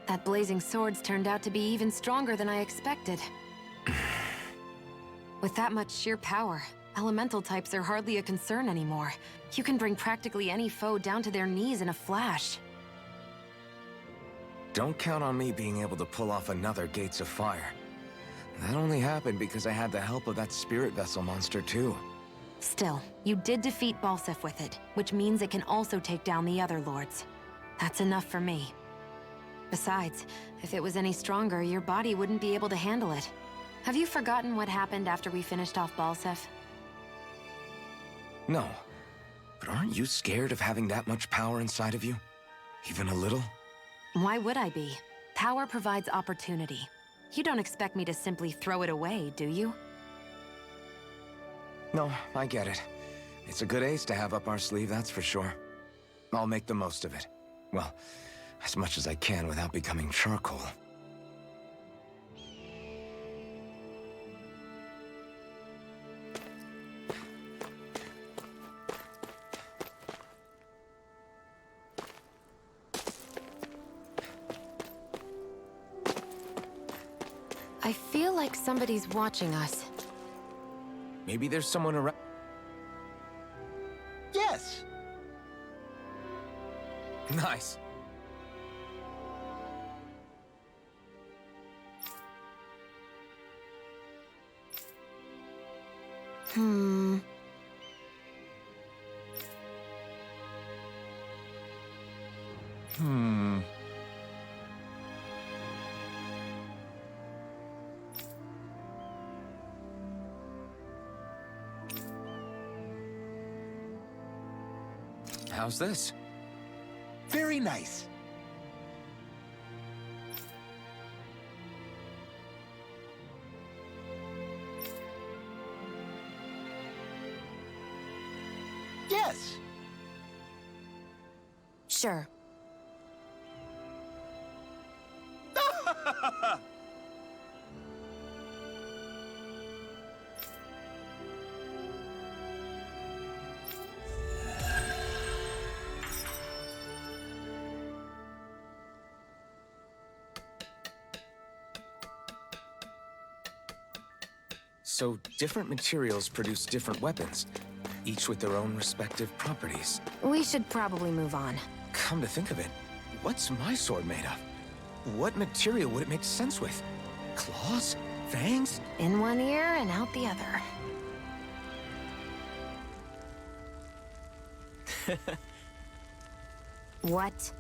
That blazing sword's turned out to be even stronger than I expected. With that much sheer power, elemental types are hardly a concern anymore. You can bring practically any foe down to their knees in a flash. Don't count on me being able to pull off another Gates of Fire. That only happened because I had the help of that spirit vessel monster too. Still, you did defeat Balseph with it, which means it can also take down the other lords. That's enough for me. Besides, if it was any stronger, your body wouldn't be able to handle it. Have you forgotten what happened after we finished off Balseph? No. But aren't you scared of having that much power inside of you? Even a little? Why would I be? Power provides opportunity. You don't expect me to simply throw it away, do you? No, I get it. It's a good ace to have up our sleeve, that's for sure. I'll make the most of it. Well, as much as I can without becoming charcoal. I feel like somebody's watching us. Maybe there's someone around. Yes! Nice. Hmm. How's this? Very nice. Yes! Sure. So, different materials produce different weapons, each with their own respective properties. We should probably move on. Come to think of it, what's my sword made of? What material would it make sense with? Claws? Fangs? In one ear and out the other. What?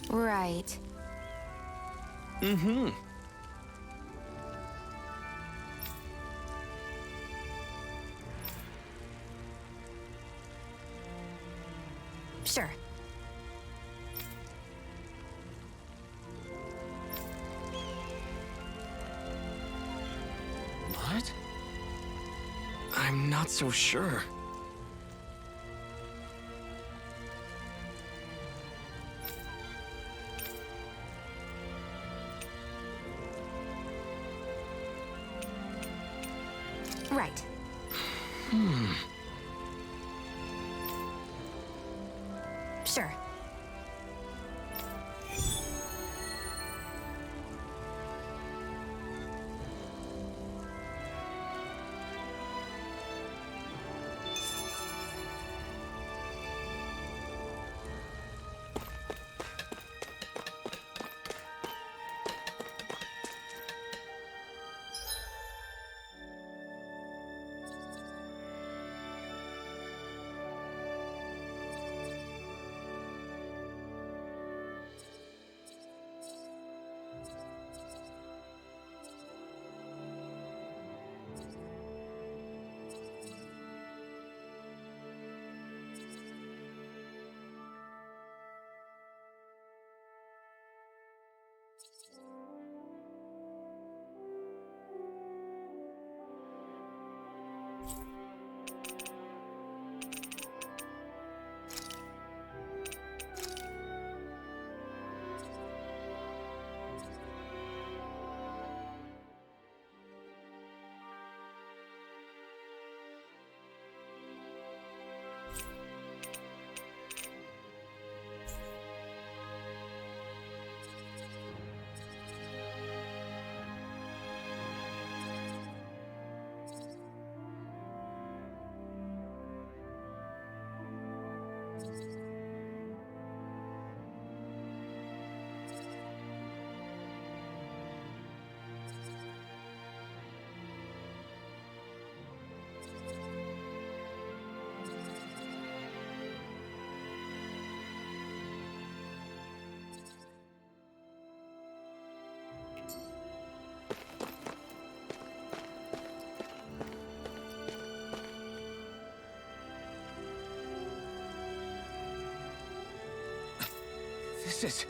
Right. Mm-hmm. Sure. What? I'm not so sure. Right. Sure. places.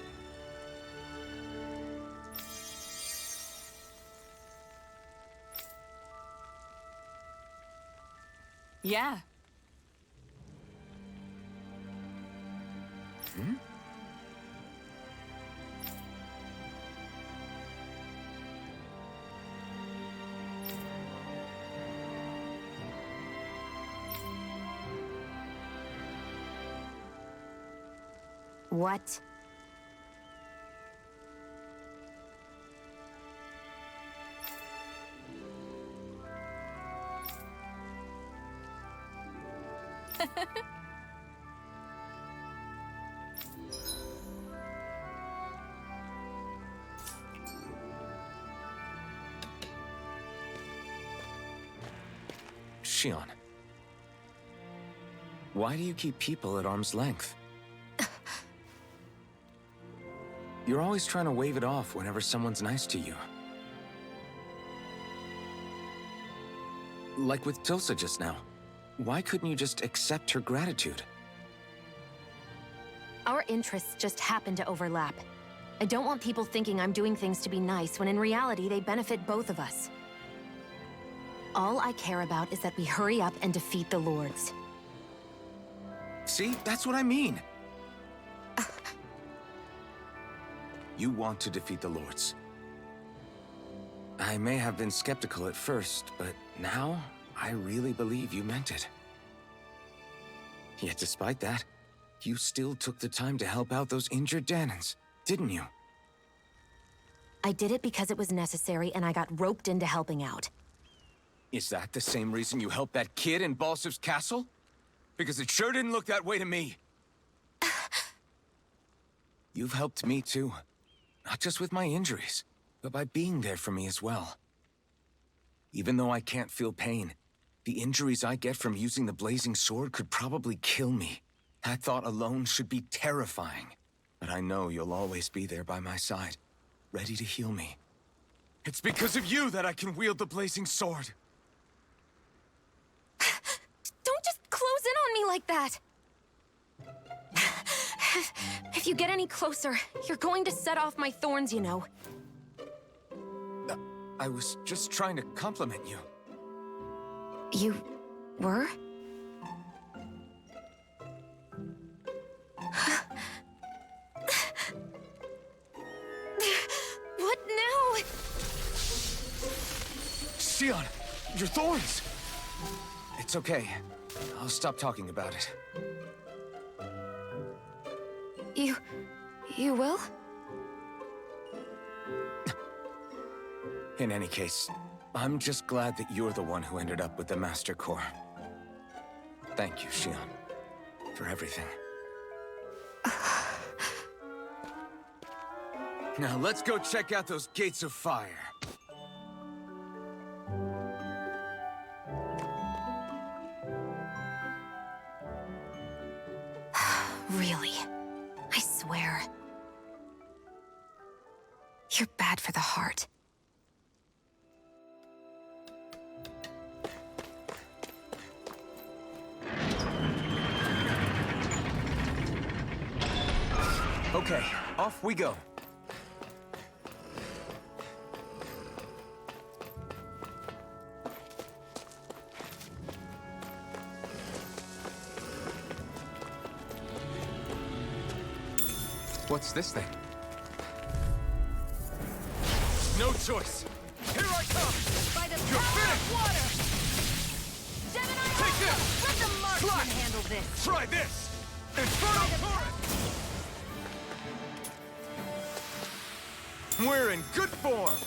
Yeah. Hmm? What? Shion, why do you keep people at arm's length? You're always trying to wave it off whenever someone's nice to you. Like with Tilsa just now. Why couldn't you just accept her gratitude? Our interests just happen to overlap. I don't want people thinking I'm doing things to be nice when in reality they benefit both of us. All I care about is that we hurry up and defeat the Lords. See, that's what I mean. You want to defeat the Lords. I may have been skeptical at first, but now I really believe you meant it. Yet despite that, you still took the time to help out those injured Dahnans, didn't you? I did it because it was necessary and I got roped into helping out. Is that the same reason you helped that kid in Balsif's castle? Because it sure didn't look that way to me. You've helped me too. Not just with my injuries, but by being there for me as well. Even though I can't feel pain, the injuries I get from using the blazing sword could probably kill me. That thought alone should be terrifying. But I know you'll always be there by my side, ready to heal me. It's because of you that I can wield the blazing sword. Don't just close in on me like that! If you get any closer, you're going to set off my thorns, you know. I was just trying to compliment you. You were? What now? Shion, your thorns! It's okay. I'll stop talking about it. You will? In any case, I'm just glad that you're the one who ended up with the Master Core. Thank you, Shion, for everything. Now let's go check out those gates of fire. Really? I swear. You're bad for the heart. Okay, off we go. What's this thing? No choice. Here I come! By the You're power finished! of water! Gemini Take this! Alpha, let the marksman Slash! handle this! Try this! Inferno Torrent! We're in good form!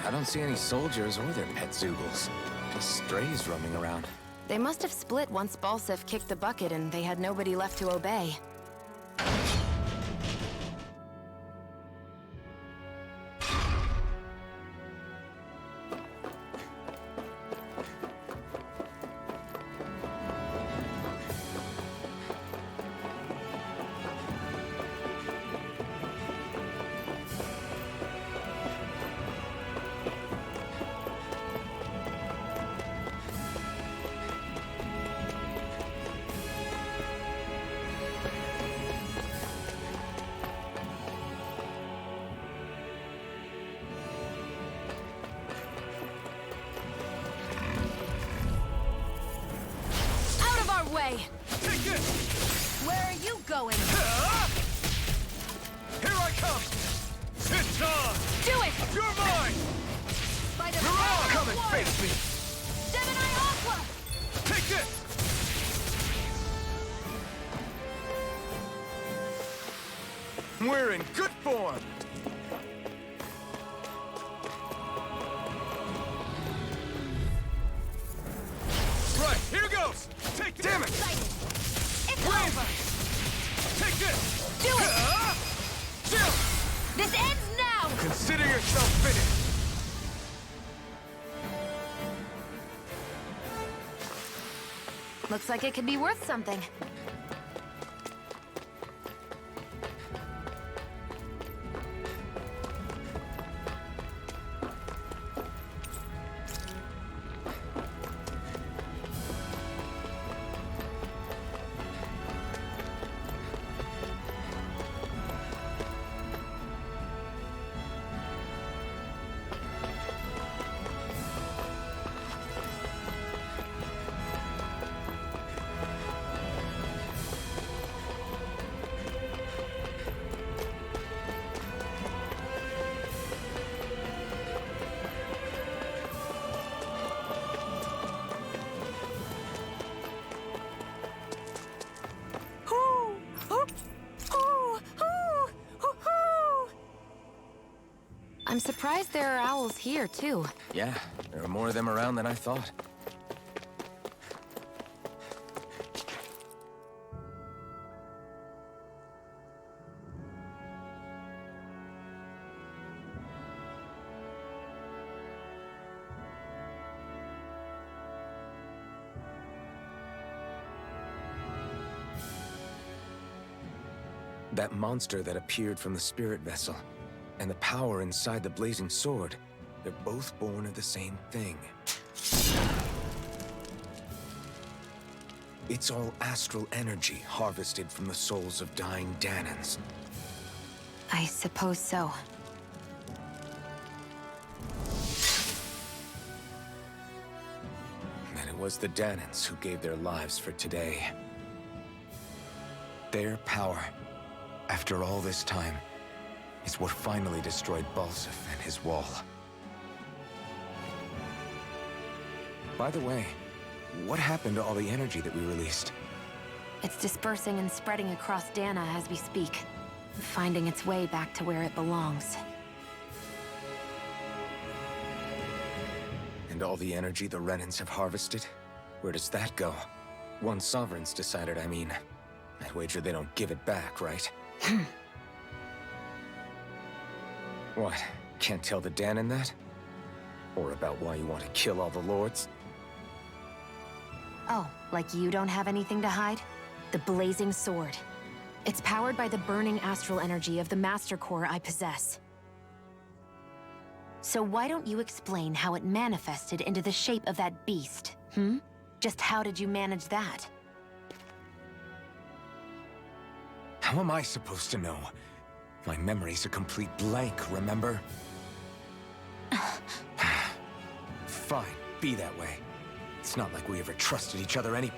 I don't see any soldiers or their pet Zoogles. Just strays roaming around. They must have split once Balsef kicked the bucket and they had nobody left to obey. Way. Take it! Where are you going? Here I come! It's on! Do it! You're mine! By the You're all power come of and water! face me! Gemini Aqua! Take this! We're in good form! Right, here goes! Take this! Damn it! Excited! It's Win! over! Take this! Do it! Chill! This ends now! Consider yourself finished! Looks like it could be worth something. I'm surprised there are owls here, too. Yeah, there are more of them around than I thought. That monster that appeared from the spirit vessel, and the power inside the blazing sword, they're both born of the same thing. It's all astral energy harvested from the souls of dying Dahnans. I suppose so. And it was the Dahnans who gave their lives for today. Their power, after all this time, is what finally destroyed Balsef and his wall. By the way, what happened to all the energy that we released? It's dispersing and spreading across Dahna as we speak, finding its way back to where it belongs. And all the energy the Renans have harvested? Where does that go? Once Sovereign's decided, I mean. I'd wager they don't give it back, right? What? Can't tell the Dahnan that? Or about why you want to kill all the lords? Oh, like you don't have anything to hide? The blazing sword. It's powered by the burning astral energy of the Master Core I possess. So why don't you explain how it manifested into the shape of that beast, hmm? Just how did you manage that? How am I supposed to know? My memory's a complete blank, remember? Fine, be that way. It's not like we ever trusted each other any...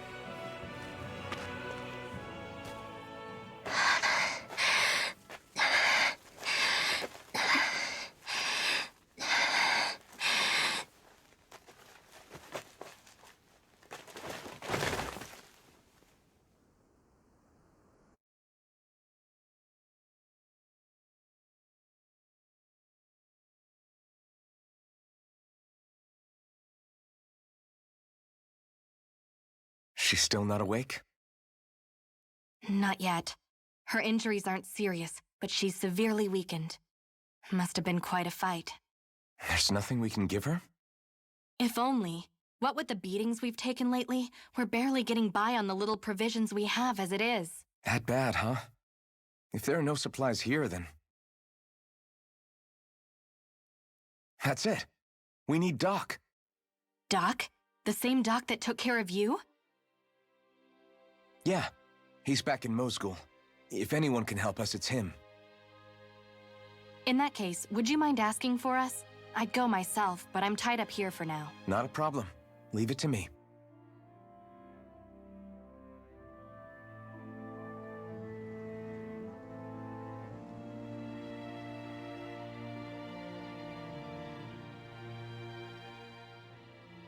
She's still not awake? Not yet. Her injuries aren't serious, but she's severely weakened. Must have been quite a fight. There's nothing we can give her? If only. What with the beatings we've taken lately, we're barely getting by on the little provisions we have as it is. That bad, huh? If there are no supplies here, then... That's it. We need Doc. Doc? The same Doc that took care of you? Yeah. He's back in Mosgul. If anyone can help us, it's him. In that case, would you mind asking for us? I'd go myself, but I'm tied up here for now. Not a problem. Leave it to me.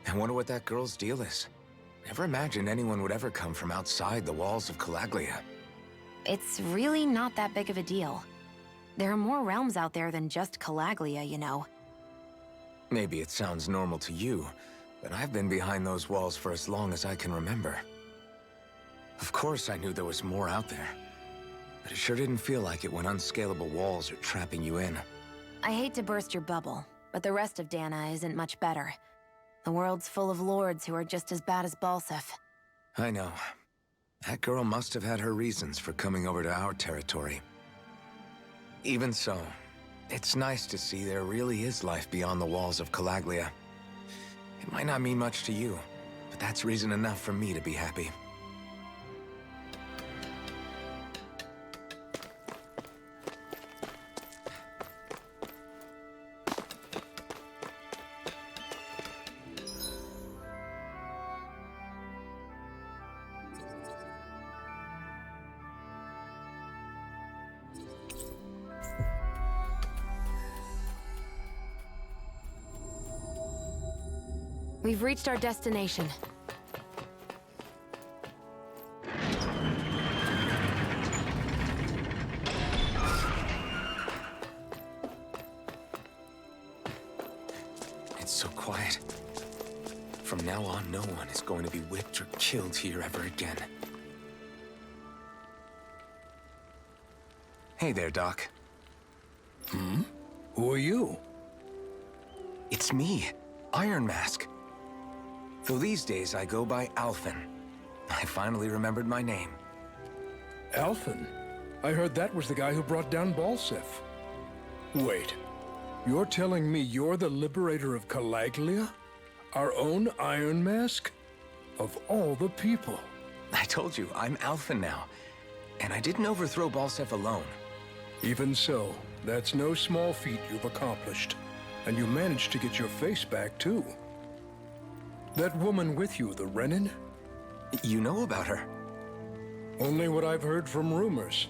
I wonder what that girl's deal is. Never imagined anyone would ever come from outside the walls of Calaglia. It's really not that big of a deal. There are more realms out there than just Calaglia, you know. Maybe it sounds normal to you, but I've been behind those walls for as long as I can remember. Of course I knew there was more out there, but it sure didn't feel like it when unscalable walls are trapping you in. I hate to burst your bubble, but the rest of Dahna isn't much better. The world's full of lords who are just as bad as Balsef. I know. That girl must have had her reasons for coming over to our territory. Even so, it's nice to see there really is life beyond the walls of Calaglia. It might not mean much to you, but that's reason enough for me to be happy. We've reached our destination. It's so quiet. From now on, no one is going to be whipped or killed here ever again. Hey there, Doc. Who are you? It's me, Iron Mask. Though these days I go by Alphen. I finally remembered my name. Alphen? I heard that was the guy who brought down Balsef. Wait, you're telling me you're the liberator of Calaglia? Our own Iron Mask? Of all the people. I told you, I'm Alphen now. And I didn't overthrow Balsef alone. Even so, that's no small feat you've accomplished. And you managed to get your face back, too. That woman with you, the Renan? You know about her? Only what I've heard from rumors.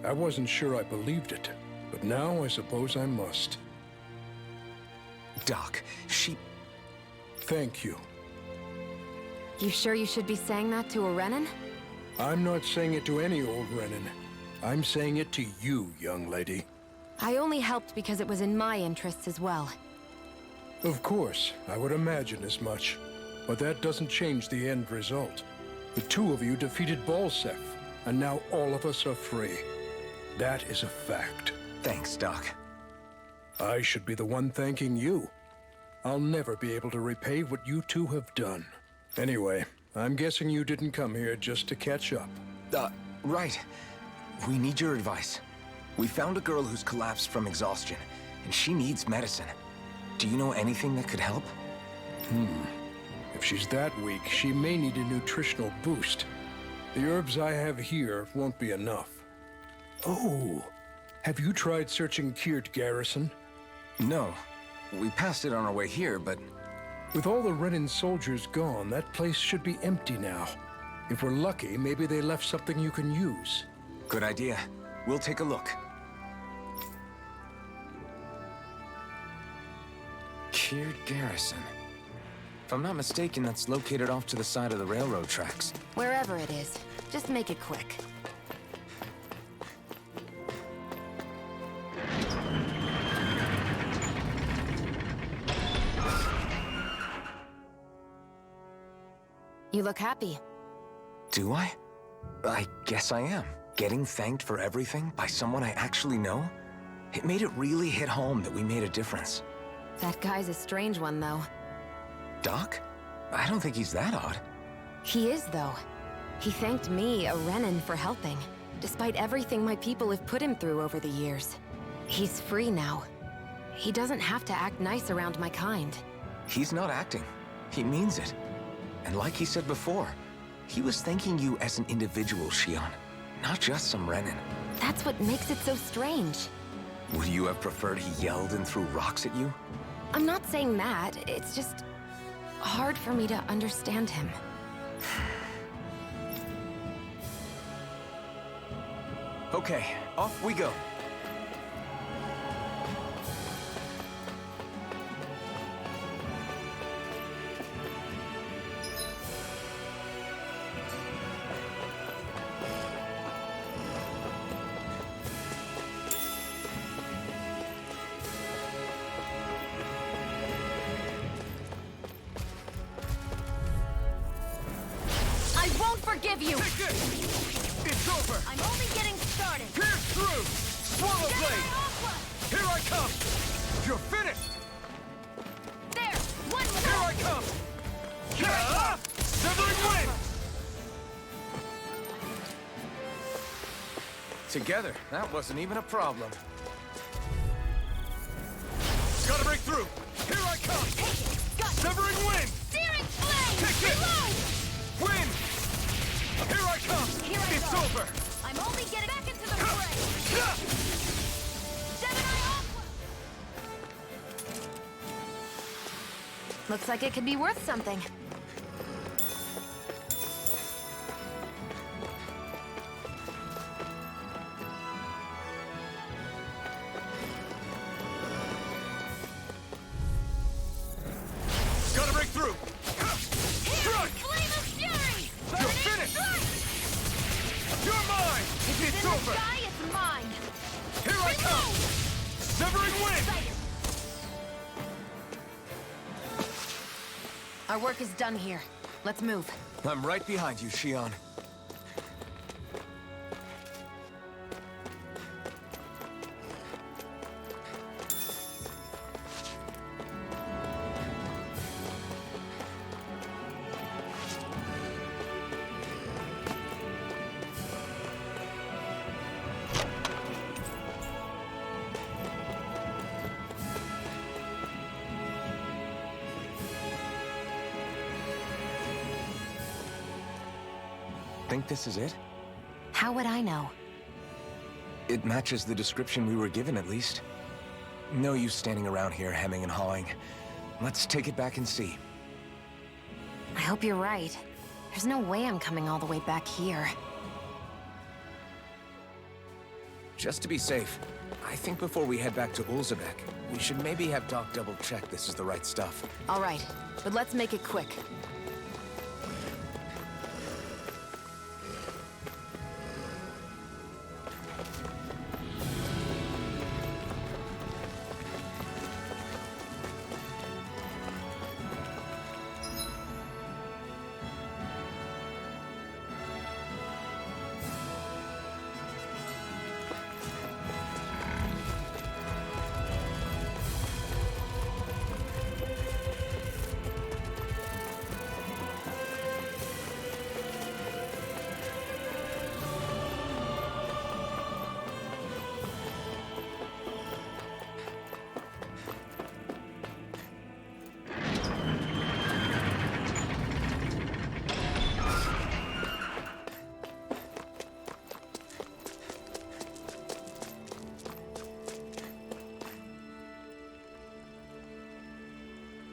I wasn't sure I believed it, but now I suppose I must. Doc, she... Thank you. You sure you should be saying that to a Renan? I'm not saying it to any old Renan. I'm saying it to you, young lady. I only helped because it was in my interests as well. Of course, I would imagine as much. But that doesn't change the end result. The two of you defeated Balsef, and now all of us are free. That is a fact. Thanks, Doc. I should be the one thanking you. I'll never be able to repay what you two have done. Anyway, I'm guessing you didn't come here just to catch up. Right. We need your advice. We found a girl who's collapsed from exhaustion, and she needs medicine. Do you know anything that could help? If she's that weak, she may need a nutritional boost. The herbs I have here won't be enough. Oh, have you tried searching Kirt Garrison? No. We passed it on our way here, but... With all the Renan soldiers gone, that place should be empty now. If we're lucky, maybe they left something you can use. Good idea. We'll take a look. Kirt Garrison. If I'm not mistaken, that's located off to the side of the railroad tracks. Wherever it is, just make it quick. You look happy. Do I? I guess I am. Getting thanked for everything by someone I actually know? It made it really hit home that we made a difference. That guy's a strange one, though. Doc? I don't think he's that odd. He is, though. He thanked me, a Renan, for helping, despite everything my people have put him through over the years. He's free now. He doesn't have to act nice around my kind. He's not acting. He means it. And like he said before, he was thanking you as an individual, Shion, not just some Renan. That's what makes it so strange. Would you have preferred he yelled and threw rocks at you? I'm not saying that. It's just hard for me to understand him. Okay, off we go. I won't forgive you! Take this! It's over! I'm only getting started! Pierce through! Swallow Dahna blade! Aqua! Here I come! You're finished! There! One Here I more! come! Yeah! Severing wind! Together, that wasn't even a problem. Gotta break through! Here I come! Got Severing wind! Searing flame! Take this! Reload! Wind! Here I come! Here I It's go. over! I'm only getting back into the fray! Yeah! Gemini Aqua! Looks like it could be worth something. Gotta break through! Strike! Flame of Fury! You're Burning finished! strike! You're mine! It's It's in the over! sky, it's mine! Here I come! Severing wind! Our work is done here. Let's move. I'm right behind you, Shion. Think this is it? How would I know? It matches the description we were given, at least. No use standing around here hemming and hawing. Let's take it back and see. I hope you're right. There's no way I'm coming all the way back here. Just to be safe, I think before we head back to Ulzebek, we should maybe have Doc double-check this is the right stuff. All right, but let's make it quick.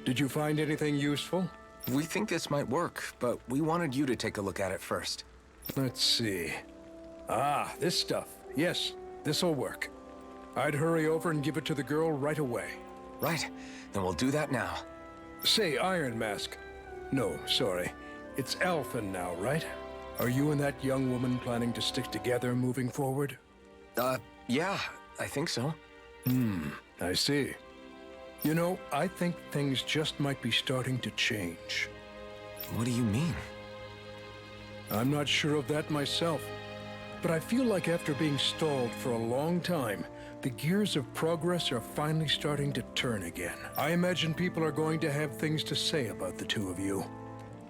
Did you find anything useful? We think this might work, but we wanted you to take a look at it first. Let's see. Ah, this stuff. Yes, this'll work. I'd hurry over and give it to the girl right away. Right, then we'll do that now. Say, Iron Mask. No, sorry. It's Alphen now, right? Are you and that young woman planning to stick together moving forward? Yeah, I think so. I see. You know, I think things just might be starting to change. What do you mean? I'm not sure of that myself, but I feel like after being stalled for a long time, the gears of progress are finally starting to turn again. I imagine people are going to have things to say about the two of you,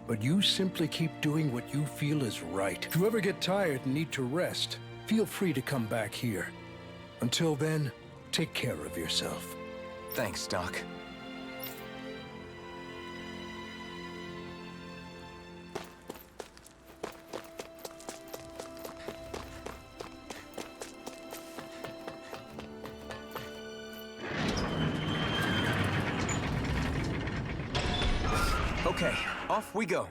but you simply keep doing what you feel is right. If you ever get tired and need to rest, feel free to come back here. Until then, take care of yourself. Thanks, Doc. Okay, off we go.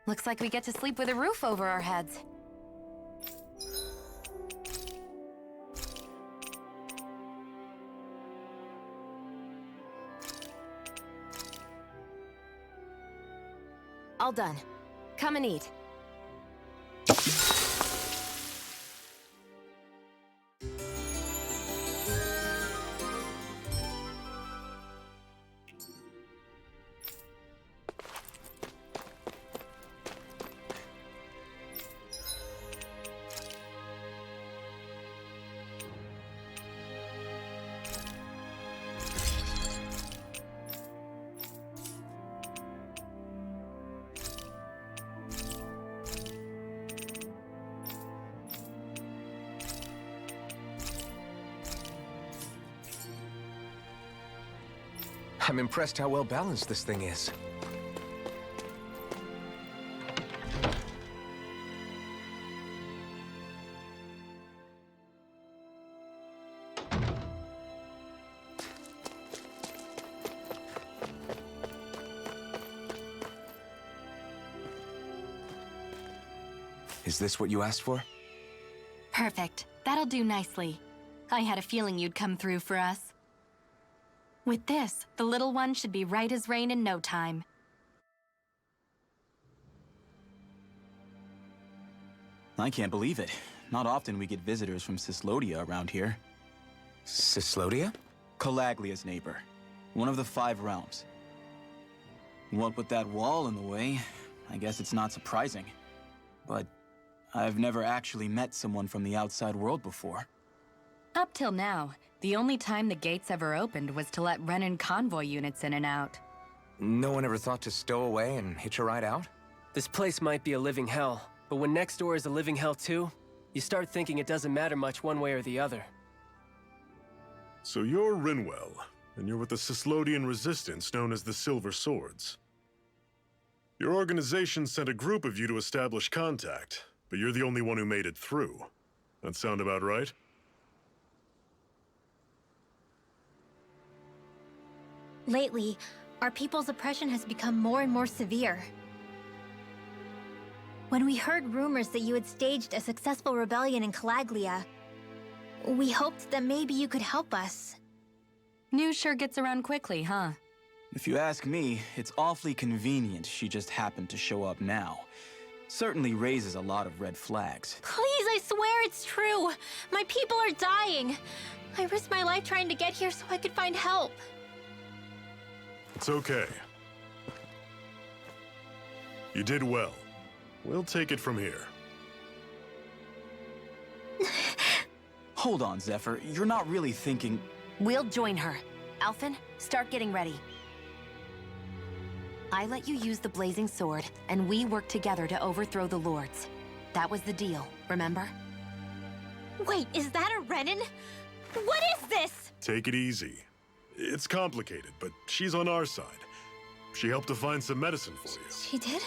Looks like we get to sleep with a roof over our heads. All done. Come and eat. I'm impressed how well balanced this thing is. Is this what you asked for? Perfect. That'll do nicely. I had a feeling you'd come through for us. With this, the little one should be right as rain in no time. I can't believe it. Not often we get visitors from Cyslodia around here. Cyslodia? Calaglia's neighbor. One of the 5 realms. What with that wall in the way, I guess it's not surprising. But I've never actually met someone from the outside world before. Up till now, the only time the gates ever opened was to let Renan convoy units in and out. No one ever thought to stow away and hitch a ride out? This place might be a living hell, but when next door is a living hell too, you start thinking it doesn't matter much one way or the other. So you're Rinwell, and you're with the Cyslodian resistance known as the Silver Swords. Your organization sent a group of you to establish contact, but you're the only one who made it through. That sound about right? Lately, our people's oppression has become more and more severe. When we heard rumors that you had staged a successful rebellion in Calaglia, we hoped that maybe you could help us. News sure gets around quickly, huh? If you ask me, it's awfully convenient she just happened to show up now. Certainly raises a lot of red flags. Please, I swear it's true! My people are dying! I risked my life trying to get here so I could find help. It's okay. You did well. We'll take it from here. Hold on, Zephyr. You're not really thinking... We'll join her. Alphen, start getting ready. I let you use the blazing sword, and we worked together to overthrow the lords. That was the deal, remember? Wait, is that a Renan? What is this? Take it easy. It's complicated, but she's on our side. She helped to find some medicine for you. She did?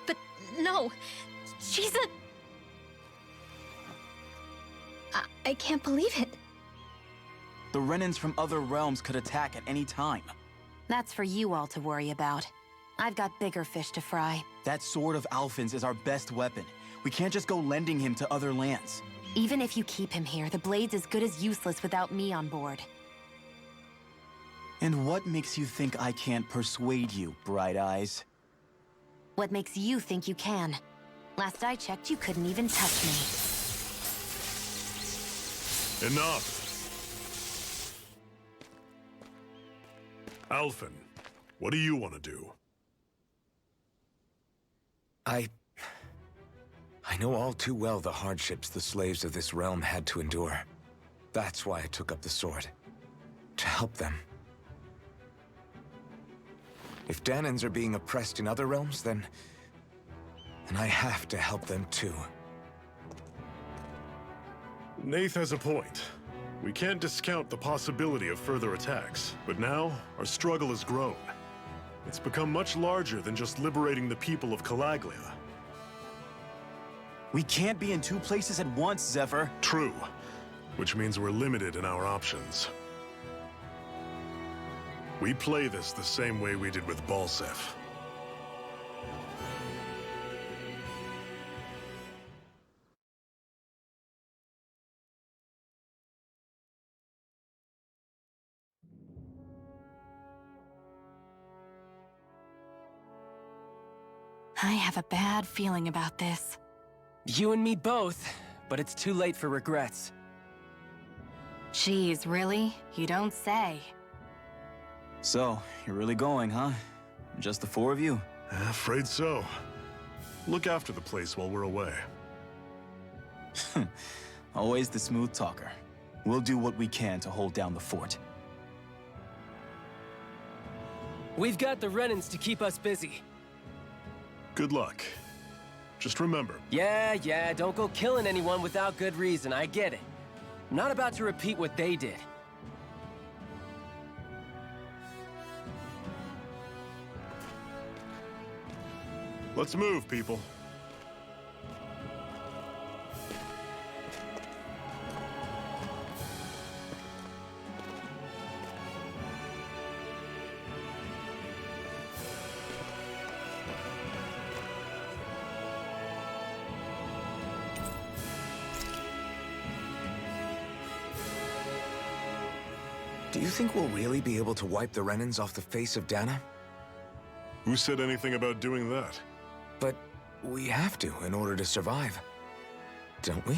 But no, she's a... I can't believe it. The Renans from other realms could attack at any time. That's for you all to worry about. I've got bigger fish to fry. That sword of Alphen's is our best weapon. We can't just go lending him to other lands. Even if you keep him here, the blade's as good as useless without me on board. And what makes you think I can't persuade you, Bright Eyes? What makes you think you can? Last I checked, you couldn't even touch me. Enough! Alphen, what do you want to do? I know all too well the hardships the slaves of this realm had to endure. That's why I took up the sword. To help them. If Dahnans are being oppressed in other realms, then I have to help them too. Nath has a point. We can't discount the possibility of further attacks, but now our struggle has grown. It's become much larger than just liberating the people of Calaglia. We can't be in two places at once, Zephyr. True, which means we're limited in our options. We play this the same way we did with Balseph. I have a bad feeling about this. You and me both, but it's too late for regrets. Jeez, really? You don't say. So, you're really going, huh? Just the four of you? Afraid so. Look after the place while we're away. Always the smooth talker. We'll do what we can to hold down the fort. We've got the Renans to keep us busy. Good luck. Just remember. Yeah, don't go killing anyone without good reason, I get it. I'm not about to repeat what they did. Let's move, people. Do you think we'll really be able to wipe the Renans off the face of Dahna? Who said anything about doing that? But we have to in order to survive. Don't we?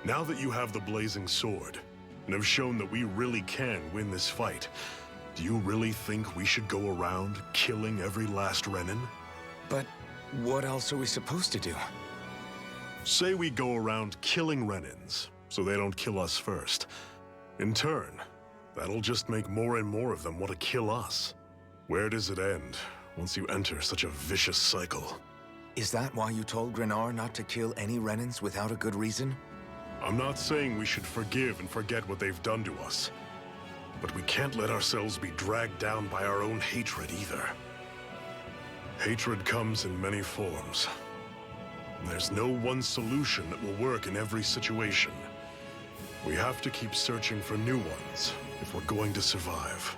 Now that you have the blazing sword, and have shown that we really can win this fight, do you really think we should go around killing every last Renan? But what else are we supposed to do? Say we go around killing Renans, so they don't kill us first. In turn, that'll just make more and more of them want to kill us. Where does it end once you enter such a vicious cycle? Is that why you told Grenar not to kill any Renans without a good reason? I'm not saying we should forgive and forget what they've done to us. But we can't let ourselves be dragged down by our own hatred either. Hatred comes in many forms. There's no one solution that will work in every situation. We have to keep searching for new ones if we're going to survive.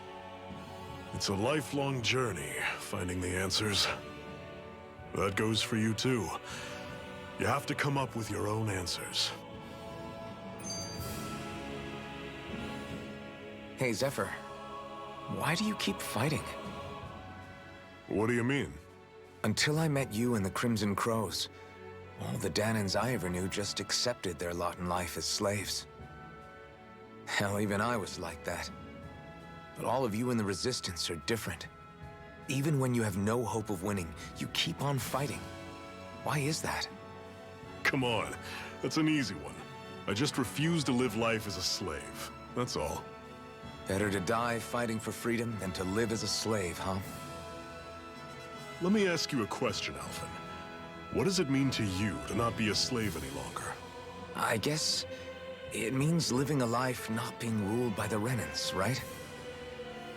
It's a lifelong journey, finding the answers. That goes for you too. You have to come up with your own answers. Hey, Zephyr. Why do you keep fighting? What do you mean? Until I met you and the Crimson Crows, all the Dahnans I ever knew just accepted their lot in life as slaves. Hell, even I was like that. But all of you in the Resistance are different. Even when you have no hope of winning, you keep on fighting. Why is that? Come on, that's an easy one. I just refuse to live life as a slave, that's all. Better to die fighting for freedom than to live as a slave, huh? Let me ask you a question, Alphen. What does it mean to you to not be a slave any longer? I guess it means living a life not being ruled by the Renans, right?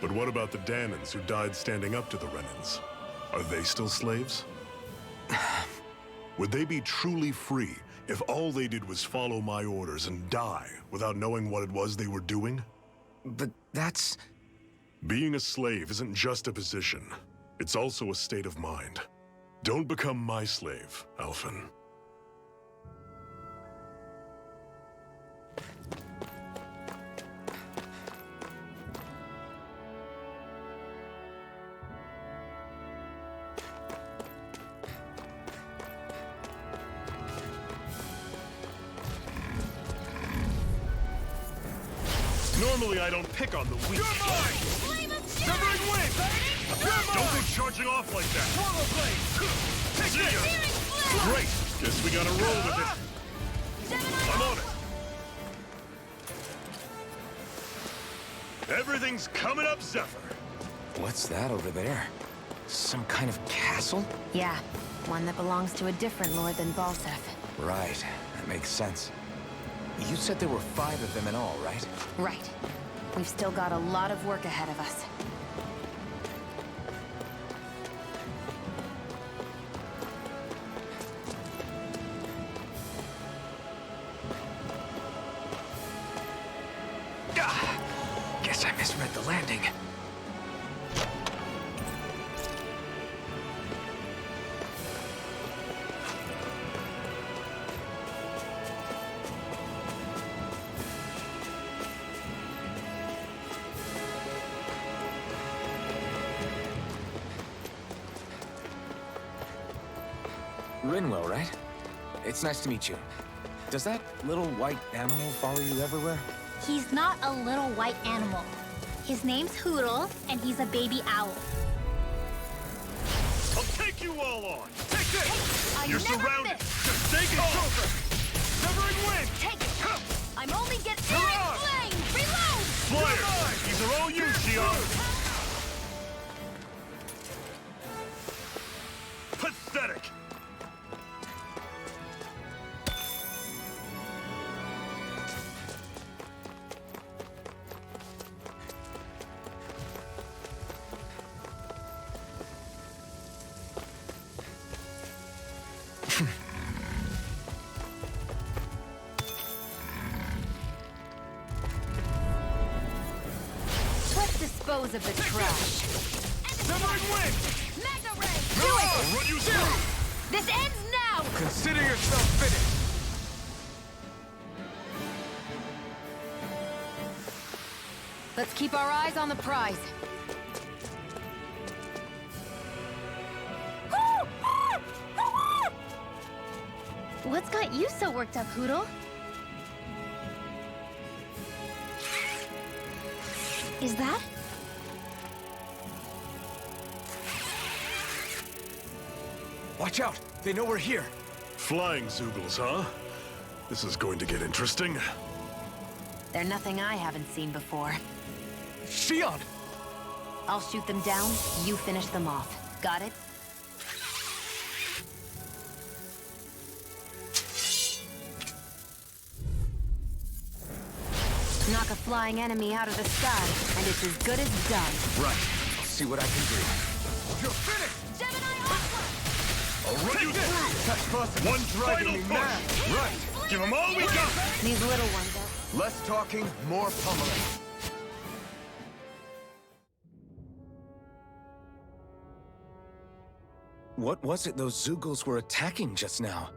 But what about the Dahnans who died standing up to the Renans? Are they still slaves? Would they be truly free if all they did was follow my orders and die without knowing what it was they were doing? But that's... Being a slave isn't just a position. It's also a state of mind. Don't become my slave, Alphen. Normally I don't pick on the weak. You're mine! Severing wind! Don't go charging off like that! Swallow blade! See ya! Great! Guess we gotta roll with it. I'm on it. Everything's coming up, Zephyr. What's that over there? Some kind of castle? Yeah, one that belongs to a different lord than Balsef. Right, that makes sense. You said there were 5 of them in all, right? Right. We've still got a lot of work ahead of us. Guess I misread the landing. Rinwell, right? It's nice to meet you. Does that little white animal follow you everywhere? He's not a little white animal. His name's Hoodle, and he's a baby owl. I'll take you all on! Take this! Hey, You're surrounded! Just take it over! Severing wind! Take it! I'm only getting Hurrah! flame! Reload! Flyers! These are all you, Shion! Pathetic! Dispose of the trash. Severing wind! Mega ray! I'll run you through! This ends now! Consider yourself finished! Let's keep our eyes on the prize. What's got you so worked up, Hoodle? Is that? Watch out! They know we're here! Flying Zoogles, huh? This is going to get interesting. They're nothing I haven't seen before. Shion! I'll shoot them down, you finish them off. Got it? Knock a flying enemy out of the sky, and it's as good as done. Right. I'll see what I can do. You're finished! Gemini Aqua! I'll run you through! That's busted. One driving me mad! Right! Give them all we got! These little ones are... Less talking, more pummeling. What was it those Zoogles were attacking just now?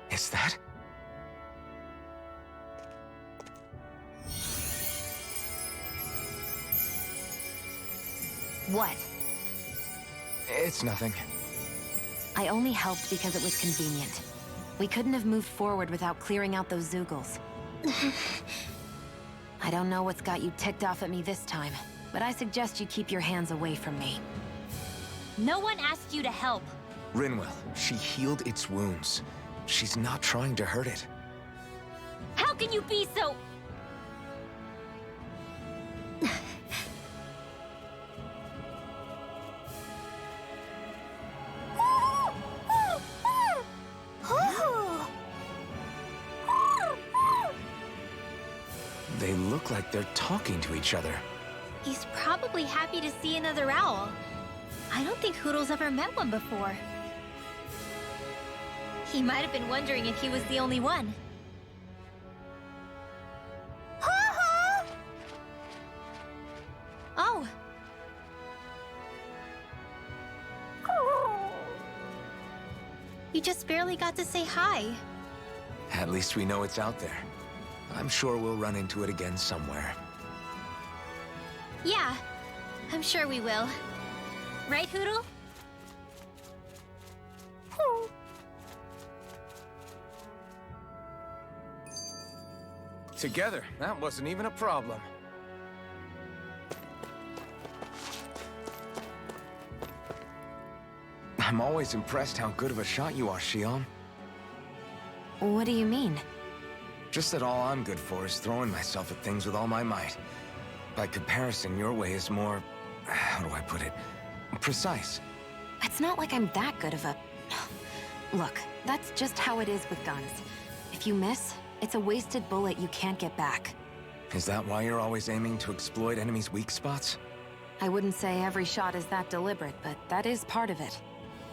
Is that? What? It's nothing. I only helped because it was convenient. We couldn't have moved forward without clearing out those Zoogles. I don't know what's got you ticked off at me this time, but I suggest you keep your hands away from me. No one asked you to help. Rinwell, she healed its wounds. She's not trying to hurt it. How can you be so... like they're talking to each other. He's probably happy to see another owl. I don't think Hoodle's ever met one before. He might have been wondering if he was the only one. Oh! You just barely got to say hi. At least we know it's out there. I'm sure we'll run into it again somewhere. Yeah, I'm sure we will. Right, Hoodle? Together, that wasn't even a problem. I'm always impressed how good of a shot you are, Xion. What do you mean? Just that all I'm good for is throwing myself at things with all my might. By comparison, your way is more... how do I put it? Precise. It's not like I'm that good of a... Look, that's just how it is with guns. If you miss, it's a wasted bullet you can't get back. Is that why you're always aiming to exploit enemies' weak spots? I wouldn't say every shot is that deliberate, but that is part of it.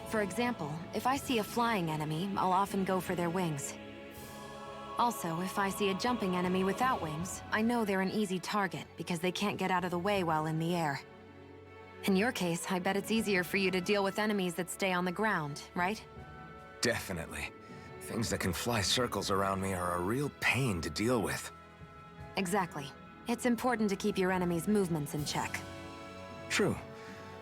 For example, if I see a flying enemy, I'll often go for their wings. Also, if I see a jumping enemy without wings, I know they're an easy target because they can't get out of the way while in the air. In your case, I bet it's easier for you to deal with enemies that stay on the ground, right? Definitely. Things that can fly circles around me are a real pain to deal with. Exactly. It's important to keep your enemy's movements in check. True.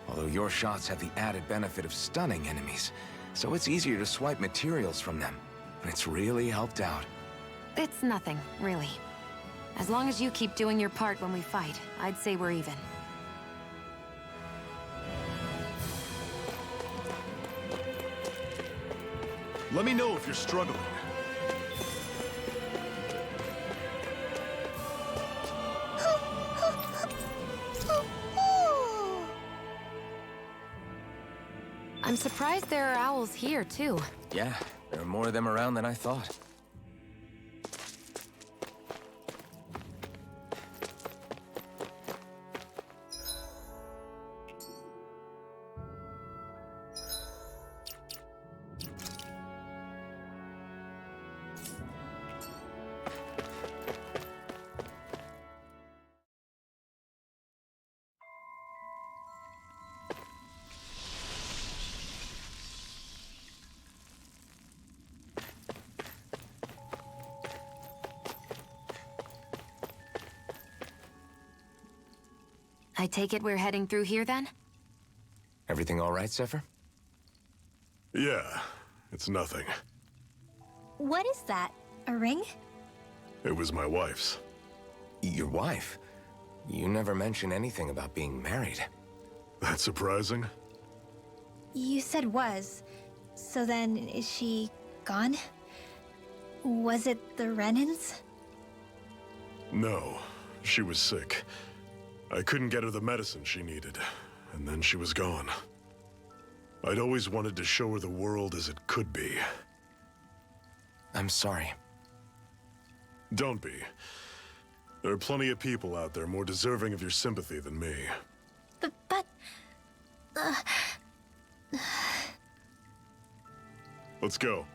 Although your shots have the added benefit of stunning enemies, so it's easier to swipe materials from them. It's really helped out. It's nothing, really. As long as you keep doing your part when we fight, I'd say we're even. Let me know if you're struggling. I'm surprised there are owls here, too. Yeah, there are more of them around than I thought. I take it we're heading through here, then? Everything all right, Zephyr? Yeah, it's nothing. What is that? A ring? It was my wife's. Your wife? You never mentioned anything about being married. That's surprising? You said was. So then, is she gone? Was it the Renans? No, she was sick. I couldn't get her the medicine she needed, and then she was gone. I'd always wanted to show her the world as it could be. I'm sorry. Don't be. There are plenty of people out there more deserving of your sympathy than me. But... Let's go.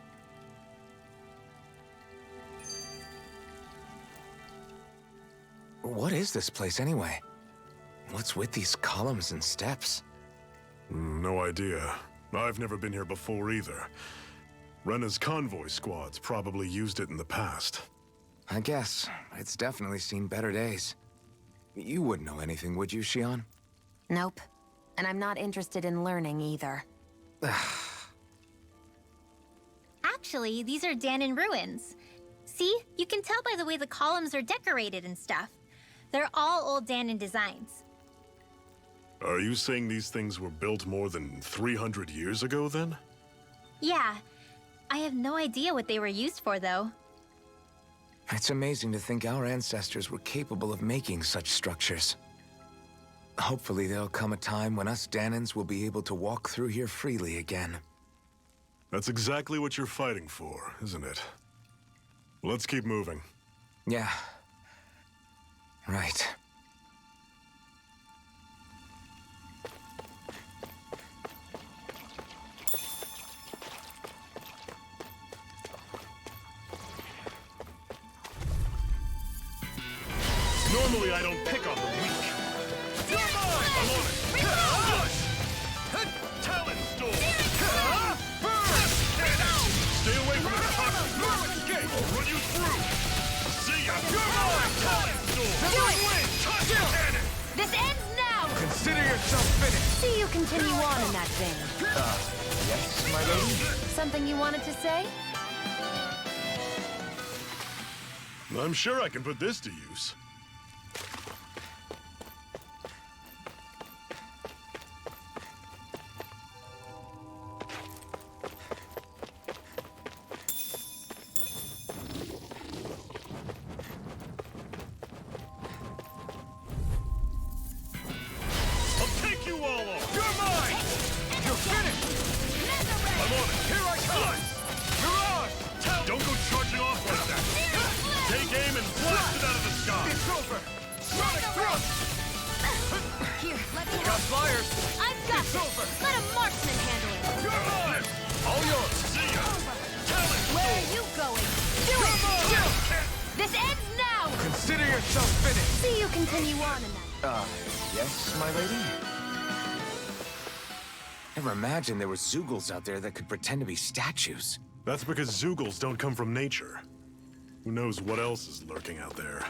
What is this place, anyway? What's with these columns and steps? No idea. I've never been here before either. Rena's convoy squads probably used it in the past. I guess. It's definitely seen better days. You wouldn't know anything, would you, Xion? Nope. And I'm not interested in learning either. Actually, these are Dahnan ruins. See? You can tell by the way the columns are decorated and stuff. They're all old Dahnan designs. Are you saying these things were built more than 300 years ago, then? Yeah. I have no idea what they were used for, though. It's amazing to think our ancestors were capable of making such structures. Hopefully there'll come a time when us Dahnans will be able to walk through here freely again. That's exactly what you're fighting for, isn't it? Let's keep moving. Yeah. Right. Normally I don't pick on the weak. You're mine! I'm on it! Talon Storm! Stay away from the toxic gate! I'll run you through! See ya! You're mine! Talon Storm! Do it! Touch the cannon! This ends now! Consider yourself finished! See you continue on in that vein. Yes, my lady? Something you wanted to say? I'm sure I can put this to use. Never imagined there were Zeugles out there that could pretend to be statues. That's because Zeugles don't come from nature. Who knows what else is lurking out there?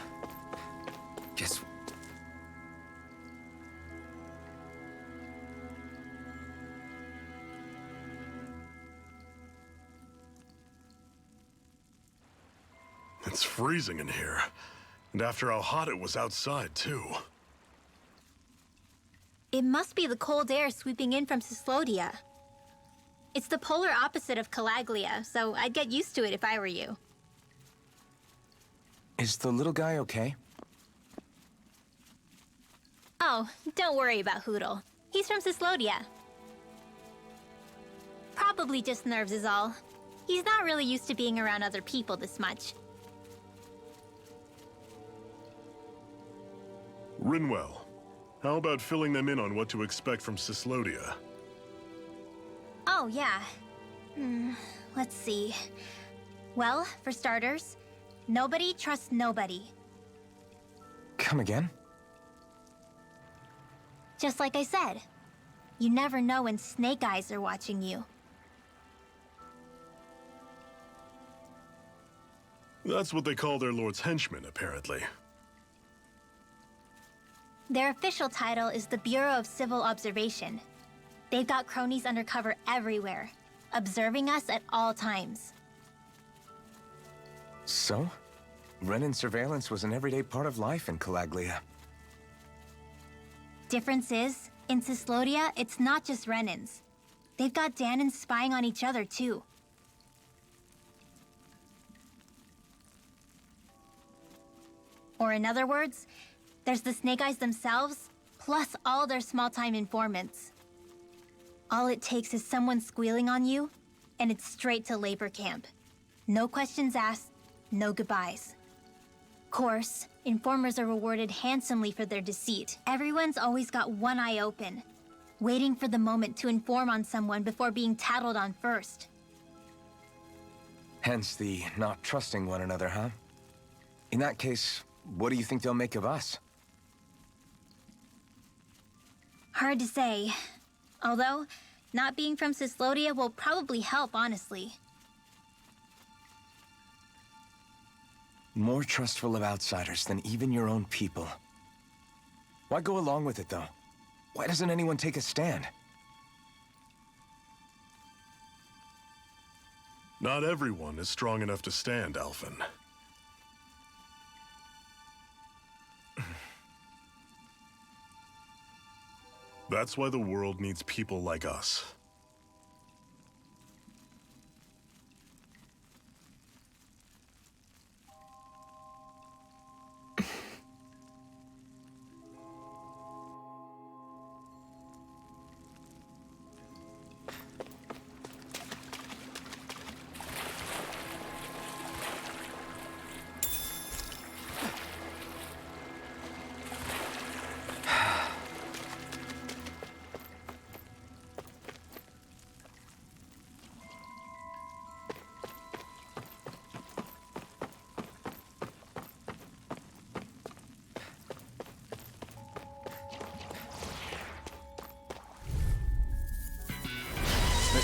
Guess... It's freezing in here. And after how hot it was outside, too. It must be the cold air sweeping in from Cyslodia. It's the polar opposite of Calaglia, so I'd get used to it if I were you. Is the little guy okay? Oh, don't worry about Hootle. He's from Cyslodia. Probably just nerves is all. He's not really used to being around other people this much. Rinwell, how about filling them in on what to expect from Cyslodia? Oh, yeah. Let's see. Well, for starters, nobody trusts nobody. Come again? Just like I said, you never know when snake eyes are watching you. That's what they call their lord's henchmen, apparently. Their official title is the Bureau of Civil Observation. They've got cronies undercover everywhere, observing us at all times. So? Renan surveillance was an everyday part of life in Calaglia. Difference is, in Cyslodia, it's not just Renans. They've got Dahnans spying on each other, too. Or in other words, there's the Snake Eyes themselves, plus all their small-time informants. All it takes is someone squealing on you, and it's straight to labor camp. No questions asked, no goodbyes. Course, informers are rewarded handsomely for their deceit. Everyone's always got one eye open, waiting for the moment to inform on someone before being tattled on first. Hence the not trusting one another, huh? In that case, what do you think they'll make of us? Hard to say. Although, not being from Cyslodia will probably help, honestly. More trustful of outsiders than even your own people. Why go along with it, though? Why doesn't anyone take a stand? Not everyone is strong enough to stand, Alphen. That's why the world needs people like us.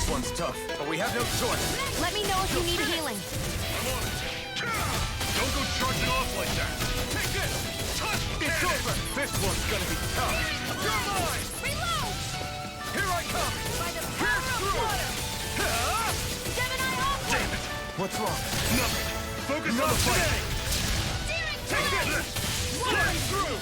This one's tough, but we have no choice. Let me know if you need healing. I'm on it. Don't go charging off like that. Take this! It's over! This one's gonna be tough. You're mine! Reload! Here I come! By the power of water! Gemini off! Damn it! What's wrong? Nothing. Focus on the fight. Take this! Flying through!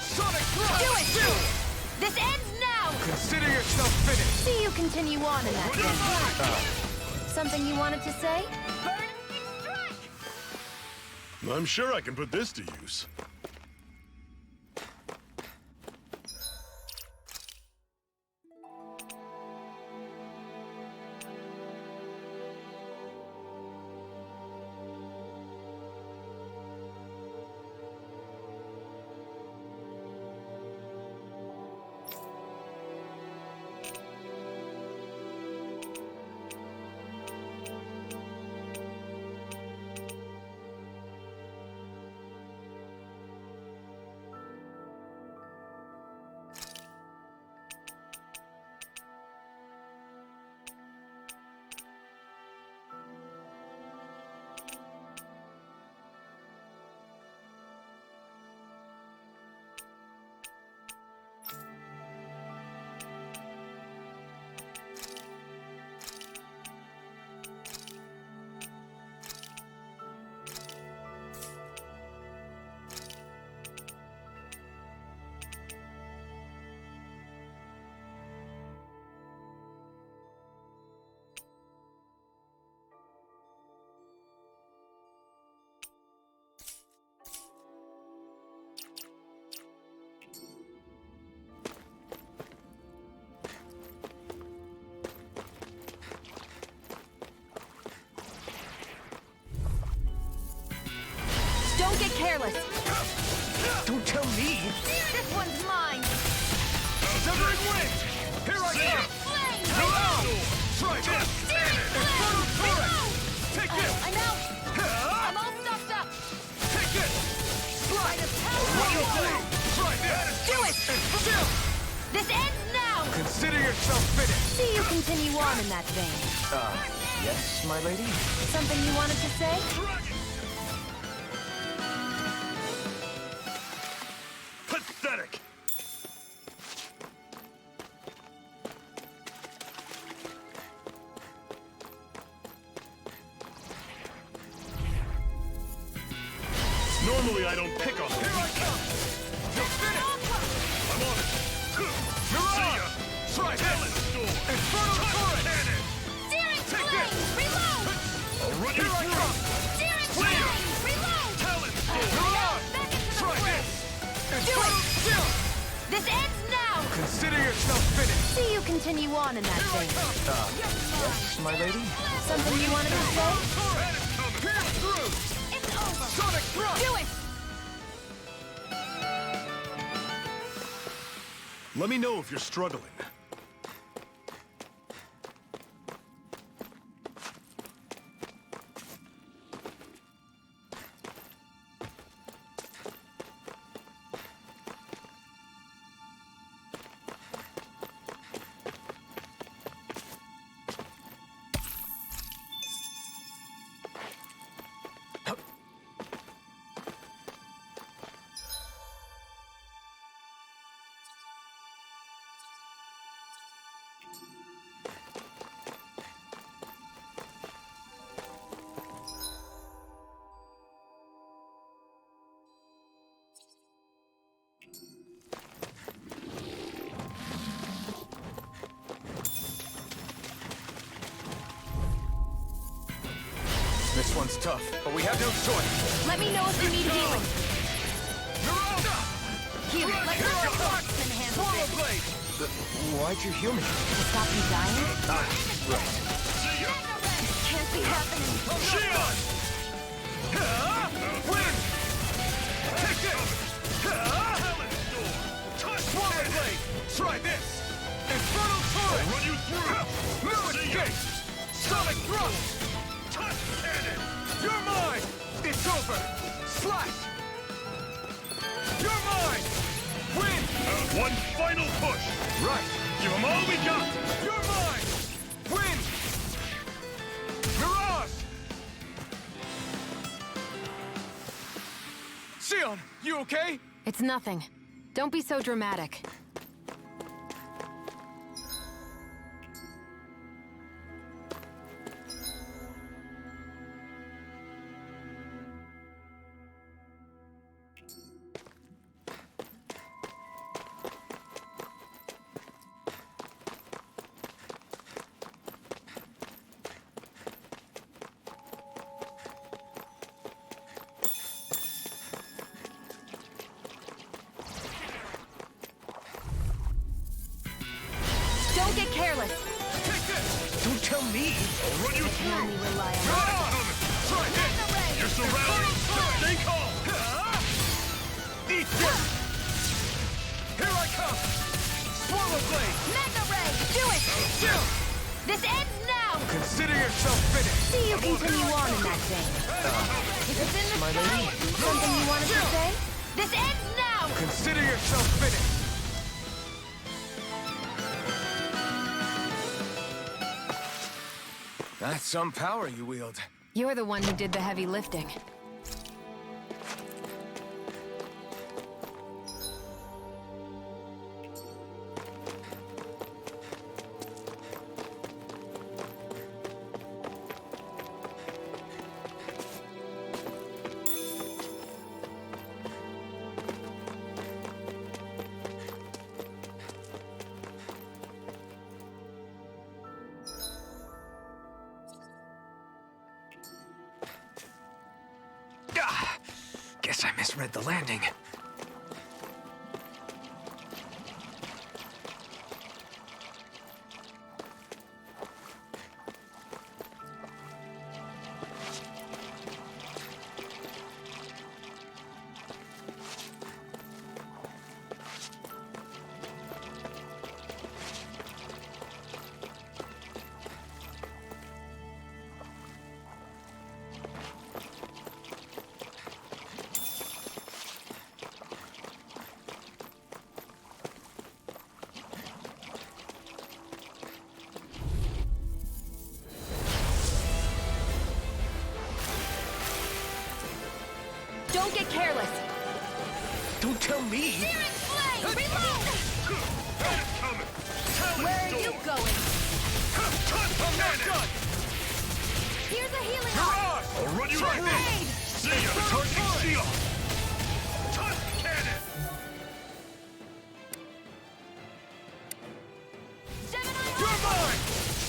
Sonic thrust! Do it! This ends now! Consider yourself finished! See you continue on in that vein. Something you wanted to say? I'm sure I can put this to use. Don't get careless. Don't tell me! This one's mine. Severing wing! Here I come! Flame! Try this! Infernal turret! Take this! I'm out. I'm all stuffed up. Take this! By the power of What do you water. say? Try this! Do it! Still! This ends now! Consider yourself finished! See you continue on in that vein. Yes, my lady? Something you wanted to say? Pathetic! Normally I don't pick on them. Here I come! You're finished! I'm on it! See ya! Try this! Infernal turret! Cannon! Steering Take flame! this! Reload! I'll run you through! Steering See ya! flame! Reload! Talon! You're on! Back into the Try fray! this! Do it! This ends now! Consider yourself finished! See you continue on in that vein. Yes, my lady? Something you wanted to say? Pierce through! It's over! Sonic thrust! Do it! Let me know if you're struggling. This one's tough, but we have no choice. Let me know if you need healing. Here, let your marksman handle Swallow this. blade! Why'd you heal me? To stop you dying? Right. See ya! Can't be happening. Shield! Win! Take this! Talon storm! Swallow blade! Try this! Infernal turret! I'll run you through! No escape! Sonic thrust! Touch cannon! You're mine! It's over! Slash! You're mine! Win! One final push! Right! Give them all we got! You're mine! Wind! Mirage! Sion, you okay? It's nothing. Don't be so dramatic. Don't get careless. Take this! Don't tell me! I'll run you through! Only rely on Try it! You're surrounded! Stay calm! Eat this! Here I come! Swallow blade! Mega Ray! Do it! Chill! This ends now! Consider yourself finished! See you continue on in that vein. If it's in the My sky, lady. something you wanted to say? This ends now! Consider yourself finished! That's some power you wield. You're the one who did the heavy lifting. Guess I misread the landing. Don't get careless! Don't tell me! Searing Flame! Reload! Where are you going? I'm not done! Here's a healing Mirage! I'll run you Try through! this! See ya! Targeting Sion! Tusk cannon! Gemini You're mine!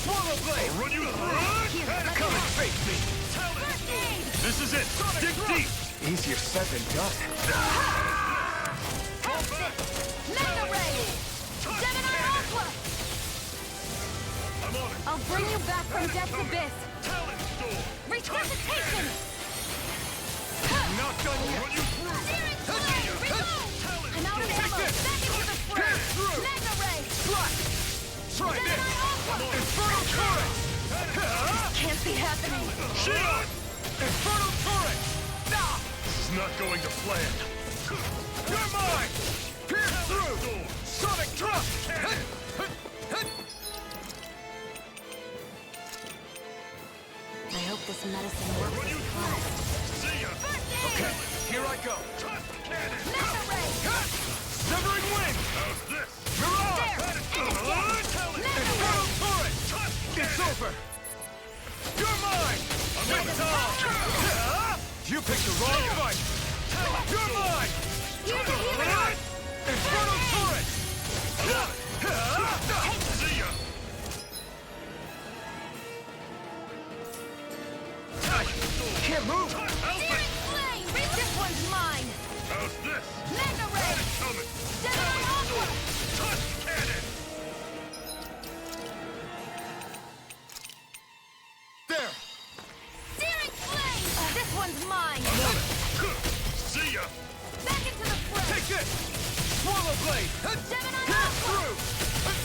Swallow blade! I'll run you through! Come and face me! First aid! This is it! Dig deep! Easier said than done. Mega Ray! Gemini Aqua! I'm on it! I'll bring you back from Death's Abyss! Talent Storm! Resuscitation! Not done yet. Run you through! Searing Flame! Reload! Talent I'm out of ammo! this. Back into the fray! Get through. Mega Ray! Try! Try Gemini this! Aqua! Infernal turret! Can't be happening! Shield! Infernal turret! Nah! This is not going to plan. You're mine! Pierce through! Sonic thrust! I hope this medicine works Run as you planned. through! See ya! Okay, here I go. Tusk cannon! Mega Ray! Severing wind! How's this? Mirage! Talent Infernal turret! Tusk It's cannon! over! You're mine! I'm in time! You picked the wrong fight! You're mine! Here's a healing art! Infernal turret! See ya! Can't move! Searing Flame! This one's mine! How's this? Mega Ray! Coming! Gemini Aqua! Tusk cannon! There! Searing Flame! This one's mine! See ya! Back into the fray! Take this! Swallow blade! Gemini Pierce Aqua! through!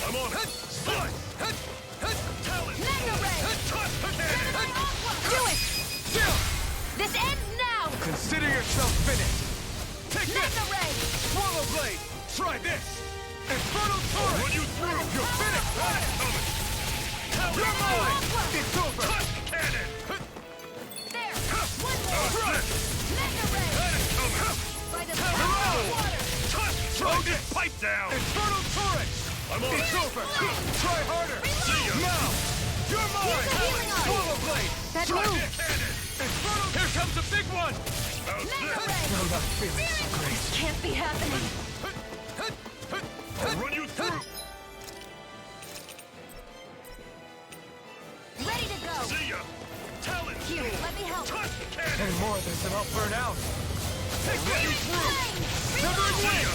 I'm on it! Slice! Talent! Mega Ray! Tusk Gemini cannon! Aqua! Do it! Still! This ends now! Consider yourself finished! Take this! Mega Ray! Swallow blade! Try this! You're mine! It's over! Tusk cannon! There! One more! Mega ray! That is coming! By the power of water! Tusk trident! Pipe down! Infernal turret! I'm on It's it! over! Try harder! See ya! Now! You're mine! Use the healing arm. Swallow blade! That Trident move! cannon! Infernal... Here comes a big one! How's Mega this? ray! I'm not feeling so great. Can't be happening. I'll run you through! Ready to go! See ya! Talon Here, storm! let me help. Tusk cannon! Any more of this and I'll burn out. I'll run you through! Severing See wing! ya!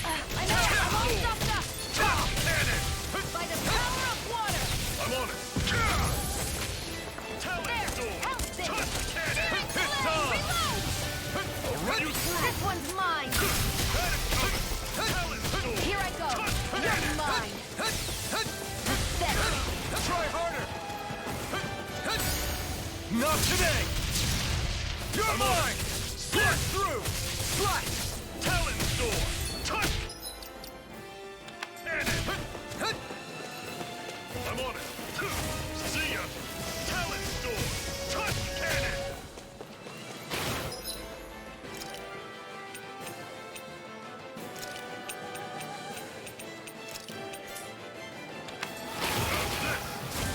I know, I'm all stopped up! Tusk cannon! By the power of water! I'm on it! Talon There! storm! Help this! Tusk cannon! It's time! Reload! I'll run you through! This one's mine! That is coming! Talon storm! Here I go! Tusk You're cannon! mine! Pathetic! Try harder! Not today! You're mine! Slash through! Slash! Talon storm! Tusk cannon! I'm on it! See ya! Talon storm! Tusk cannon!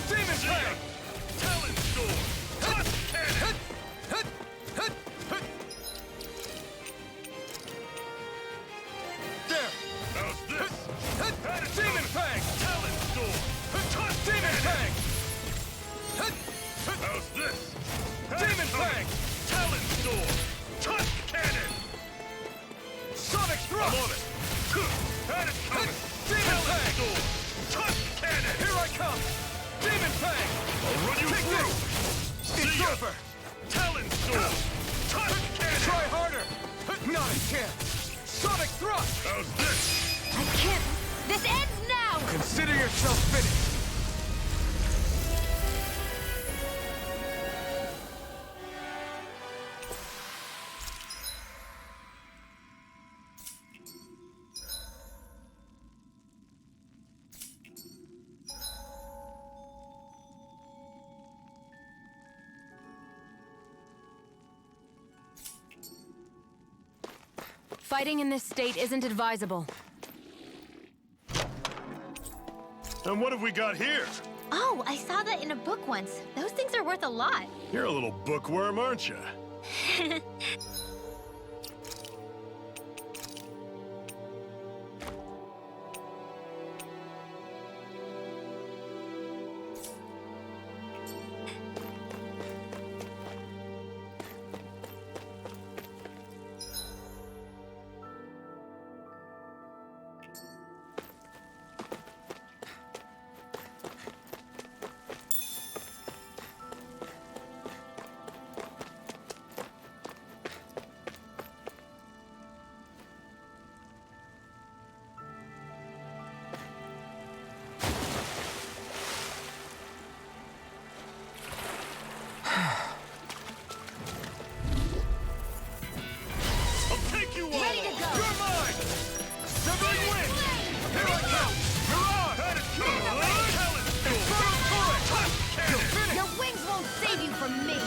Demon See ya! Fang! Talon storm! Tusk cannon! There! How's this? That is Demon coming! Fang! Talon storm! Tusk Demon cannon! Fang! How's this? That is Demon coming! Fang! Talon storm! Tusk cannon! Sonic I'm Thrust! on it! That is coming! Demon Talon Fang! storm! Tusk cannon! Here I come! Demon Fang! I'll run you Take through! this! See It's ya! over! Talon storm! Tusk cannon! Try harder! Not a chance! Sonic Thrust! How's this? I can't! This ends now! Consider yourself finished! Fighting in this state isn't advisable. And what have we got here? Oh, I saw that in a book once. Those things are worth a lot. You're a little bookworm, aren't you? I'll take you all! Ready to go! You're mine! Severing wing! Here I come! Mirage! That is coming! Talon storm! Infernal turret! Tusk You're cannon! finished! Your wings won't save you from me!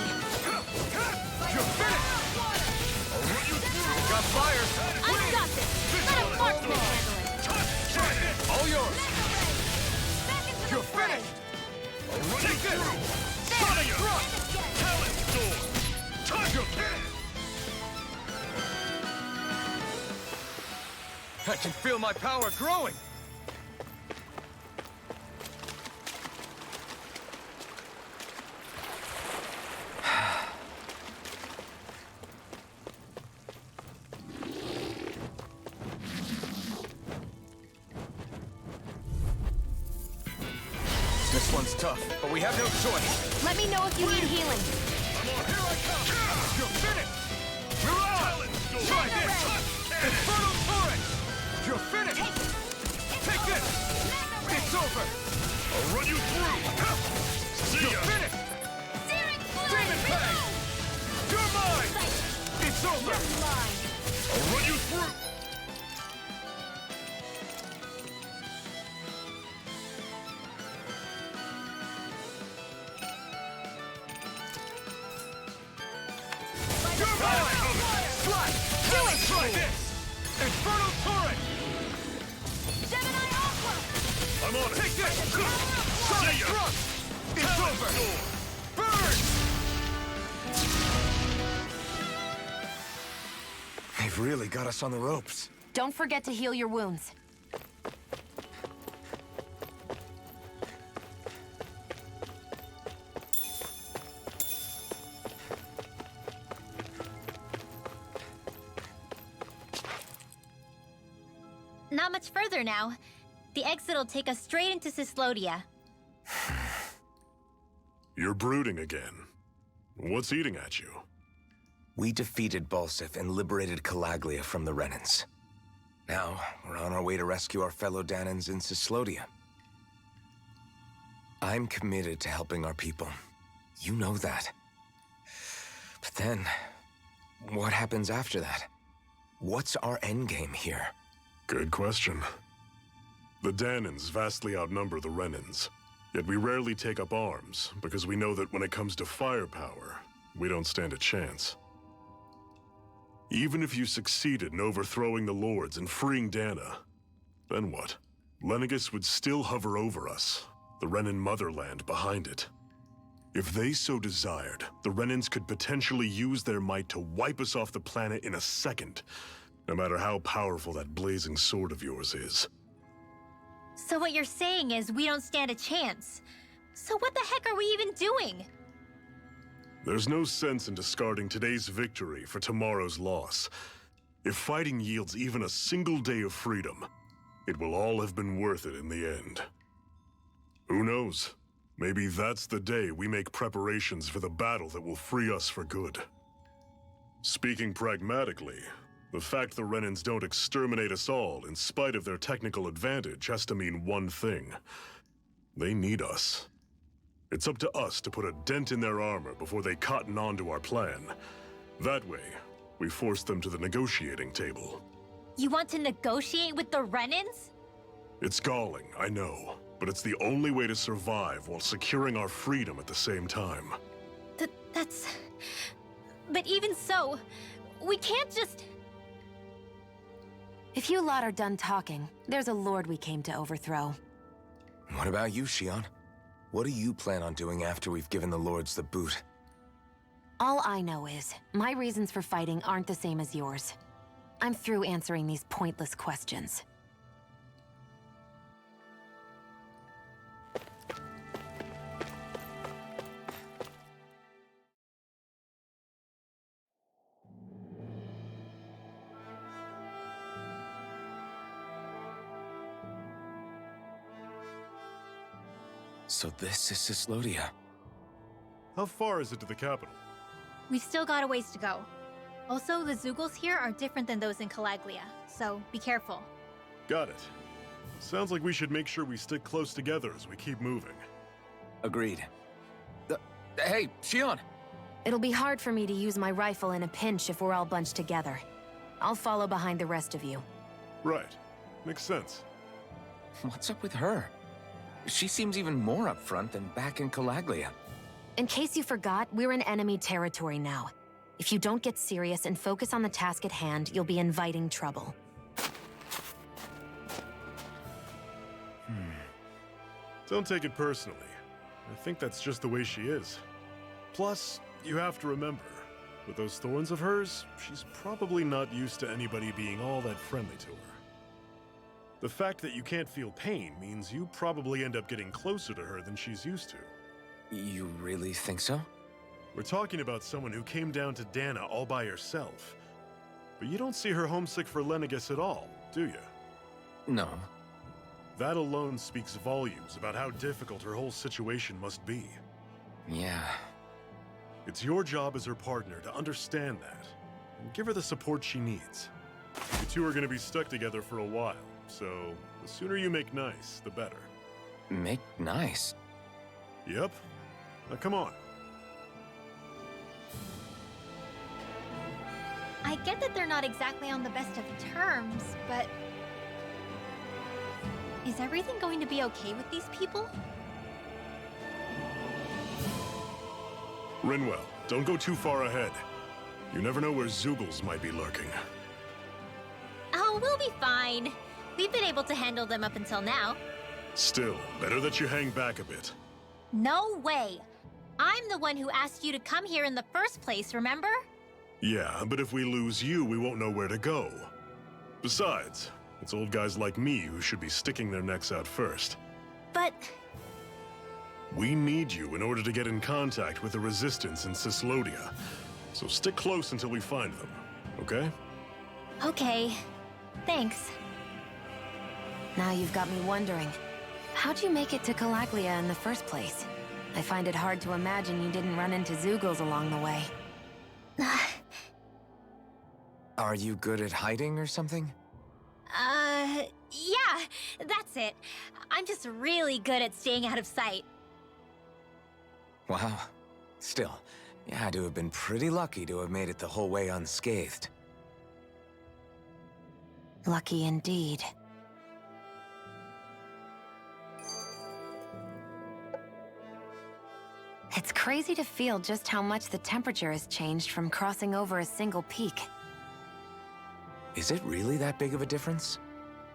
You're finished! I'll run you through! Got fire! I've got this! Let a marksman handle it! Tusk cannon! All yours! Back into You're the fray! finished! I'll run you through! Sonic See ya! Thrust! Talon storm! Tusk cannon! I can feel my power growing! This one's tough, but we have no choice. Let me know if you need healing. Here I come! You're finished! Mirage! Talon storm! Try this! Tusk cannon! Infernal turret! You're finished! Take this! It's over! I'll run you through! See You're ya! finished! Searing flame! Demon Fang! You're mine! It's over! You're mine! I'll run you through! Slash! Do it! Try this! Infernal Torrent! Gemini Aqua! I'm on it! Take this! See ya! Thrust! It's Talent over! Storm! Burn! They've really got us on the ropes. Don't forget to heal your wounds. Not much further now. The exit'll take us straight into Cyslodia. You're brooding again. What's eating at you? We defeated Balsif and liberated Calaglia from the Renans. Now, we're on our way to rescue our fellow Dahnans in Cyslodia. I'm committed to helping our people. You know that. But then, what happens after that? What's our endgame here? Good question. The Dahnans vastly outnumber the Renans, yet we rarely take up arms because we know that when it comes to firepower, we don't stand a chance. Even if you succeeded in overthrowing the Lords and freeing Dahna, then what? Lenegis would still hover over us, the Renan motherland behind it. If they so desired, the Renans could potentially use their might to wipe us off the planet in a second, no matter how powerful that blazing sword of yours is. So what you're saying is we don't stand a chance. So what the heck are we even doing? There's no sense in discarding today's victory for tomorrow's loss. If fighting yields even a single day of freedom, it will all have been worth it in the end. Who knows? Maybe that's the day we make preparations for the battle that will free us for good. Speaking pragmatically, the fact the Renans don't exterminate us all in spite of their technical advantage has to mean one thing. They need us. It's up to us to put a dent in their armor before they cotton on to our plan. That way, we force them to the negotiating table. You want to negotiate with the Renans? It's galling, I know, but it's the only way to survive while securing our freedom at the same time. That's... But even so, we can't just... If you lot are done talking, there's a lord we came to overthrow. What about you, Shion? What do you plan on doing after we've given the Lords the boot? All I know is, my reasons for fighting aren't the same as yours. I'm through answering these pointless questions. So this is Cyslodia. How far is it to the capital? We've still got a ways to go. Also, the Zeugles here are different than those in Calaglia, so be careful. Got it. Sounds like we should make sure we stick close together as we keep moving. Agreed. Hey, Shion! It'll be hard for me to use my rifle in a pinch if we're all bunched together. I'll follow behind the rest of you. Right. Makes sense. What's up with her? She seems even more upfront than back in Calaglia. In case you forgot, we're in enemy territory now. If you don't get serious and focus on the task at hand, you'll be inviting trouble. Don't take it personally. I think that's just the way she is. Plus, you have to remember, with those thorns of hers, she's probably not used to anybody being all that friendly to her. The fact that you can't feel pain means you probably end up getting closer to her than she's used to. You really think so? We're talking about someone who came down to Dahna all by herself. But you don't see her homesick for Lenegis at all, do you? No. That alone speaks volumes about how difficult her whole situation must be. Yeah. It's your job as her partner to understand that, and give her the support she needs. You two are going to be stuck together for a while, so the sooner you make nice, the better. Make nice? Yep. Now come on. I get that they're not exactly on the best of terms, but... Is everything going to be okay with these people? Rinwell, don't go too far ahead. You never know where Zeugles might be lurking. Oh, we'll be fine. We've been able to handle them up until now. Still, better that you hang back a bit. No way! I'm the one who asked you to come here in the first place, remember? Yeah, but if we lose you, we won't know where to go. Besides, it's old guys like me who should be sticking their necks out first. But... We need you in order to get in contact with the Resistance in Cyslodia. So stick close until we find them, okay? Okay. Thanks. Now you've got me wondering. How'd you make it to Calaglia in the first place? I find it hard to imagine you didn't run into Zeugles along the way. Are you good at hiding or something? Yeah, that's it. I'm just really good at staying out of sight. Wow. Still, you had to have been pretty lucky to have made it the whole way unscathed. Lucky indeed. It's crazy to feel just how much the temperature has changed from crossing over a single peak. Is it really that big of a difference?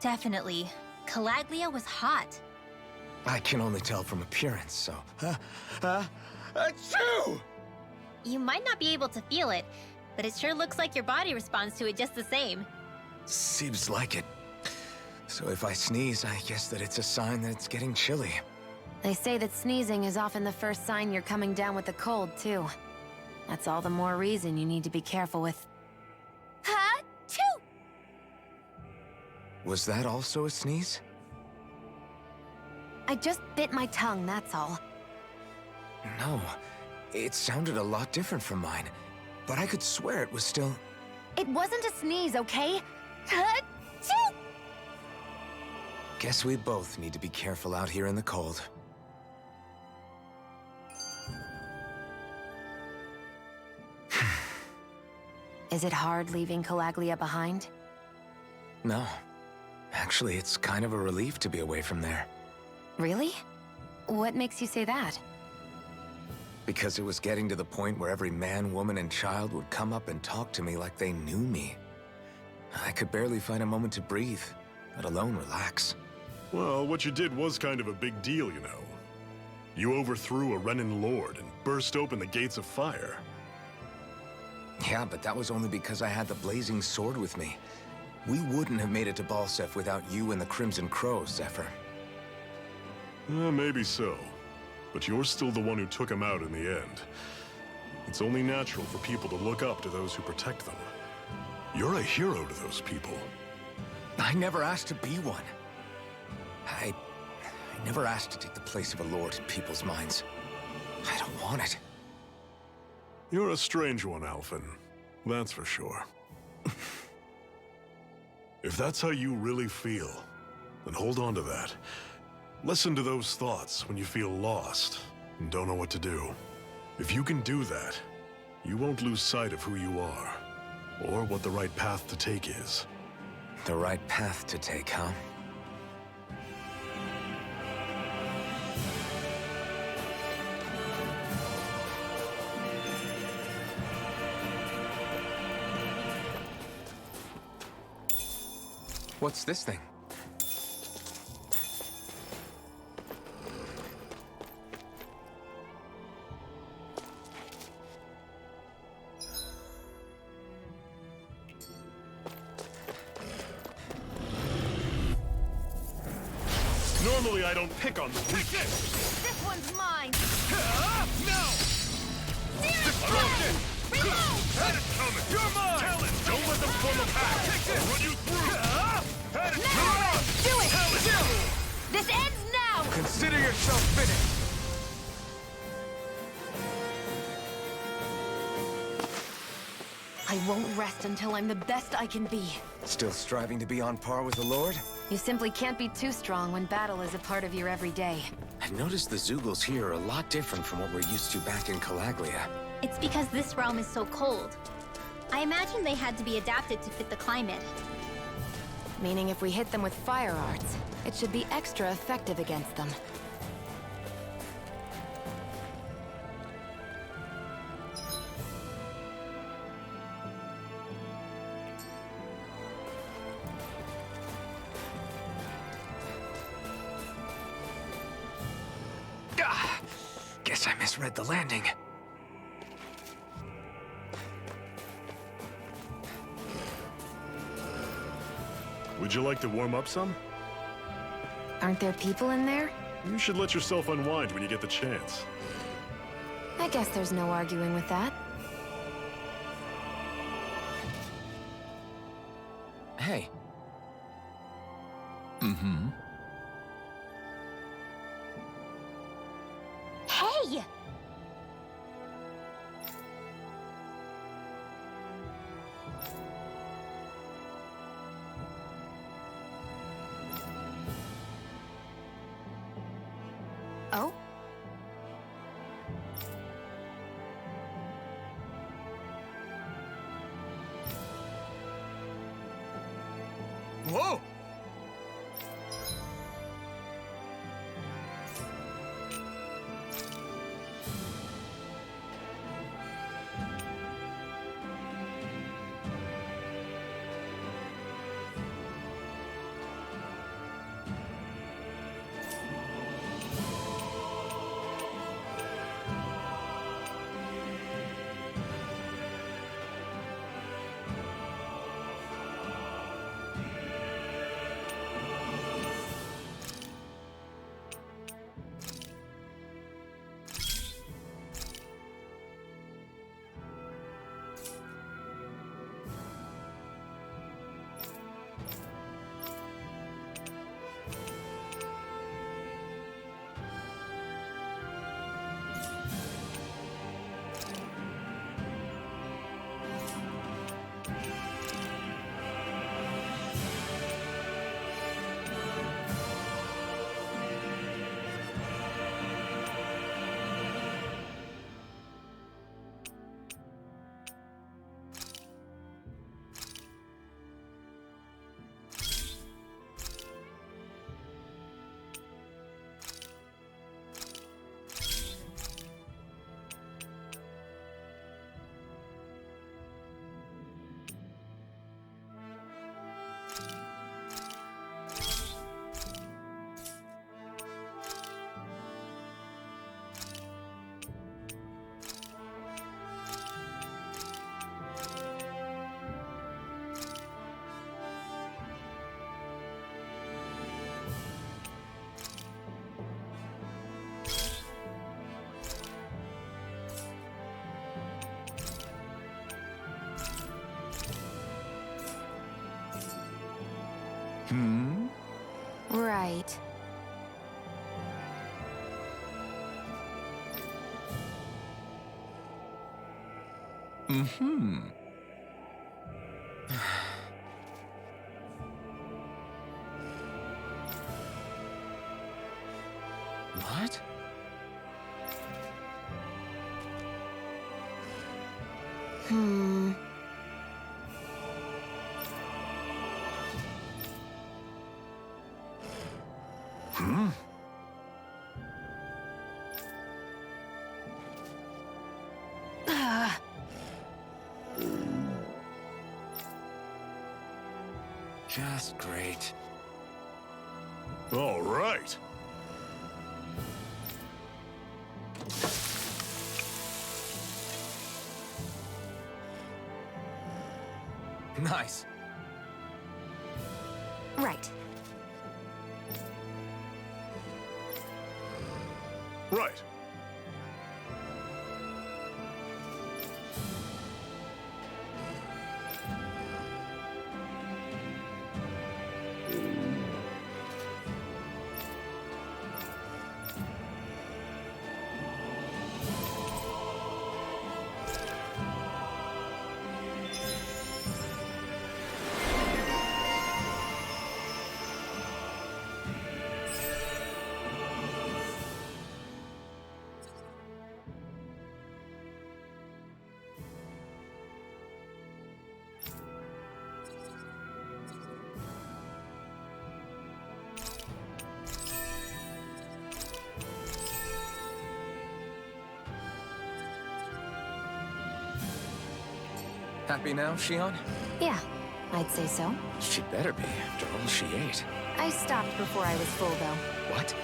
Definitely. Calaglia was hot. I can only tell from appearance, so... Achoo! You might not be able to feel it, but it sure looks like your body responds to it just the same. Seems like it. So if I sneeze, I guess that it's a sign that it's getting chilly. They say that sneezing is often the first sign you're coming down with the cold, too. That's all the more reason you need to be careful with... Ha-choo! Was that also a sneeze? I just bit my tongue, that's all. No. It sounded a lot different from mine. But I could swear it was still... It wasn't a sneeze, okay? Ha-choo! Guess we both need to be careful out here in the cold. Is it hard leaving Calaglia behind? No. Actually, it's kind of a relief to be away from there. Really? What makes you say that? Because it was getting to the point where every man, woman, and child would come up and talk to me like they knew me. I could barely find a moment to breathe, let alone relax. Well, what you did was kind of a big deal, you know. You overthrew a Renan lord and burst open the gates of fire. Yeah, but that was only because I had the blazing sword with me. We wouldn't have made it to Balseph without you and the Crimson Crows, Zephyr. Maybe so. But you're still the one who took him out in the end. It's only natural for people to look up to those who protect them. You're a hero to those people. I never asked to be one. I never asked to take the place of a lord in people's minds. I don't want it. You're a strange one, Alphen. That's for sure. If that's how you really feel, then hold on to that. Listen to those thoughts when you feel lost and don't know what to do. If you can do that, you won't lose sight of who you are, or what the right path to take is. The right path to take, huh? What's this thing? Normally I don't pick on the weak. This one's mine! No! Destruction! Had it coming! You're mine! Tell it! Don't let them form a pack! I'll run you through! Had it coming! Do it! This ends now! Consider yourself finished! I won't rest until I'm the best I can be. Still striving to be on par with the Lord? You simply can't be too strong when battle is a part of your everyday. I've noticed the Zeugles here are a lot different from what we're used to back in Calaglia. It's because this realm is so cold. I imagine they had to be adapted to fit the climate. Meaning if we hit them with fire arts, it should be extra effective against them. Guess I misread the landing. Would you like to warm up some? Aren't there people in there? You should let yourself unwind when you get the chance. I guess there's no arguing with that. Hey. Hey! Oh? Whoa! Right. What? Just great. All right. Nice. Right. Right. Happy now, Shion? Yeah, I'd say so. She better be, after all she ate. I stopped before I was full, though. What?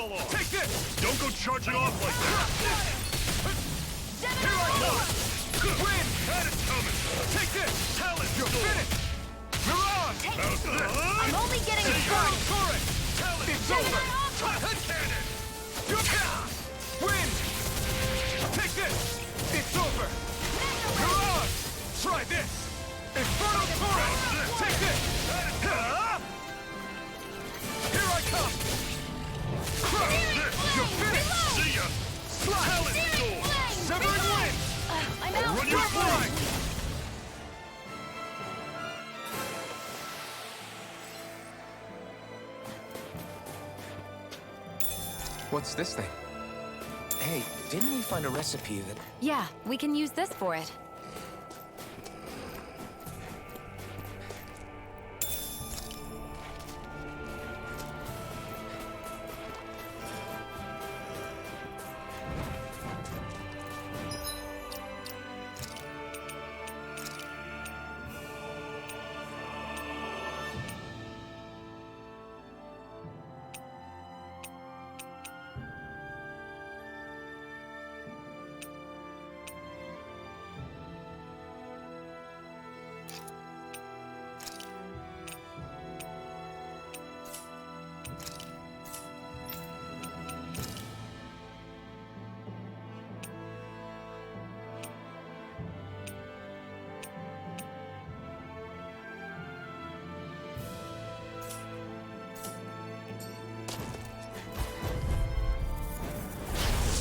fall off! Take this! Don't go charging off like that! Here I come! Win! Had it coming! Take this! Talent You're storm! finished! Mirage! How's this? I'm only getting Eternal started. Torrent! Talent It's storm! over! Head cannon! Win! Take this! It's over! Mirage! Try this! Infernal Torrent! Take this! Here I come! Crush! You're finished! See ya! Talent storm! Severing Wind! I'm out. Run you through! What's this thing? Hey, didn't we find a recipe that... Yeah, we can use this for it.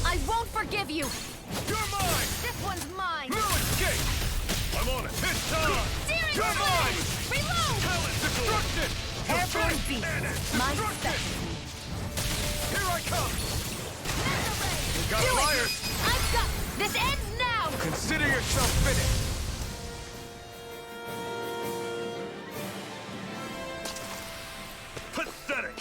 I won't forgive you. You're mine! This one's mine. No escape! I'm on it! It's time! Steering You're wheel! mine! Reload! Talent destruction! Airborne beast. Cannon! My Destruction! specialty. Here I come! Got Do it. fires! I've got this ends now. Consider yourself finished! Pathetic!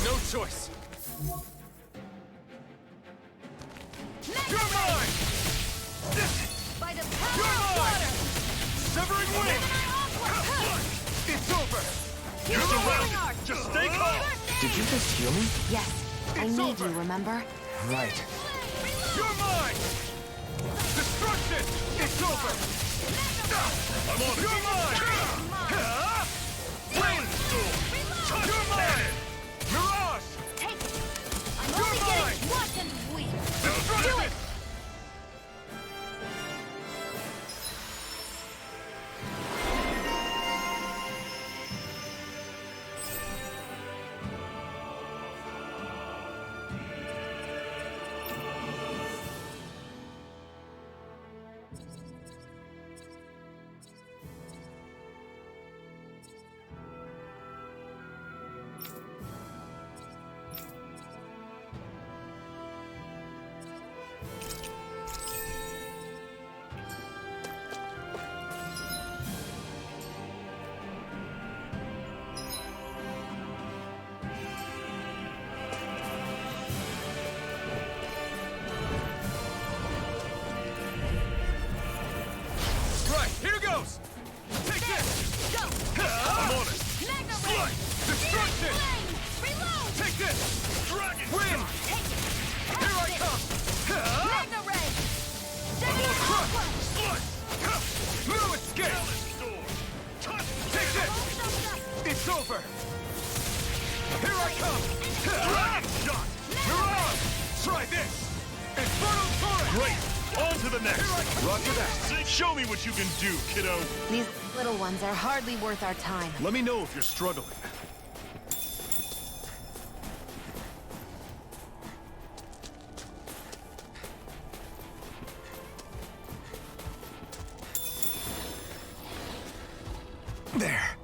No choice! You're mine! By the You're power of mine! water. Severing Wind! It's over! You're Healing surrounded! art. Just stay calm! Did you just heal me? Yes, I It's need over. you, remember? Right. You're mine! Destruction! It's over! I'm on it! You're mine! Rainstorm! Touch You're mine! cannon! Mirage! Take it. I'm You're only mine. getting what and weak. Do it! Right, here goes! Take this! Go. I'm on it! Mega Slice! ray. Destruction! Flame. Reload. Take this! Dragon Win! shot! Take it. Here I come! Mega ray. Slice! No escape! Talent storm! Touch Take this! It's over! Here I come! Dragon shot! Mirage! Try this! Infernal Torrent! Great! On to the next! Roger that! Show me what you can do, kiddo! These little ones are hardly worth our time. Let me know if you're struggling. There.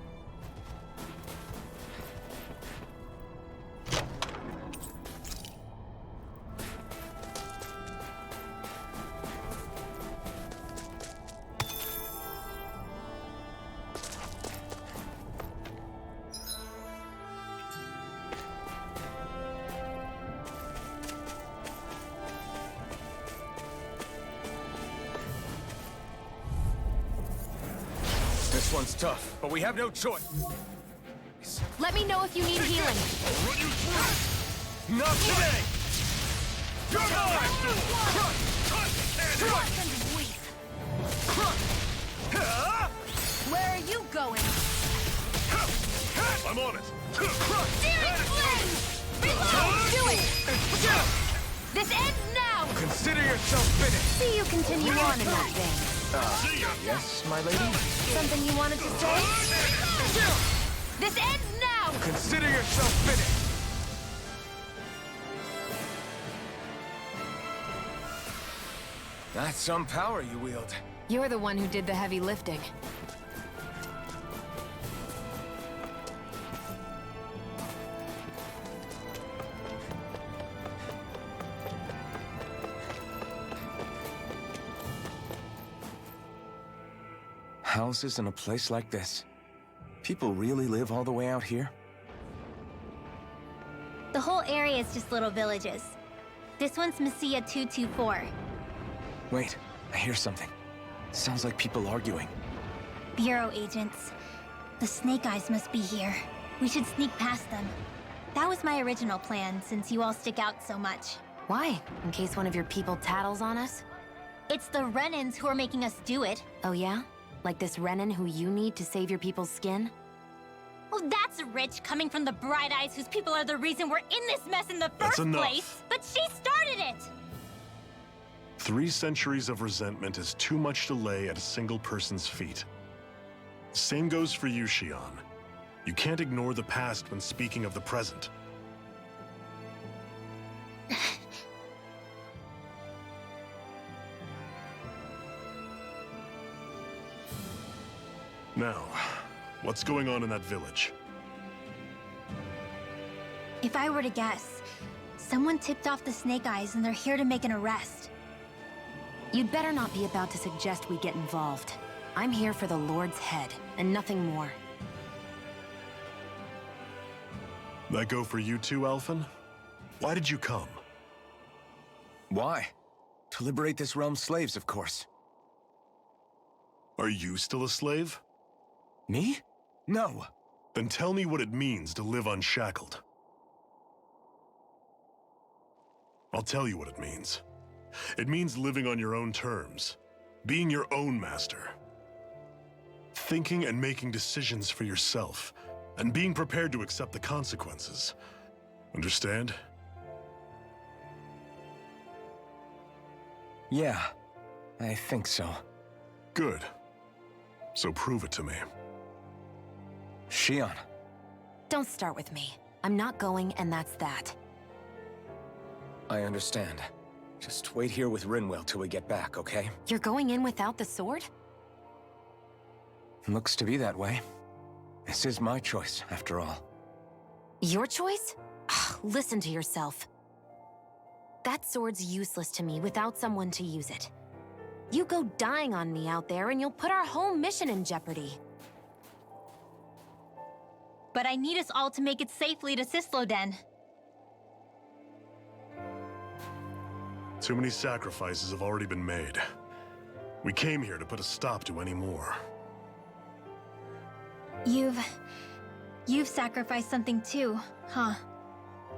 This one's tough, but we have no choice. Let me know if you need healing. I'll run you through! Not today! You're mine! Where are you going? I'm on it! Do it! This ends now! Consider yourself finished! See you continue on in that vein. See ya! Yes, my lady? Something you wanted to say? This ends now! Consider yourself finished! That's some power you wield. You're the one who did the heavy lifting. Houses in a place like this. People really live all the way out here? The whole area is just little villages. This one's Messia 224. Wait, I hear something. Sounds like people arguing. Bureau agents. The Snake Eyes must be here. We should sneak past them. That was my original plan, since you all stick out so much. Why? In case one of your people tattles on us? It's the Renans who are making us do it. Oh yeah? Like this Renan who you need to save your people's skin? Well, that's rich coming from the Bright Eyes whose people are the reason we're in this mess in the That's first enough. place. But she started it! 3 centuries of resentment is too much to lay at a single person's feet. Same goes for you, Xion. You can't ignore the past when speaking of the present. Now, what's going on in that village? If I were to guess, someone tipped off the Snake Eyes and they're here to make an arrest. You'd better not be about to suggest we get involved. I'm here for the Lord's head, and nothing more. That go for you too, Alphen? Why did you come? Why? To liberate this realm's slaves, of course. Are you still a slave? Me? No. Then tell me what it means to live unshackled. I'll tell you what it means. It means living on your own terms, being your own master, thinking and making decisions for yourself, and being prepared to accept the consequences. Understand? Yeah, I think so. Good. So prove it to me. Xion. Don't start with me. I'm not going, and that's that. I understand. Just wait here with Rinwell till we get back, okay? You're going in without the sword? Looks to be that way. This is my choice, after all. Your choice? Listen to yourself. That sword's useless to me without someone to use it. You go dying on me out there and you'll put our whole mission in jeopardy. But I need us all to make it safely to Cyslodia. Too many sacrifices have already been made. We came here to put a stop to any more. You've sacrificed something too, huh?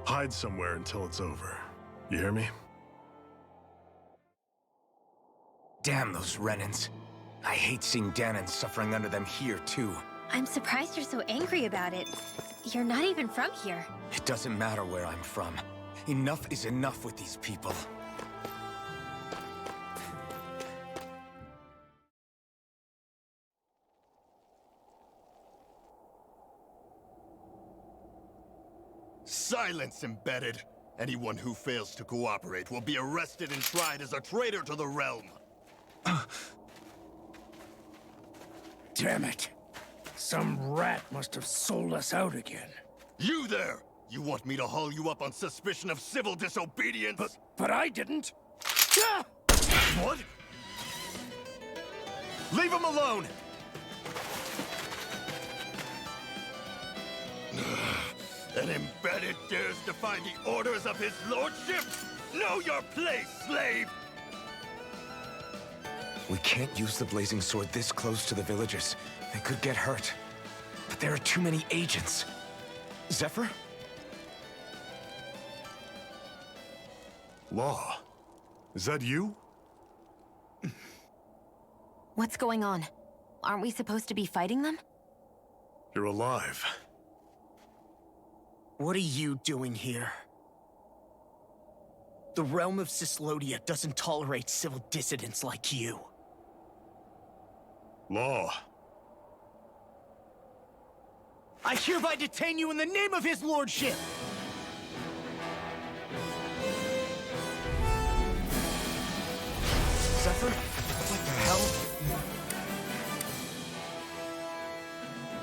Hide somewhere until it's over. You hear me? Damn those Renans. I hate seeing Dahnan suffering under them here, too. I'm surprised you're so angry about it. You're not even from here. It doesn't matter where I'm from. Enough is enough with these people. Silence, embedded! Anyone who fails to cooperate will be arrested and tried as a traitor to the realm. Damn it. Some rat must have sold us out again. You there! You want me to haul you up on suspicion of civil disobedience? But I didn't. Ah! What? Leave him alone! An embedded dares defy the orders of his lordship? Know your place, slave! We can't use the blazing sword this close to the villagers. They could get hurt. But there are too many agents. Zephyr? Law, is that you? What's going on? Aren't we supposed to be fighting them? You're alive. What are you doing here? The realm of Cyslodia doesn't tolerate civil dissidents like you. Law. I hereby detain you in the name of his lordship! Zephyr? What the hell?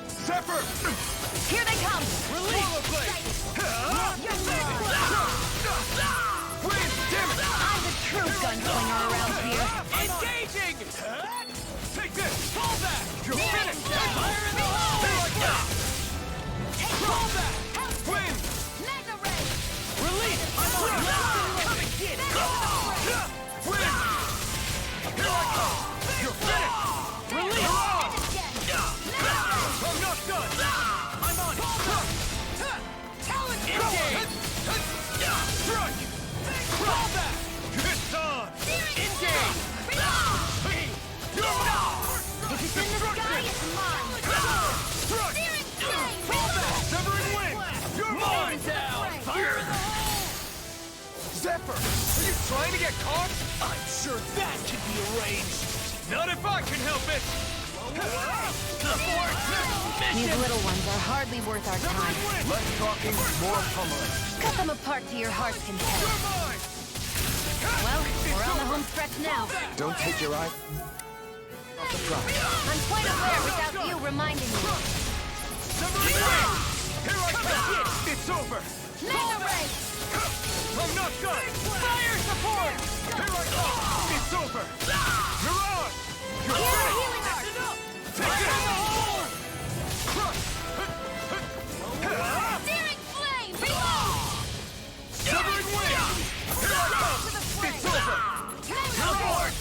Zephyr! Here they come! Wind! Damn it! I'm the true gunslinger around here. Engaging! Take this! Fall back! You're finished! Fire in the hole! Here I go! Fall back! Wind! Mega ray! Release! I'm on! Come and get it! Wind! Here I come! You're finished! Release! I'm not done! I'm on it! Engage! Strike! Fall back! It's on! Engage! If it's in the sky, it's mine! Strike! Fall back! Severing wind! You're mine! Fire in the hole! Zephyr! Are you trying to get caught? I'm sure that can be arranged! Not if I can help it! These little ones are hardly worth our time. Less talking, more pummeling. Cut them apart to your heart's content. You're mine! Well, we're on the home stretch now. Don't take your eye off the prize. I'm quite aware without you reminding me. Severing wind! Here I come! It's over! Mega ray! I'm not done! Fire support! Here I go! It's over! Mirage! You're finished! Take it! Crush! Searing flame! Reload! Severing wind! Here I come! It's over! Abort!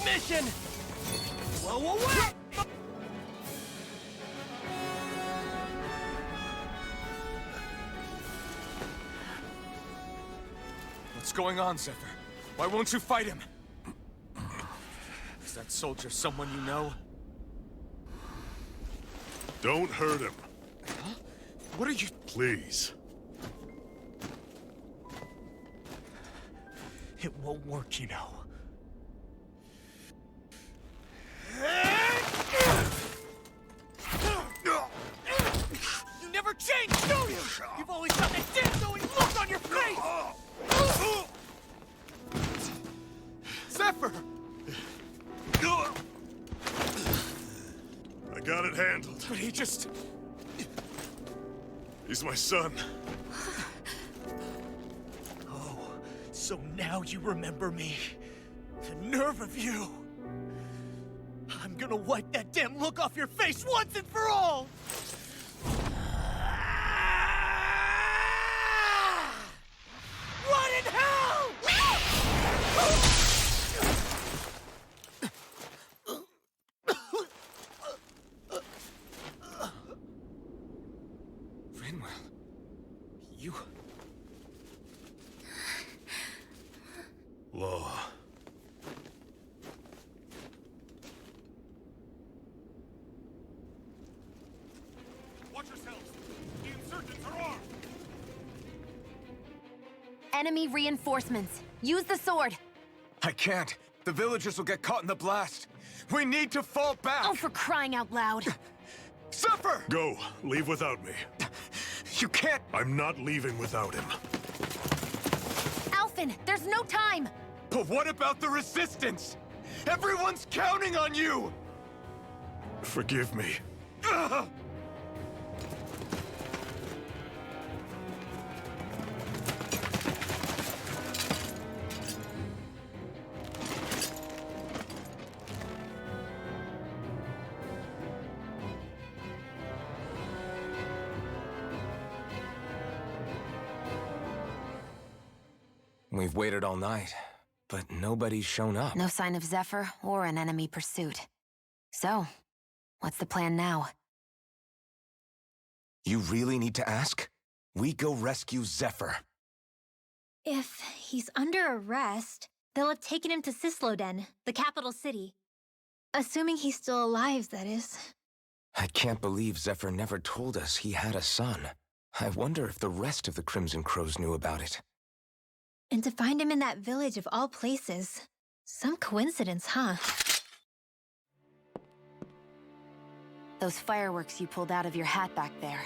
Mission! Whoa! What's going on, Zephyr? Why won't you fight him? Is that soldier someone you know? Don't hurt him, Huh? What are you... please. It won't work, you know. You never change, do you? You've always got that death-knowing look on your face! Zephyr! I got it handled. But he just... He's my son. Oh, so now you remember me. The nerve of you! I'm gonna wipe that damn look off your face once and for all! What in hell?! Rinwell... You... Law. Watch yourselves! The insurgents are armed! Enemy reinforcements. Use the sword. I can't. The villagers will get caught in the blast. We need to fall back. Oh, for crying out loud. Zephyr! Go. Leave without me. You can't... I'm not leaving without him. Alphen, there's no time. But what about the resistance? Everyone's counting on you! Forgive me. Ugh! We've waited all night. but nobody's shown up. No sign of Zephyr or an enemy pursuit. So, what's the plan now? You really need to ask? We go rescue Zephyr. If he's under arrest, they'll have taken him to Cyslodia, the capital city. Assuming he's still alive, that is. I can't believe Zephyr never told us he had a son. I wonder if the rest of the Crimson Crows knew about it. And to find him in that village of all places. Some coincidence, huh? Those fireworks you pulled out of your hat back there.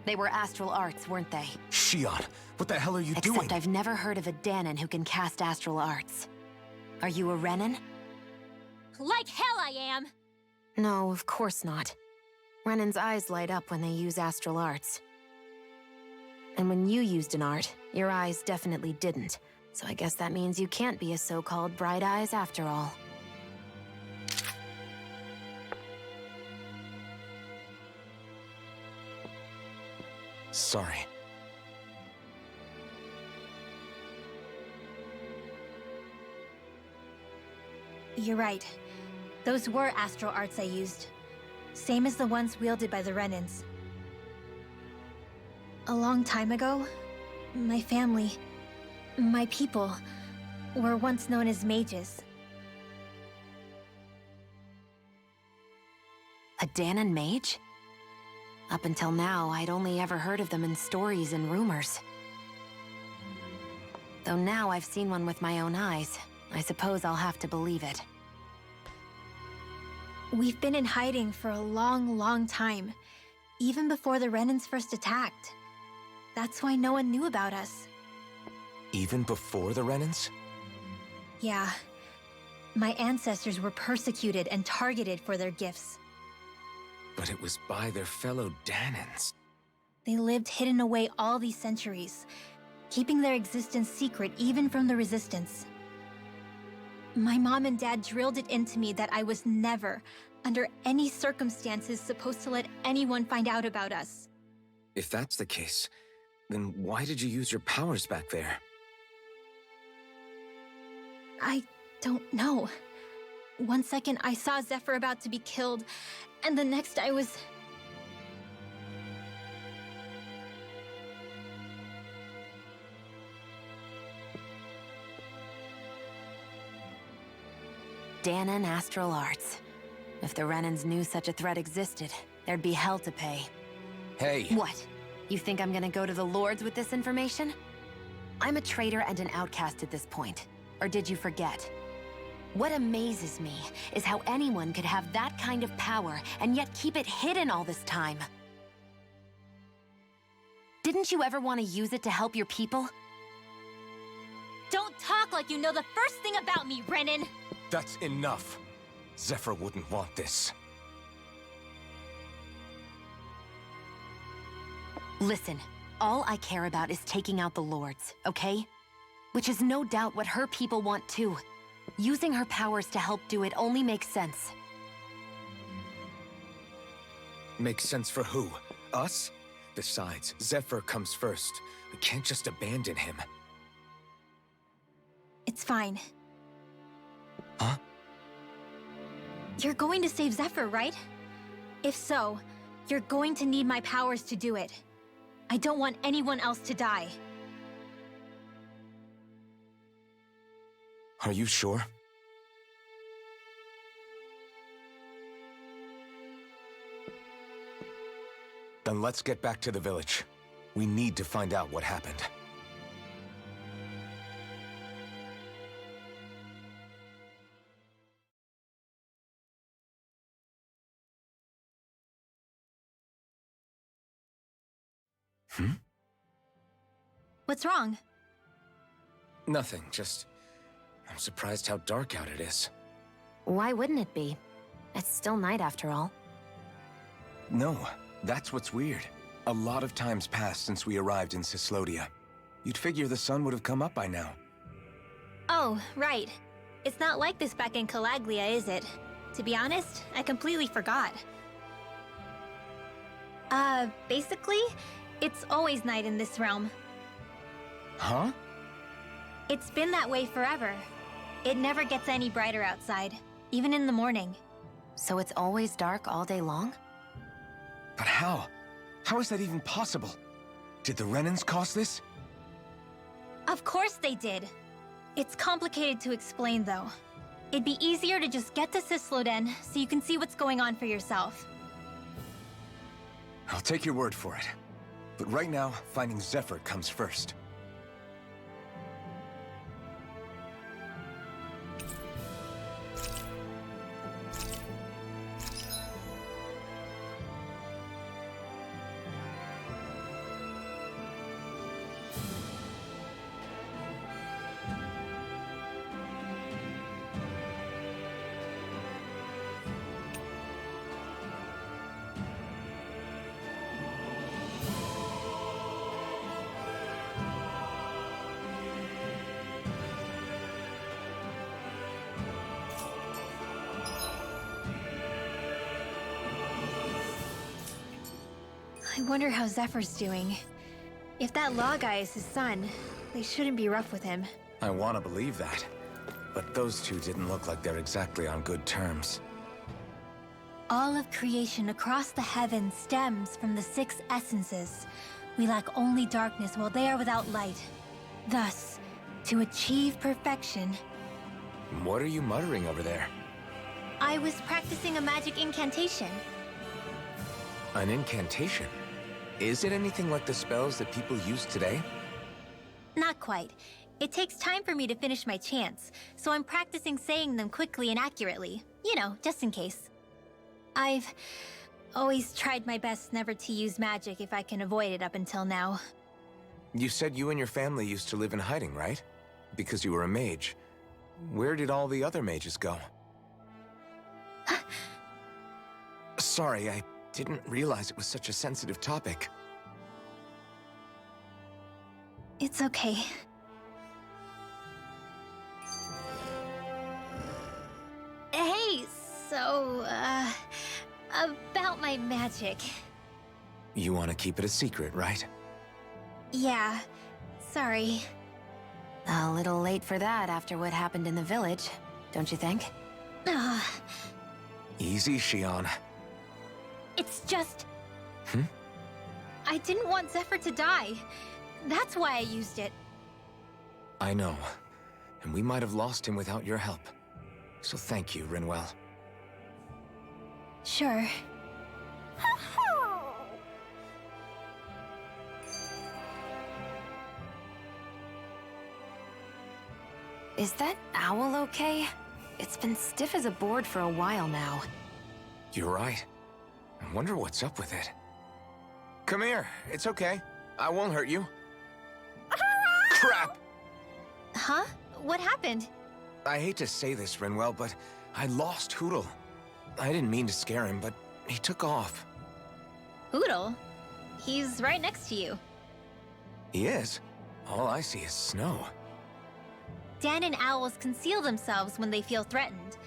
They were astral arts, weren't they? Shion, what the hell are you doing? Except I've never heard of a Dahnan who can cast astral arts. Are you a Renan? Like hell I am! No, of course not. Renan's eyes light up when they use astral arts. And when you used an art, your eyes definitely didn't. So I guess that means you can't be a so-called bright eyes after all. Sorry. You're right. Those were astral arts I used. Same as the ones wielded by the Renans. A long time ago, my family, my people, were once known as mages. A Dahnan mage? Up until now, I'd only ever heard of them in stories and rumors. Though now I've seen one with my own eyes, I suppose I'll have to believe it. We've been in hiding for a long, long time, even before the Renans first attacked. That's why no one knew about us. Even before the Renans? Yeah. My ancestors were persecuted and targeted for their gifts. But it was by their fellow Dahnans. They lived hidden away all these centuries, keeping their existence secret even from the Resistance. My mom and dad drilled it into me that I was never, under any circumstances, supposed to let anyone find out about us. If that's the case, then why did you use your powers back there? I don't know. One second I saw Zephyr about to be killed, and the next I was... Dahnan astral arts. If the Renans knew such a threat existed, there'd be hell to pay. Hey! What? You think I'm gonna go to the Lords with this information? I'm a traitor and an outcast at this point. Or did you forget? What amazes me is how anyone could have that kind of power and yet keep it hidden all this time. Didn't you ever want to use it to help your people? Don't talk like you know the first thing about me, Renan! That's enough. Zephyr wouldn't want this. Listen, all I care about is taking out the Lords, okay? Which is no doubt what her people want too. Using her powers to help do it only makes sense. Makes sense for who? Us? Besides, Zephyr comes first. We can't just abandon him. It's fine. Huh? You're going to save Zephyr, right? If so, you're going to need my powers to do it. I don't want anyone else to die. Are you sure? Then let's get back to the village. We need to find out what happened. What's wrong? Nothing, just... I'm surprised how dark out it is. Why wouldn't it be? It's still night after all. No, that's what's weird. A lot of time's passed since we arrived in Cyslodia. You'd figure the sun would have come up by now. Oh, right. It's not like this back in Calaglia, is it? To be honest, I completely forgot. Basically, it's always night in this realm. Huh? It's been that way forever. It never gets any brighter outside, even in the morning. So it's always dark all day long? But how? How is that even possible? Did the Renans cause this? Of course they did. It's complicated to explain, though. It'd be easier to just get to Cyslodia so you can see what's going on for yourself. I'll take your word for it. But right now, finding Zephyr comes first. I wonder how Zephyr's doing. If that law guy is his son, they shouldn't be rough with him. I want to believe that. But those two didn't look like they're exactly on good terms. All of creation across the heavens stems from the 6 essences. We lack only darkness while they are without light. Thus, to achieve perfection... What are you muttering over there? I was practicing a magic incantation. An incantation? Is it anything like the spells that people use today? Not quite. It takes time for me to finish my chants, so I'm practicing saying them quickly and accurately. You know, just in case. I've always tried my best never to use magic if I can avoid it up until now. You said you and your family used to live in hiding, right? Because you were a mage. Where did all the other mages go? Sorry, I didn't realize it was such a sensitive topic. It's okay. Hey, so, about my magic. You want to keep it a secret, right? Yeah, sorry. A little late for that after what happened in the village, don't you think? Easy, Shion. It's just... Hmm? I didn't want Zephyr to die. That's why I used it. I know. And we might have lost him without your help. So thank you, Rinwell. Sure. Is that owl okay? It's been stiff as a board for a while now. You're right. I wonder what's up with it. Come here. It's okay. I won't hurt you. Crap! Huh? What happened? I hate to say this, Rinwell, but I lost Hootle. I didn't mean to scare him, but he took off. Hootle? He's right next to you. He is? All I see is snow. Dan and owls conceal themselves when they feel threatened.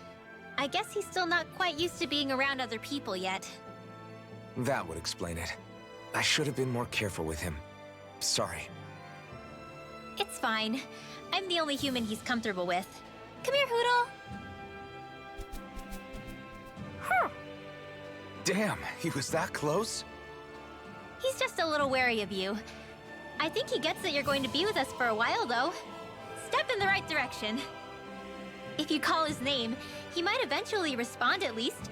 I guess he's still not quite used to being around other people yet. That would explain it. I should have been more careful with him. Sorry. It's fine. I'm the only human he's comfortable with. Come here, Hootle! Damn, he was that close? He's just a little wary of you. I think he gets that you're going to be with us for a while, though. Step in the right direction. If you call his name, he might eventually respond at least.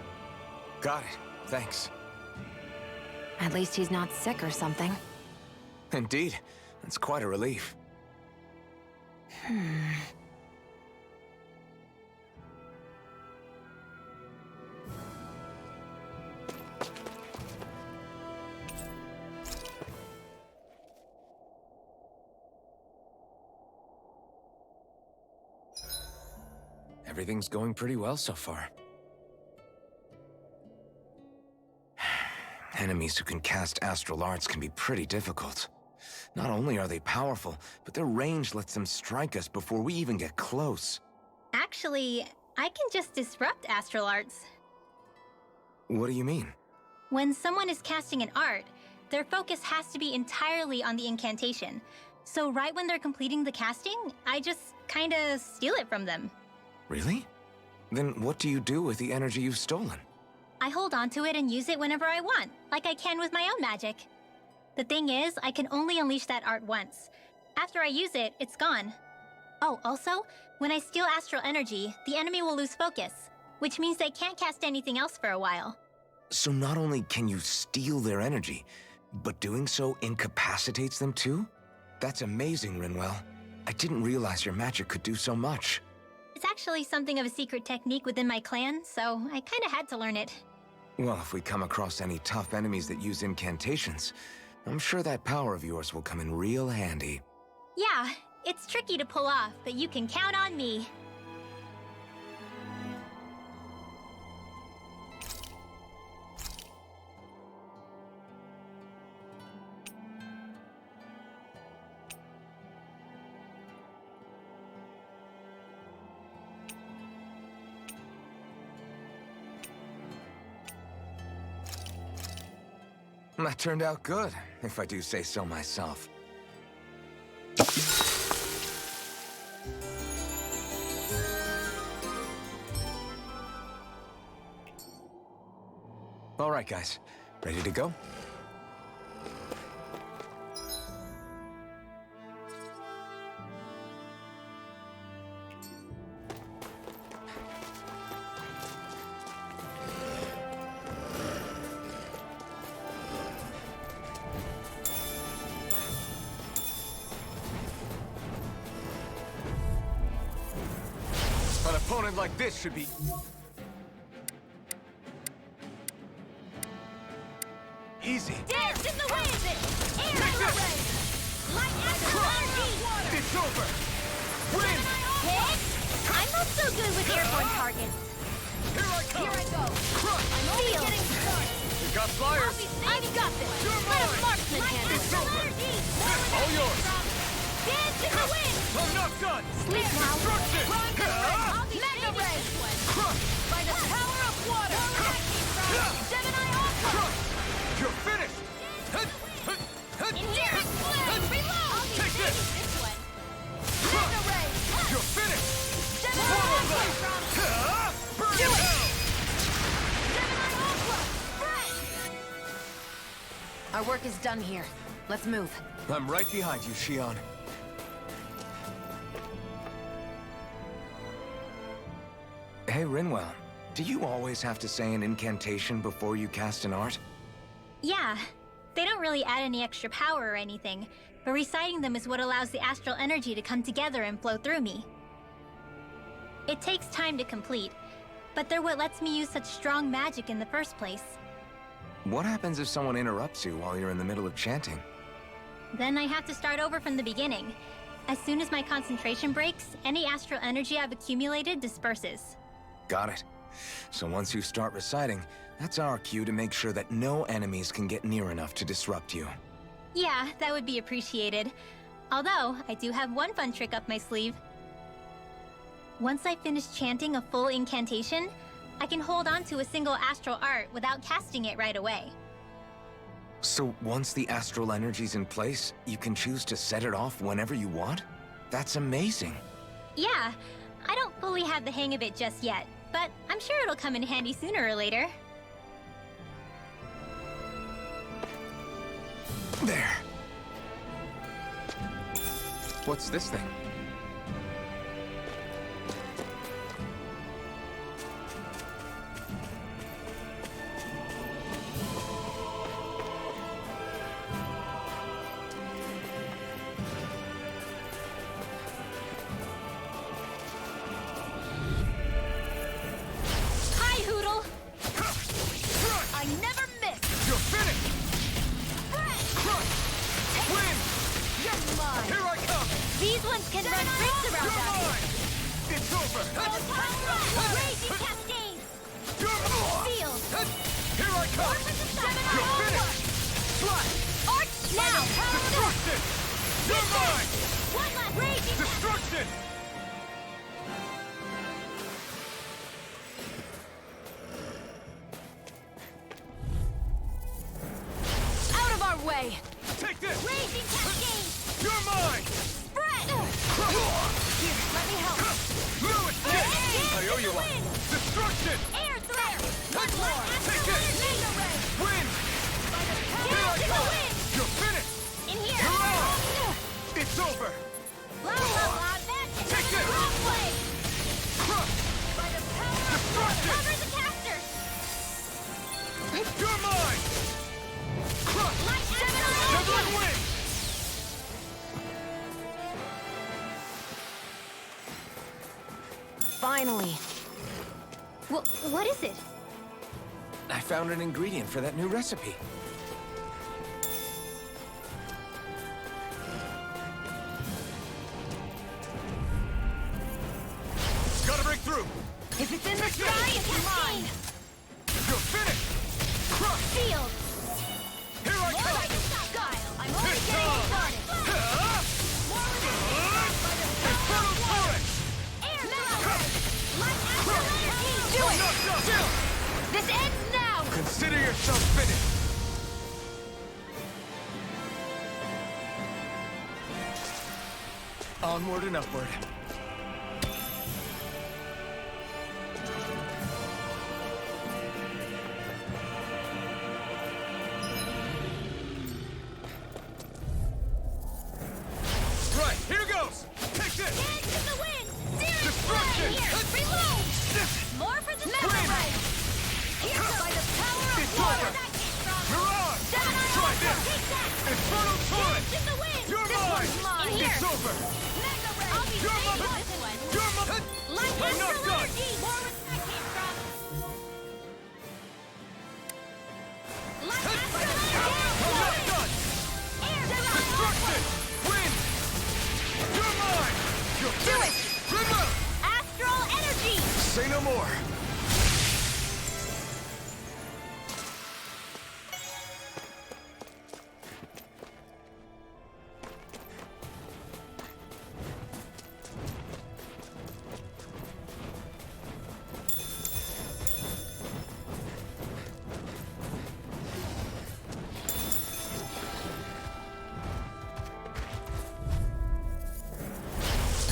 Got it. Thanks. At least he's not sick or something. Indeed. That's quite a relief. Everything's going pretty well so far. Enemies who can cast astral arts can be pretty difficult. Not only are they powerful, but their range lets them strike us before we even get close. Actually, I can just disrupt astral arts. What do you mean? When someone is casting an art, their focus has to be entirely on the incantation. So right when they're completing the casting, I just kinda steal it from them. Really? Then what do you do with the energy you've stolen? I hold on to it and use it whenever I want, like I can with my own magic. The thing is, I can only unleash that art once. After I use it, it's gone. Oh, also, when I steal astral energy, the enemy will lose focus, which means they can't cast anything else for a while. So not only can you steal their energy, but doing so incapacitates them too? That's amazing, Rinwell. I didn't realize your magic could do so much. It's actually something of a secret technique within my clan, so I kinda had to learn it. Well, if we come across any tough enemies that use incantations, I'm sure that power of yours will come in real handy. Yeah, it's tricky to pull off, but you can count on me. That turned out good, if I do say so myself. All right, guys. Ready to go? An opponent like this should be... easy. Dance in the wind! Air array! Light astral energy! It's over! Win! Hit! I'm not so good with airborne targets. Here I come! Here I go! Crush! I'm only getting started. You got flyers! I've got this! You're Let a mine! marksman Light handle it. astral energy! More All yours! Dance in the wind! I'm not done! Sleep now! Destruction! I'll be mega ray! Crush! By the power of water! Gemini Aqua! You're finished! Endearing Flame! Reload! Take this! This one! Crush! Mega ray! You're finished! Gemini Aqua! Burn Do it it! down! Gemini Aqua! Our work is done here. Let's move. I'm right behind you, Shion. Hey, Rinwell. Do you always have to say an incantation before you cast an art? Yeah, they don't really add any extra power or anything, but reciting them is what allows the astral energy to come together and flow through me. It takes time to complete, but they're what lets me use such strong magic in the first place. What happens if someone interrupts you while you're in the middle of chanting? Then I have to start over from the beginning. As soon as my concentration breaks, any astral energy I've accumulated disperses. Got it. So once you start reciting, that's our cue to make sure that no enemies can get near enough to disrupt you. Yeah, that would be appreciated. Although, I do have one fun trick up my sleeve. Once I finish chanting a full incantation, I can hold on to a single astral art without casting it right away. So once the astral energy's in place, you can choose to set it off whenever you want? That's amazing. Yeah, I don't fully have the hang of it just yet, but I'm sure it'll come in handy sooner or later. There. What's this thing? Hi, Hoodle! I never miss! You're finished! Crush! Win! You're mine! Here I come! These ones can run rings around You're us! mine! It's over! Raging Cascade! You're more! Field! Here I come! You're finished! Slash! Arch now! Destruction! You're mine! One last Raging Destruction! Out of our way! Take this! Raging Cascade! You're mine! Spread! Here, let me help. Lewis, get! Destruction! Air threat! Take more! Take it! Win! Here I come! You're finished! In here! You're out! It's over! Blah, blah, blah, that's Take it! wrong way! Crush! By the power of Destruction! cover the caster! You're mine! Crush! Severing win! Finally. What is it? I found an ingredient for that new recipe. Gotta break through! If it's in the sky, it's mine! You're finished! Crush! Sealed! Here I More come! like a style! I'm only It's getting on! started! More with it! Infernal torrent! Air threat! Light astral energy! Do it! Knocked up! This ends now! Consider yourself finished! Onward and upward. Right, here goes! Take this! Dance in the wind! Searing Destruction! flame! Here, reload! More for the samurai! Here, by the power of It's water! over! That came from Mirage! Dahna! Try this! Take that! Infernal torrent! Dance in the wind! You're This mine! one's mine! In here! It's over! Mega ray! I'll be You're paying my- for this one! You're my... Light I'm not astral done! energy! More where that came from! Light astral energy! I'm not done! Air Destruction! Wind! You're mine! You're Do it! Remember! Astral energy! Say no more!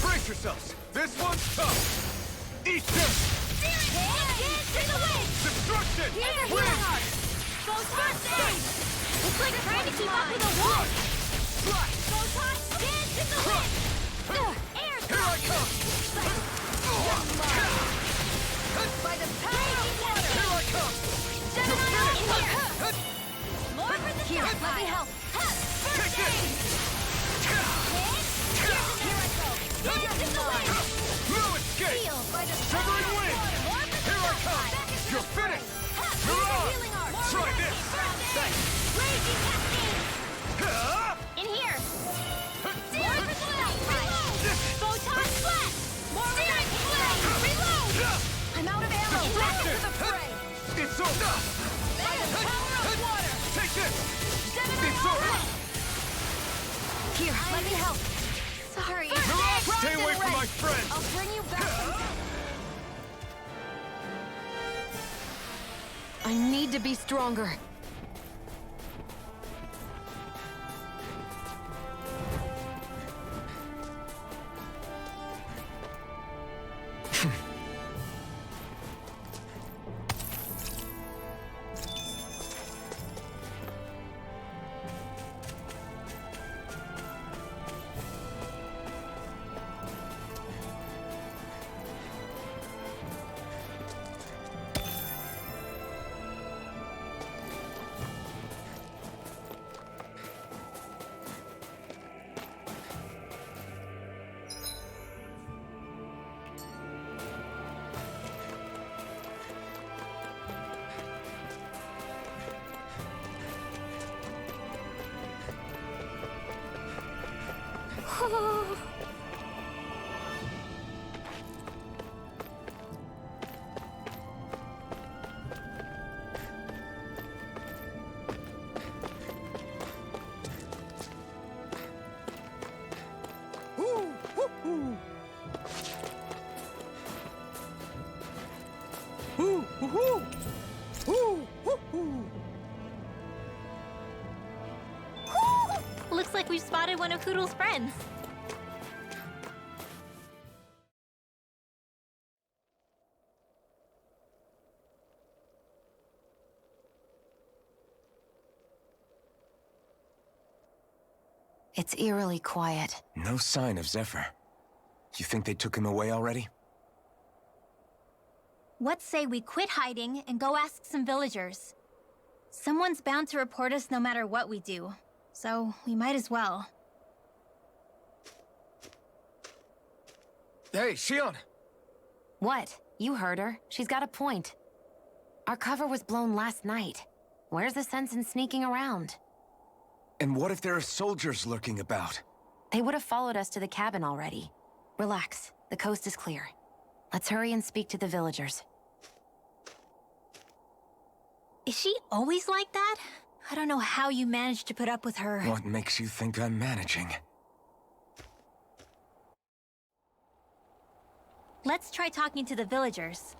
Brace yourselves! This one's tough! Eat this! Dance in the wind! Destruction! Here's a Wind! healing art! Photon stage! It's like trying to keep up with a wall! Flash! Photon dance in the wind! Air Here I come! By the power of water! Here I come! Gemini in here! More for the Here, let me help. First aid! Here I go! Dance in the wind! No escape! Sealed by the Severing power of wind! water! More for the Here I come! back into You're the fray! finished! Here's You're the on! healing art! Try this! First aid! Raging cascade! In here! More for the reload! Photon flash! More steering flame! Reload! I'm out of ammo! Back into the fray! It's over! By the power of water! Take this! Gemini It's over! Here, let me help. Sorry. Stay away from my friends! I'll bring you back. I need to be stronger. Looks like we've spotted one of Hoodle's friends. It's eerily quiet. No sign of Zephyr. You think they took him away already? What say we quit hiding and go ask some villagers? Someone's bound to report us no matter what we do, so we might as well. Hey, Shion! What? You heard her. She's got a point. Our cover was blown last night. Where's the sense in sneaking around? And what if there are soldiers lurking about? They would have followed us to the cabin already. Relax. The coast is clear. Let's hurry and speak to the villagers. Is she always like that? I don't know how you managed to put up with her. What makes you think I'm managing? Let's try talking to the villagers.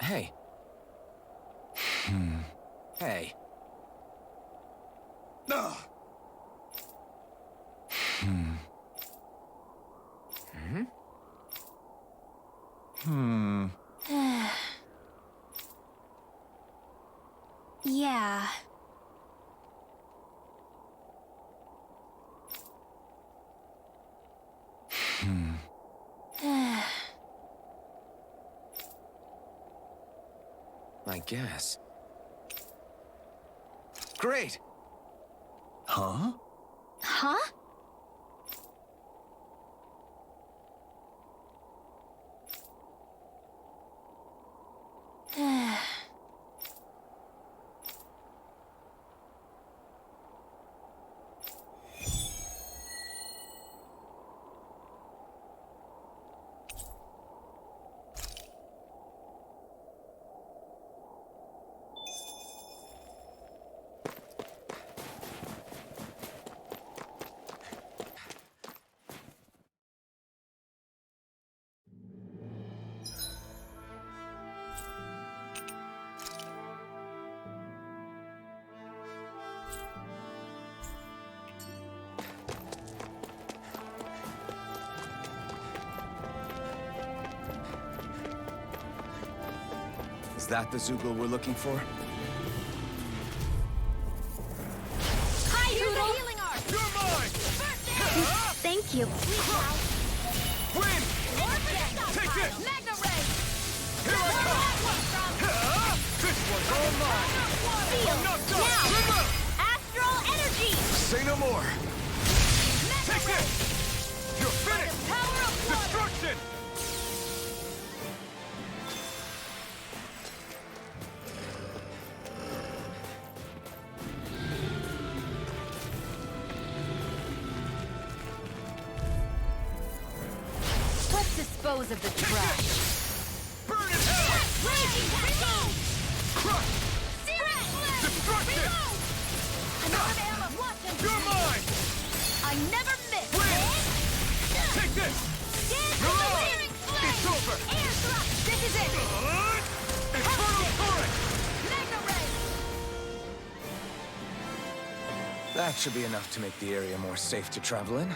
Hey. Hey. Yeah. I guess. Great! Huh? Huh? Is that the Zoogle we're looking for? Hi, Doodle! You're mine! Thank you. Win! Take this! Magna Ray! Here I come! This one's all mine! Feel! Knocked up! Now! Remember! Astral energy! Say no more! Take this! You're finished! Power of water! Destruction! Let's dispose of the trash. Burn in hell! Raging Cascade! Crush! Searing Flame! Destruction! You're mine! I never miss! Take this! You're on! It's over! Air thrust! This is it! Infernal current! Magna Ray! That should be enough to make the area more safe to travel in.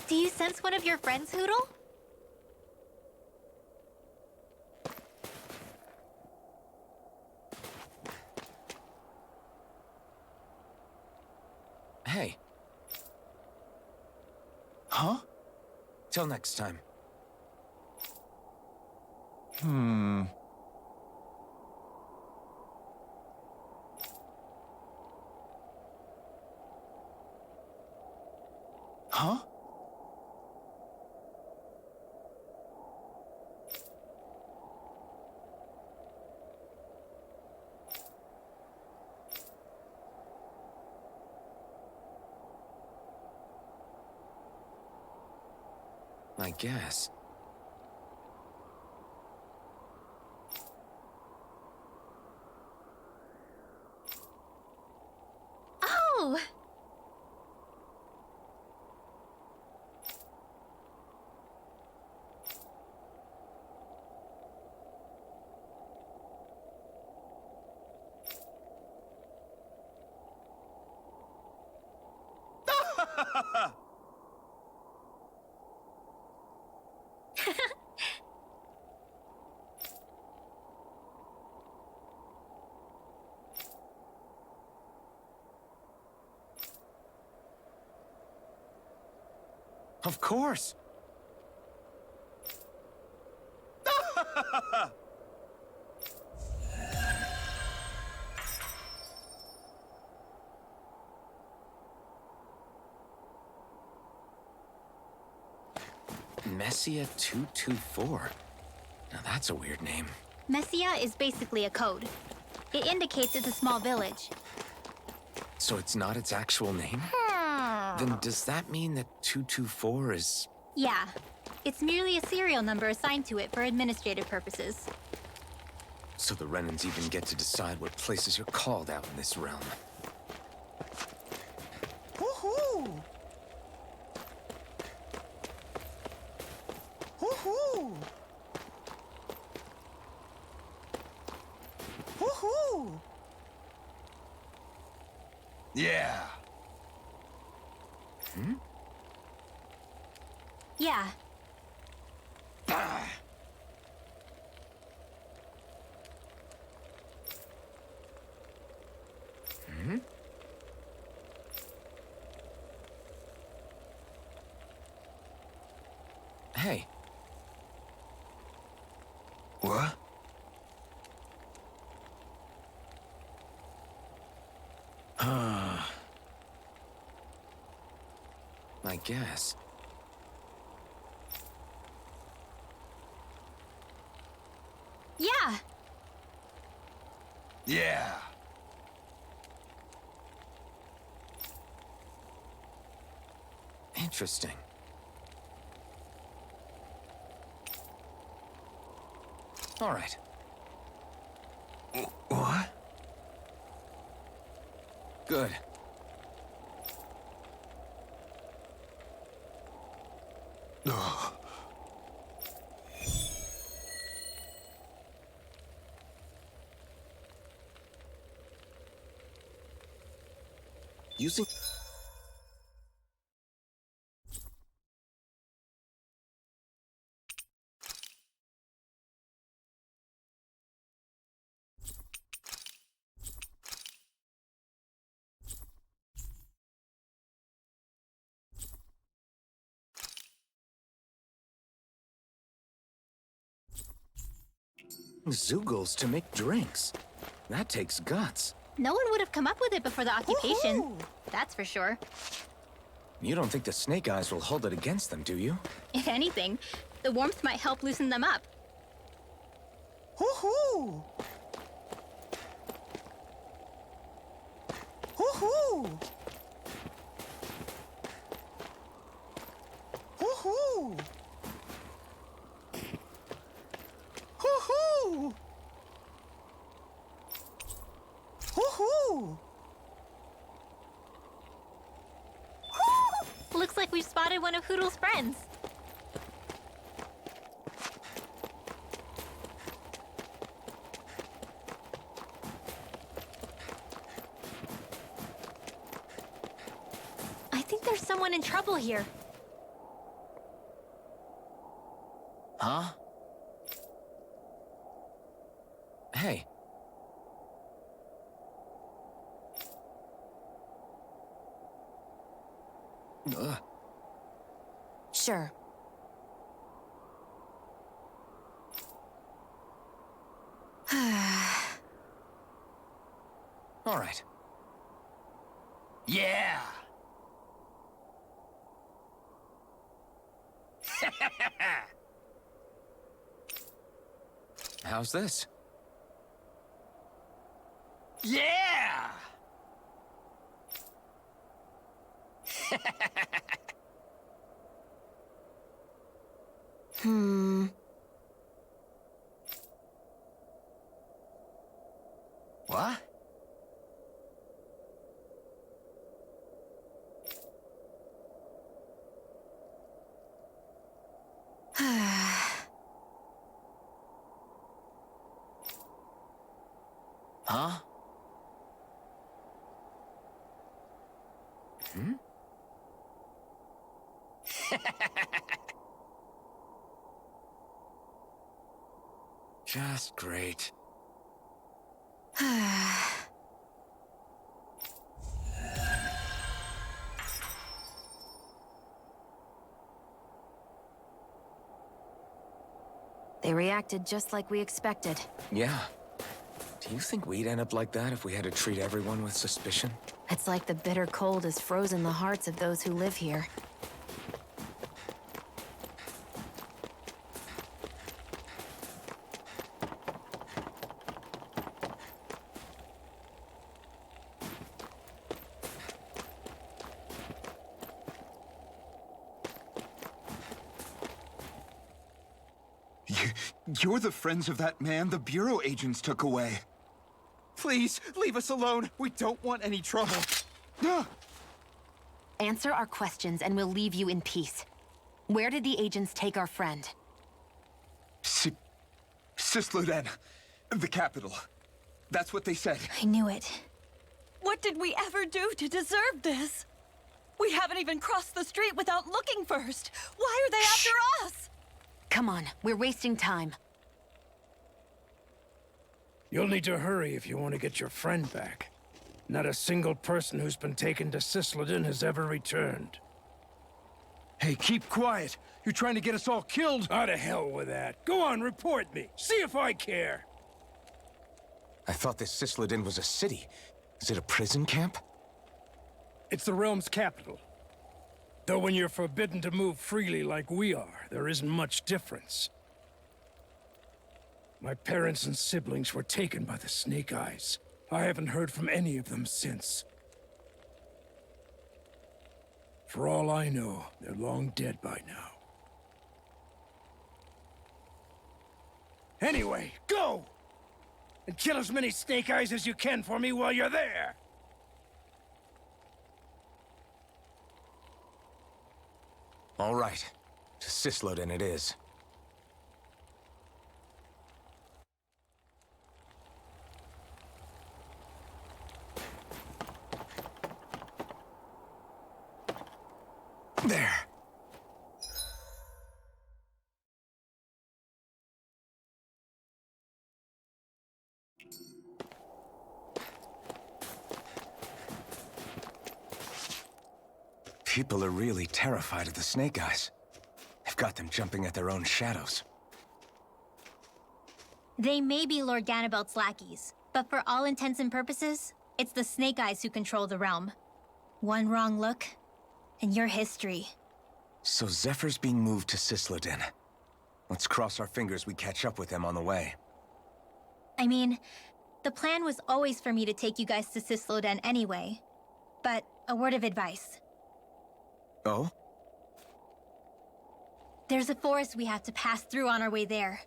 Do you sense one of your friends, Hoodle? Hey. Huh? Till next time. Huh? I guess. Oh! Of course. Messia 224. Now that's a weird name. Messia is basically a code. It indicates it's a small village. So it's not its actual name? Then does that mean that 224 is... Yeah. It's merely a serial number assigned to it for administrative purposes. So the Renans even get to decide what places you're called out in this realm. Woohoo! Woohoo! Woohoo! Yeah. Hmm? Yeah. Hmm? Hey. What? I guess. Yeah. Yeah. Interesting. All right. What? Good. Ugh. Using... Zeugles to make drinks. That takes guts. No one would have come up with it before the occupation. That's for sure. You don't think the Snake Eyes will hold it against them, do you? If anything, the warmth might help loosen them up. Woohoo! Woohoo! Woohoo! Woohoo! Woohoo! Looks like we've spotted one of Hoodle's friends. I think there's someone in trouble here. Huh? Hey. Sure. All right. Yeah. How's this? Yeah. What? Huh? Hmm? Just great. They reacted just like we expected. Yeah. Do you think we'd end up like that if we had to treat everyone with suspicion? It's like the bitter cold has frozen the hearts of those who live here. You're the friends of that man the Bureau agents took away. Please, leave us alone. We don't want any trouble. Answer our questions and we'll leave you in peace. Where did the agents take our friend? Cyslodia, the capital. That's what they said. I knew it. What did we ever do to deserve this? We haven't even crossed the street without looking first. Why are they after us? Come on, we're wasting time. You'll need to hurry if you want to get your friend back. Not a single person who's been taken to Cyslodia has ever returned. Hey, keep quiet. You're trying to get us all killed. Out of hell with that. Go on, report me. See if I care. I thought this Cyslodia was a city. Is it a prison camp? It's the realm's capital. Though when you're forbidden to move freely like we are, there isn't much difference. My parents and siblings were taken by the Snake Eyes. I haven't heard from any of them since. For all I know, they're long dead by now. Anyway, go! And kill as many Snake Eyes as you can for me while you're there! All right. To Cyslodia it is. There. People are really terrified of the Snake Eyes. They've got them jumping at their own shadows. They may be Lord Ganabelt's lackeys, but for all intents and purposes, it's the Snake Eyes who control the realm. One wrong look, and your history. So Zephyr's being moved to Cyslodia. Let's cross our fingers we catch up with him on the way. I mean, the plan was always for me to take you guys to Cyslodia anyway. But a word of advice. Oh? There's a forest we have to pass through on our way there.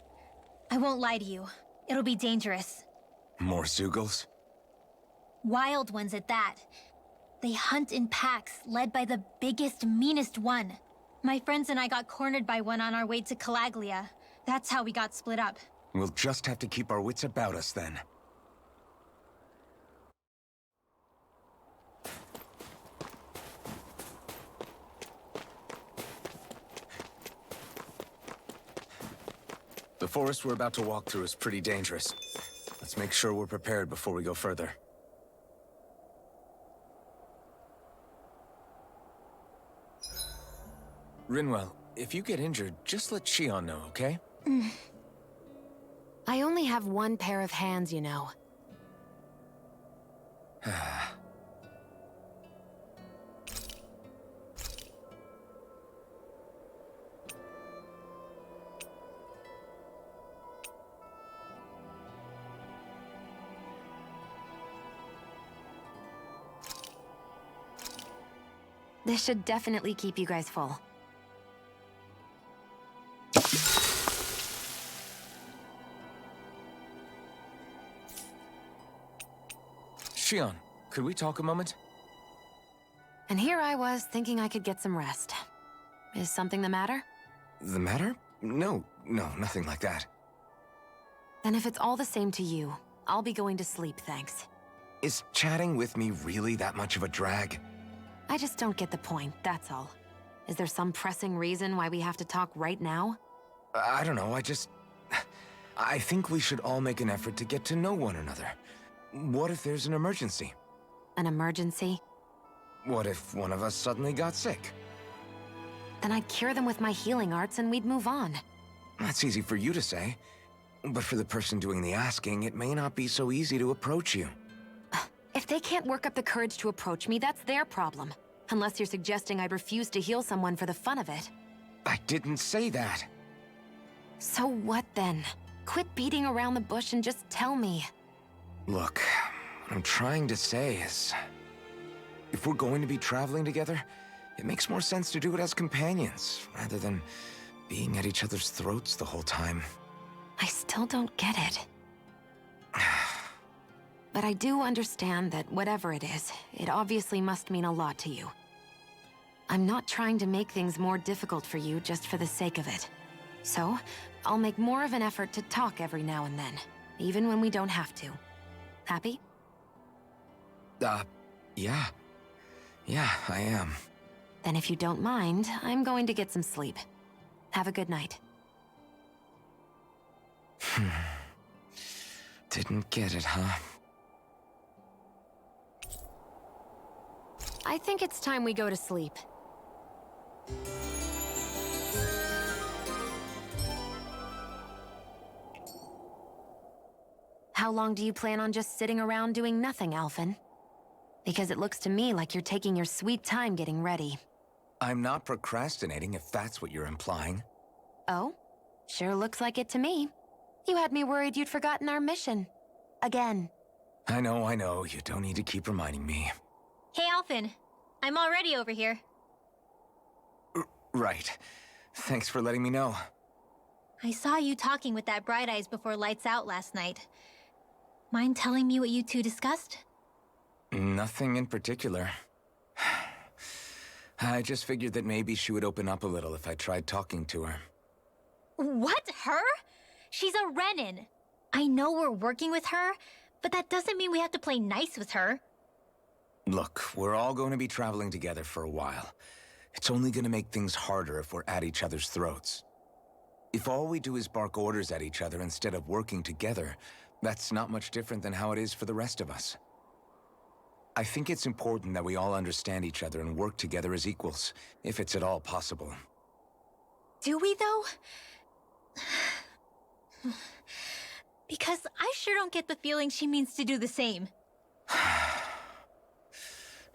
I won't lie to you. It'll be dangerous. More Zeugles? Wild ones at that. They hunt in packs, led by the biggest, meanest one. My friends and I got cornered by one on our way to Calaglia. That's how we got split up. We'll just have to keep our wits about us then. The forest we're about to walk through is pretty dangerous. Let's make sure we're prepared before we go further. Rinwell, if you get injured, just let Shion know, okay? I only have one pair of hands, you know. This should definitely keep you guys full. Shion, could we talk a moment? And here I was, thinking I could get some rest. Is something the matter? The matter? No, nothing like that. Then if it's all the same to you, I'll be going to sleep, thanks. Is chatting with me really that much of a drag? I just don't get the point, that's all. Is there some pressing reason why we have to talk right now? I don't know, I think we should all make an effort to get to know one another. What if there's an emergency? An emergency? What if one of us suddenly got sick? Then I'd cure them with my healing arts and we'd move on. That's easy for you to say. But for the person doing the asking, it may not be so easy to approach you. If they can't work up the courage to approach me, that's their problem. Unless you're suggesting I'd refuse to heal someone for the fun of it. I didn't say that. So what then? Quit beating around the bush and just tell me. Look, what I'm trying to say is... if we're going to be traveling together, it makes more sense to do it as companions, rather than being at each other's throats the whole time. I still don't get it. But I do understand that whatever it is, it obviously must mean a lot to you. I'm not trying to make things more difficult for you just for the sake of it. So, I'll make more of an effort to talk every now and then, even when we don't have to. Happy? Yeah. Yeah, I am. Then if you don't mind, I'm going to get some sleep. Have a good night. Didn't get it, huh? I think it's time we go to sleep. How long do you plan on just sitting around doing nothing, Alphen? Because it looks to me like you're taking your sweet time getting ready. I'm not procrastinating, if that's what you're implying. Oh? Sure looks like it to me. You had me worried you'd forgotten our mission. Again. I know. You don't need to keep reminding me. Hey, Alphen. I'm already over here. Right. Thanks for letting me know. I saw you talking with that Bright Eyes before lights out last night. Mind telling me what you two discussed? Nothing in particular. I just figured that maybe she would open up a little if I tried talking to her. What? Her? She's a Renan. I know we're working with her, but that doesn't mean we have to play nice with her. Look, we're all going to be traveling together for a while. It's only going to make things harder if we're at each other's throats. If all we do is bark orders at each other instead of working together, that's not much different than how it is for the rest of us. I think it's important that we all understand each other and work together as equals, if it's at all possible. Do we, though? Because I sure don't get the feeling she means to do the same.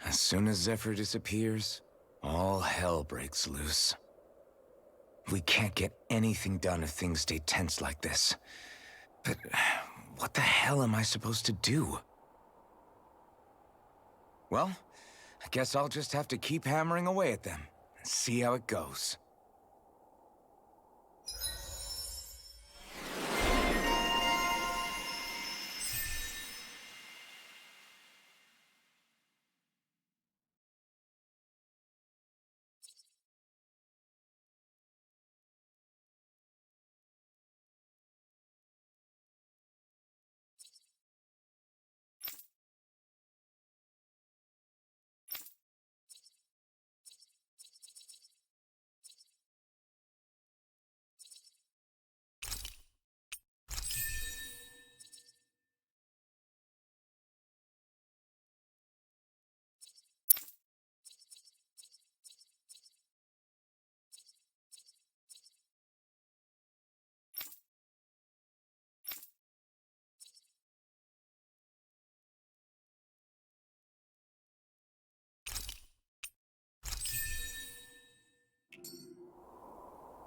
As soon as Zephyr disappears, all hell breaks loose. We can't get anything done if things stay tense like this. But what the hell am I supposed to do? Well, I guess I'll just have to keep hammering away at them and see how it goes.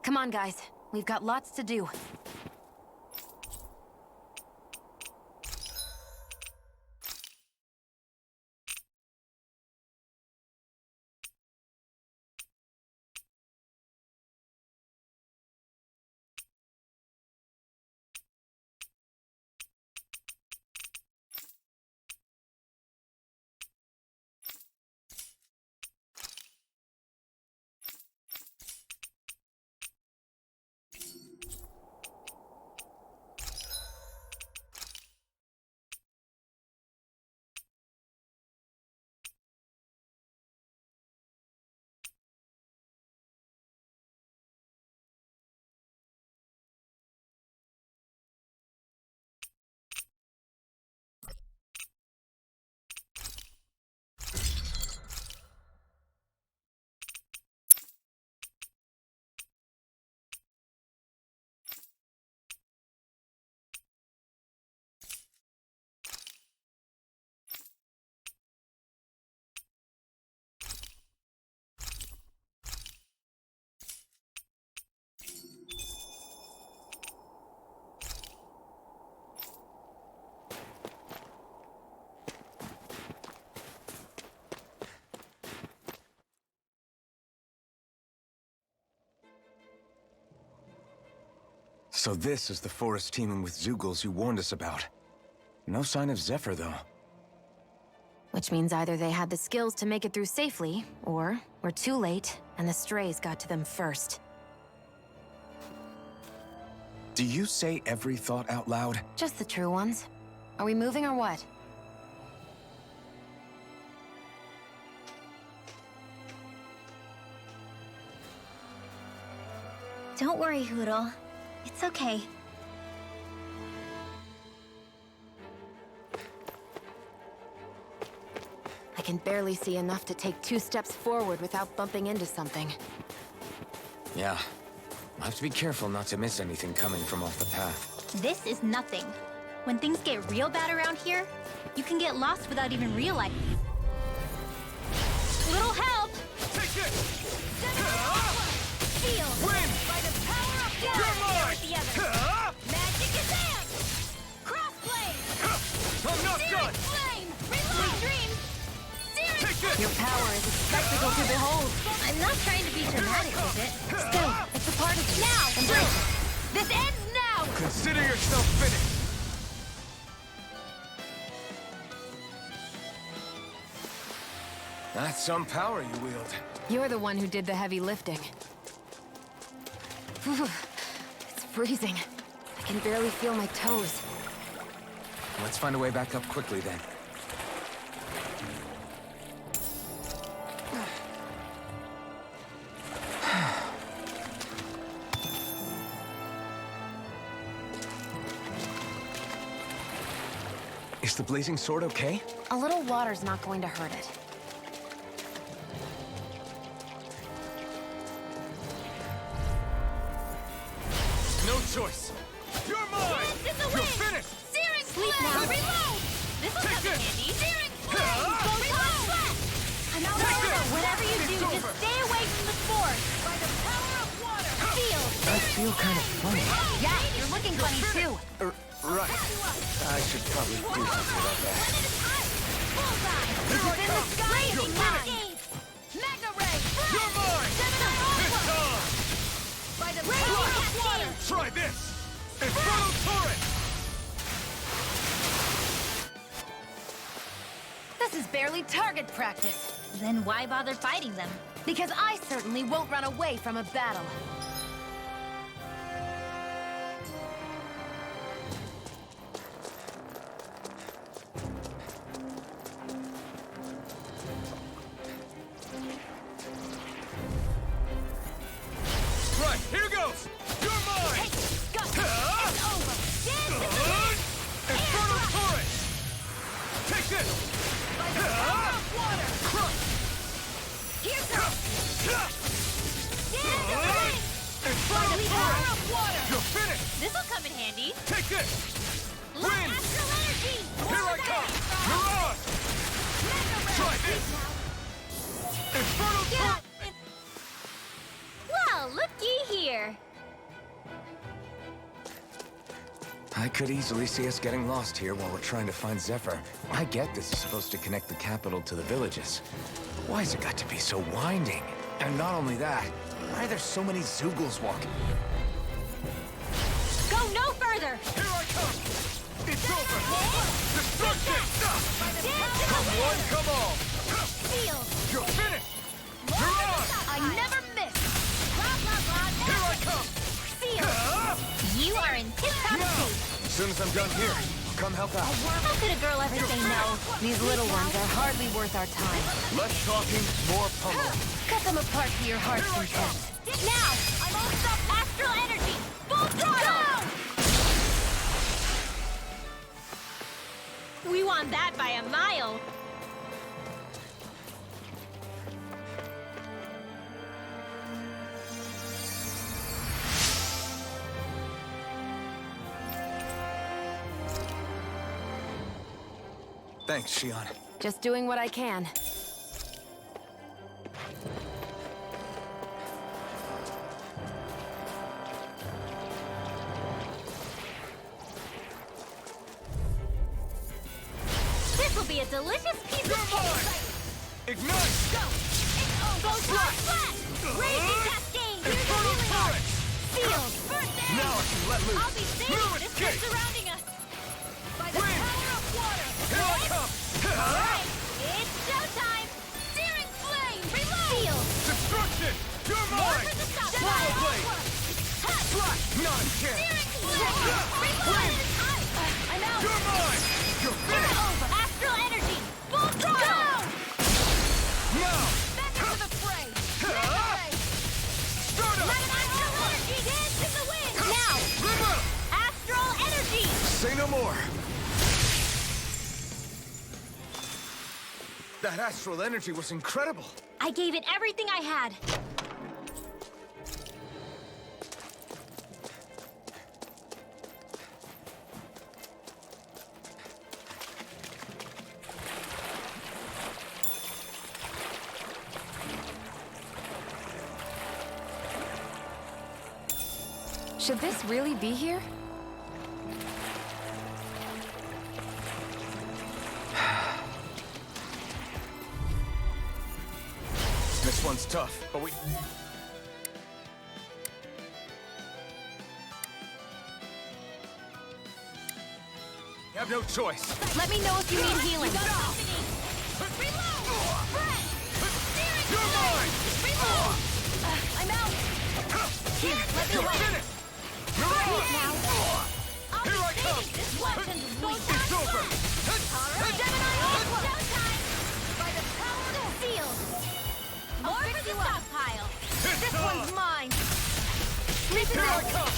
Come on, guys. We've got lots to do. So this is the forest teeming with Zeugles you warned us about. No sign of Zephyr, though. Which means either they had the skills to make it through safely, or we're too late, and the strays got to them first. Do you say every thought out loud? Just the true ones. Are we moving or what? Don't worry, Hoodle. It's okay. I can barely see enough to take 2 steps forward without bumping into something. Yeah. I'll have to be careful not to miss anything coming from off the path. This is nothing. When things get real bad around here, you can get lost without even realizing. Little help! Take it! Feel! Win! By the power of God! You're mine! The other. Magic is in! Crossblade! I'm not done! Flame! Reload! Dreams! Take it! Your power is a spectacle to behold. I'm not trying to be dramatic with it. Still, it's a part of you. Now! Embrace it. This ends now! Consider yourself finished! That's some power you wield. You're the one who did the heavy lifting. Whew. It's freezing. I can barely feel my toes. Let's find a way back up quickly, then. Is the blazing sword okay? A little water's not going to hurt it. No choice! You're mine! Dance in the You're wind! finished! Searing Sleep flame! now! Reload! This'll Take come in it! handy! Searing flame! Reload! Whatever you do, It's just over. stay away from the spores! By the power of water! Feel! I feel kind of funny. Yeah, you're looking funny too. Right. I should probably do something about that. Bullseye! Here I in the come! sky! You're Cascade! Magna Ray! You're mine! It's on! By the power of water! Try this! Inferno Torrent! This is barely target practice. Then why bother fighting them? Because I certainly won't run away from a battle. Right, here goes! You're mine! Go! It's over! Dance in the wind! Inferno Torrent! Take this! By the power of water! Crush! Here goes! Dance in the wind! Inferno By the power Torrent! of water! You're finished! This'll come in handy! Take this! Low Wind! astral energy! Here I come! Mirage! Try this! Inferno Torrent! Well, looky here! I could easily see us getting lost here while we're trying to find Zephyr. I get this is supposed to connect the capital to the villages. Why's it got to be so winding? And not only that, why are there so many Zeugles walking? Go no further! Here I come! It's over! Destruction! Come one, come all! Feel! You're finished! Mirage! I never miss! Blah, blah, blah, Here I come! Feel! You are in tip-top shape! As soon as I'm done here, I'll come help out. How could a girl ever say no? These little ones are hardly worth our time. Less talking, more pummeling. Cut them apart to your heart's content. Now! I'm all stuff astral energy! Full throttle! We won that by a mile! Thanks, Shion. Just doing what I can. This'll be a delicious piece of cake! Ignite! Go! It's over! Go flat! Raging cascade! Here's a Inferno healing Torrent! arc! Sealed! Now I can let loose. I'll be safe! No This escape! is surrounding us! By the Wind! power of water! Here I come! Alright, it's showtime! Searing flame! Reload! Sealed! Destruction! You're mine! For the stop! Swallow blade! Slash! Not here! Searing flame! Reload! I'm out! You're mine! You're finished! Over! Astral energy! Full throttle! Now! Back into the fray! Start up! Astral energy! Dance in the wind! Now! Astral energy! Say no more! That astral energy was incredible. I gave it everything I had. Should this really be here? This one's tough, but we... have no choice. Let me know if you need healing. You're mine! I'm out. Here, let me You're win. finished! You're on! Now. I'll Here be I come! saving this weapon. It's over! Alright, Gemini, showtime. By the power of sealed. More for the stockpile. This one's mine. Listen Here I up. come!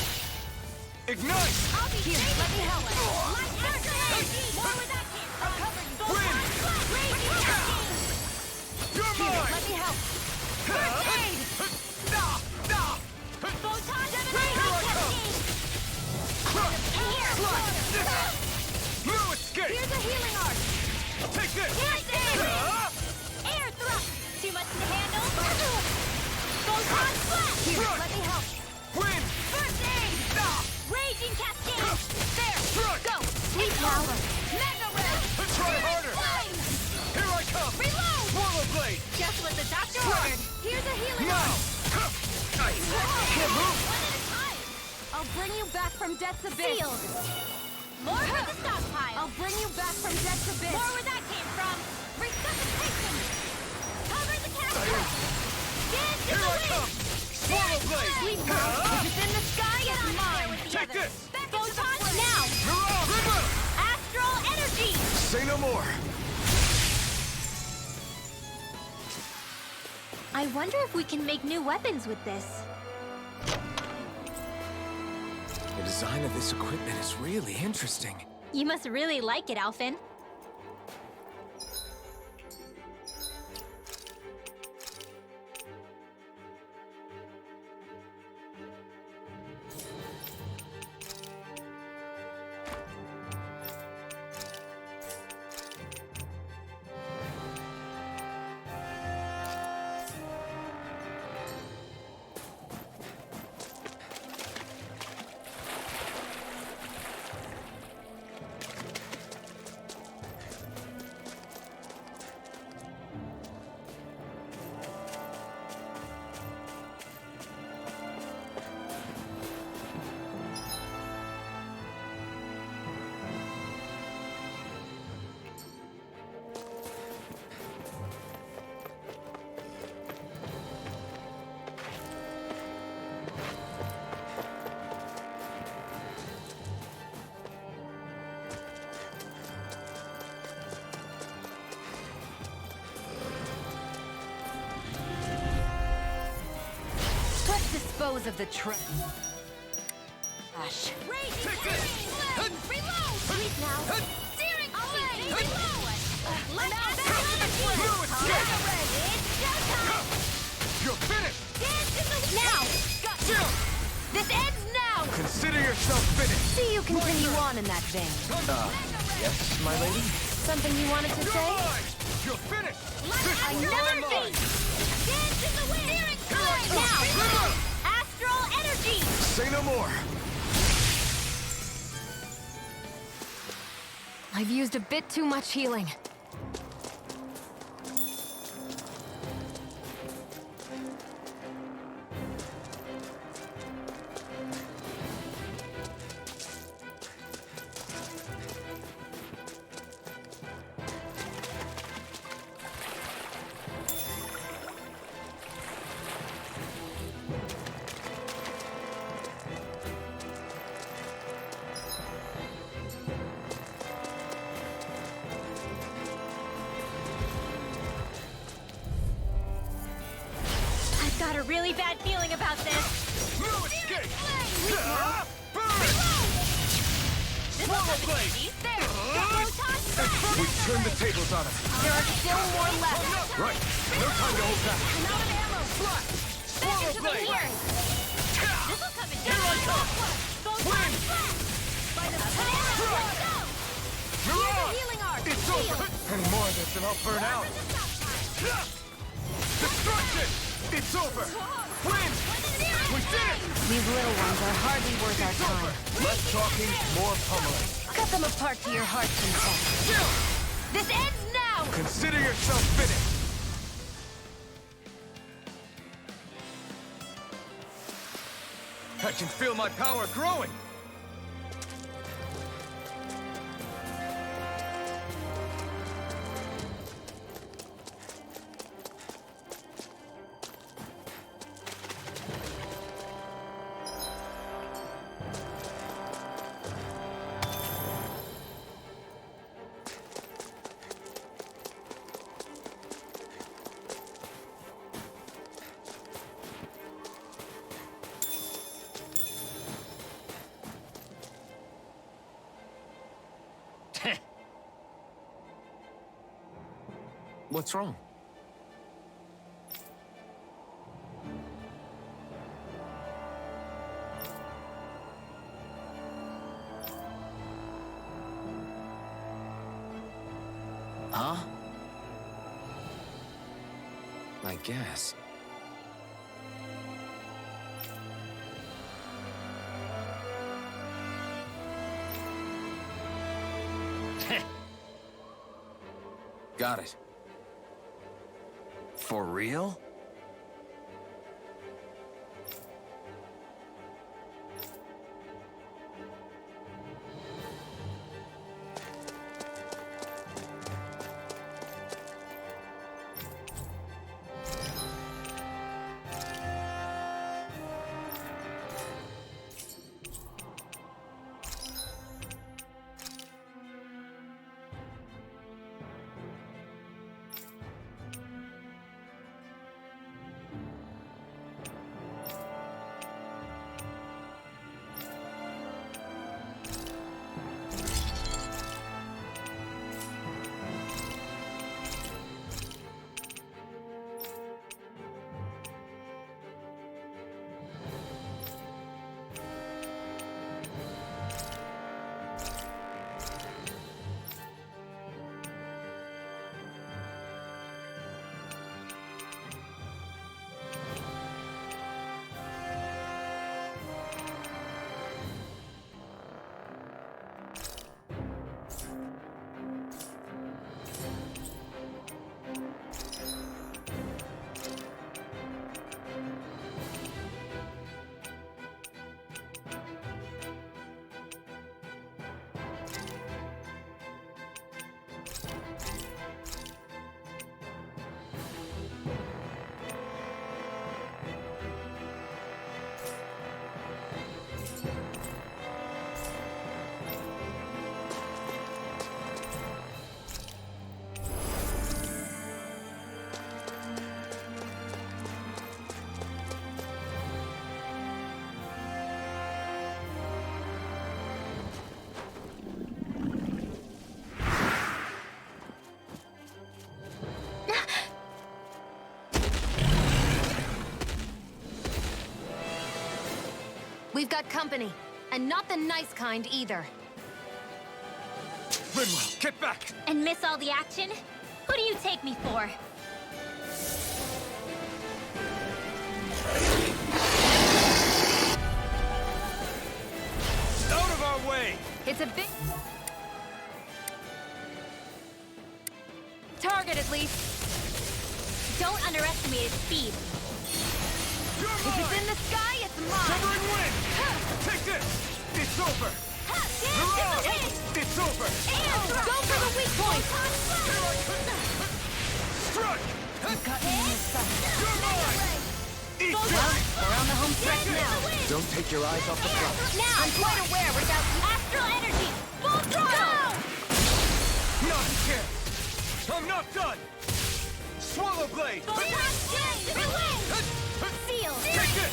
Ignite! I'll be here. Let me help. My astral energy. More where that came from. I'm covering both Wind. sides. Raging cascade. You're Here, mine! let me help. First aid. Photon Gemini Here I come! Here. No escape! Here's a healing art. Take this! Here's air thrust. Too much to handle. Photon flash. Here, let me help. Wind! First aid. Raging cascade. There. Go. Sweet Now. power. Mega ray. Try harder! Flame. Here I come! Reload. Swallow blade! Just what the doctor ordered. Here's a healing Now! art. Can't move! One at a time. I'll bring you back from death's abyss. Sealed. More for the stockpile. I'll bring you back from death's abyss. More where that came from. Resuscitation. Cover the castle. Dance in Here the I wind. come! Swallow blade! Sweet power. If it's in the sky, it's mine. Take this! Photon now. You're off! Astral energy. Say no more. I wonder if we can make new weapons with this. The design of this equipment is really interesting. You must really like it, Alphen. Let's dispose of the trash. Raging flame. Reload. Sweet now. Searing flame. Reload. Let's add energy. Mega ray. It's showtime. You're finished! Dance in the now. This ends now. Consider yourself finished. See you continue on in that vein. Yes, my lady? Something you wanted to You're say? mine! You're finished! Astral energy. Dance in the wind. Searing flame. Now. Astral energy. Say no more. I've used a bit too much healing. got a really bad feeling about this. No escape! Swallow blade! There! We turned the tables on him. There are still more left. Right. No time to hold back. I'm out of ammo. Flash! Swallow blade! This'll come in. Here I come! Win! By the Mirage! healing art! It's over! Any more of this and I'll burn out. Destruction! It's over! Win! We did it! These little ones are hardly worth our time. Less talking, more pummeling. Cut them apart to your heart's content. This ends now! Consider yourself finished. I can feel my power growing! What's wrong? Huh? I guess. Got it. For real? We've got company, and not the nice kind either. Rinwell, get back! And miss all the action? Who do you take me for? Out of our way! It's a big target, at least. Don't underestimate its speed. If it's in the sky, it's mine. Sovereign win! Take this! It's over! Mirage! It's over! And go for the weak point! Strike! You've got me in your sight. You're mine! Eat Well, this! we're on the home stretch now. Don't take your eyes off the prize. Now! I'm quite aware without astral energy! Full throttle! Not a chance! I'm not done! Swallow blade! See Take it!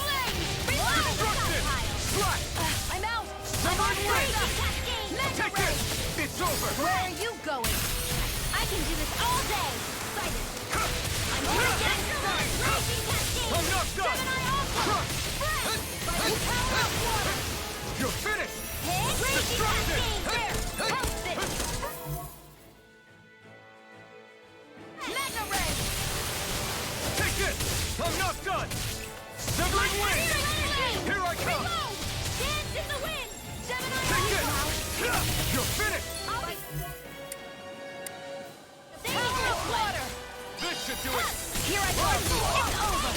Destruction! Slash! I'm out! Severing wind! Take it! It's over! Where are you going? I can do this all day! Sighted! I'm only getting started! Raging cascade! I'm not done! Gemini Alpha! Crush! By the power of water! You're finished! Hit! Raging Destruction! cascade! There! Post it! Mega ray! Take it! I'm not done! Severing wind! Here I come! Reload! Dance in the wind! Gemini Take it! Alpha! You're finished! I'll be... Power of water! This should do it! Here I go! It's over!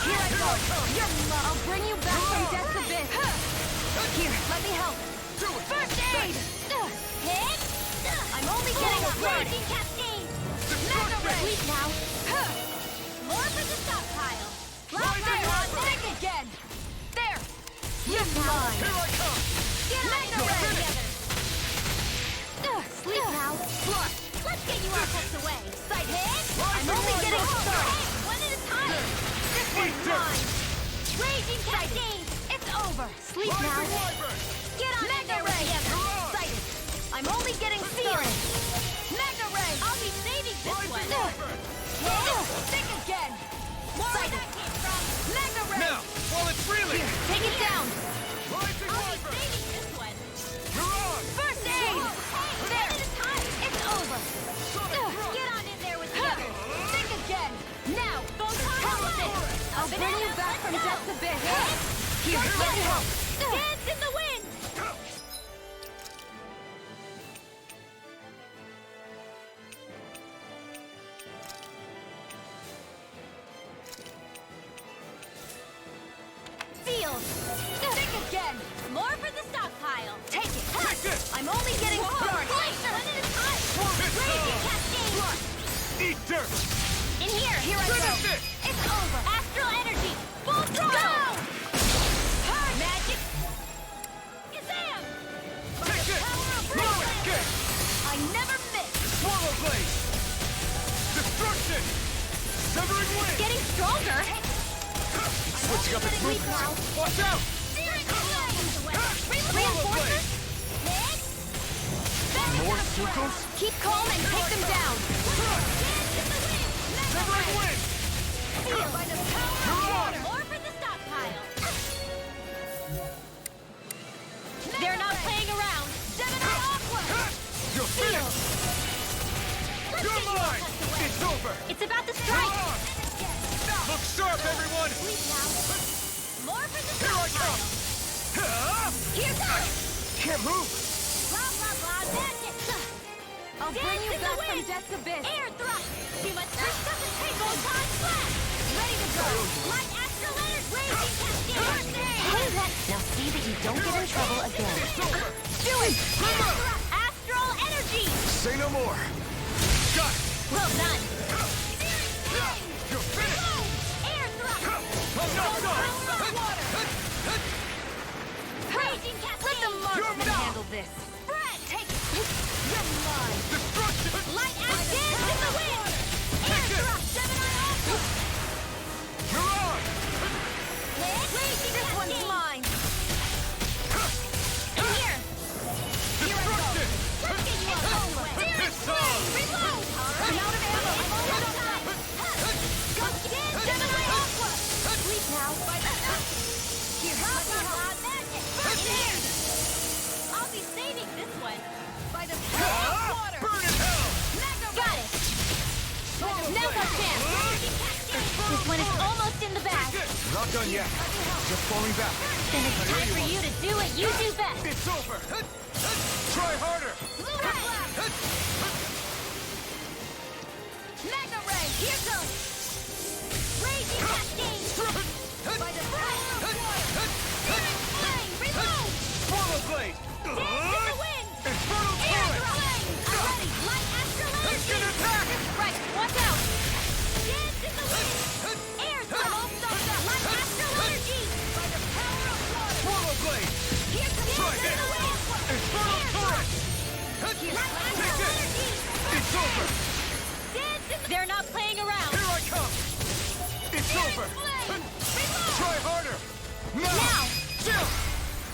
Here I go! I'll bring you back from death's abyss! Here, let me help! Do it! First aid! Hit! I'm only getting started! Raging cascade! Destruction! Sleep now! More for the stockpile! Rising Hyper! Think again! There! You're mine! Here I come! Get on You're finished! together! Sleep now! Flash! Let's get you all tucked away! Sight hit! Rising I'm only getting Hyper! started! One at a time! This Eat one's dirt! mine! Raging cascade! It's over! Sleep now! Rising Wyvern! Get on in there together! You're on! Sighted! I'm only getting started! Mega ray! I'll be saving this Rising one! Wyvern! Think again! Where that came from! Mega ray! Now, while it's reeling! Take it down! Rising I'll be Wyvern! saving this one! You're on! First aid! There! One at a time! It's over! Get on in there with the others! Think again! Now! Post it! I'll bring you back from death's abyss! Here, Let's let me go. help! Dance in the wind! Feel! Think again! More for the stockpile! Take it! Take it! I'm only getting started! One at a time! Raging cascade! Eat dirt! In here! Here I go! Finish it! It's over! Astral energy! Full throttle! Magic! Kazam! Take it! No escape! I never miss! Swallow blade! Destruction! Severing wind! Getting stronger! Switching up its movements! Watch out! Reinforcers? More circles? Keep calm and take them down! Severing wind! By the power of You're on! water! More for the stockpile! They're not playing around! Gemini Aqua! You're finished! Let's You're get you all mine! tucked away! It's over! It's about to You're strike! on! Look sharp, everyone! Sleep now. More for the Here I come! stockpile! Here goes! Can't move! Blah, blah, blah, magic! I'll bring you back from death's abyss! Air thrust! Too much push doesn't take all time flash! Ready to go! Light astral energy! Raging cascade! Hey, now see that you don't get in trouble again. It's over! Do it! Air thrust! Astral energy! Say no more! Got it! Well done! You're finished! Air thrust! I'm not done! Raging cascade! Let the marksman You're mine. handle this! Spread! Take it! You're mine! Destruction! Light astral in the wind! Air Take it. thrust! Gemini Alpha! You're on! Raging This one's cascade! mine! In here! Destruction! Let's get you all away! It's on! Reload! I'm out of ammo! I'm almost done! Go again! Gemini Aqua! Sleep now! Here, let me help! Magic! In here! I'll be saving this one! By the power of water! Burn in hell! Got it! Now's our chance! This one is almost in the bag! Not done yet. Just falling back. Then it's time for you to do what you do best! It's over. Try harder. Lunar Blast! Mega Ray! Here goes! Raging Cascade! By the power of water! Searing Flame! Reload! Swallow blade! Dance in the wind! Infernal Air torrent! Flame! I'm ready! Light astral energy! It's gonna attack! Right, watch out! Dance in the wind! Air thrust! Light astral energy! By the power of water! Swallow blade! Here comes Try Dance in this! the wind! Infernal Air torrent! thrust! Light Take astral it! energy! It's over! Dance in the... They're not playing around! Here I come! It's over! Flame! Reload! Try Now!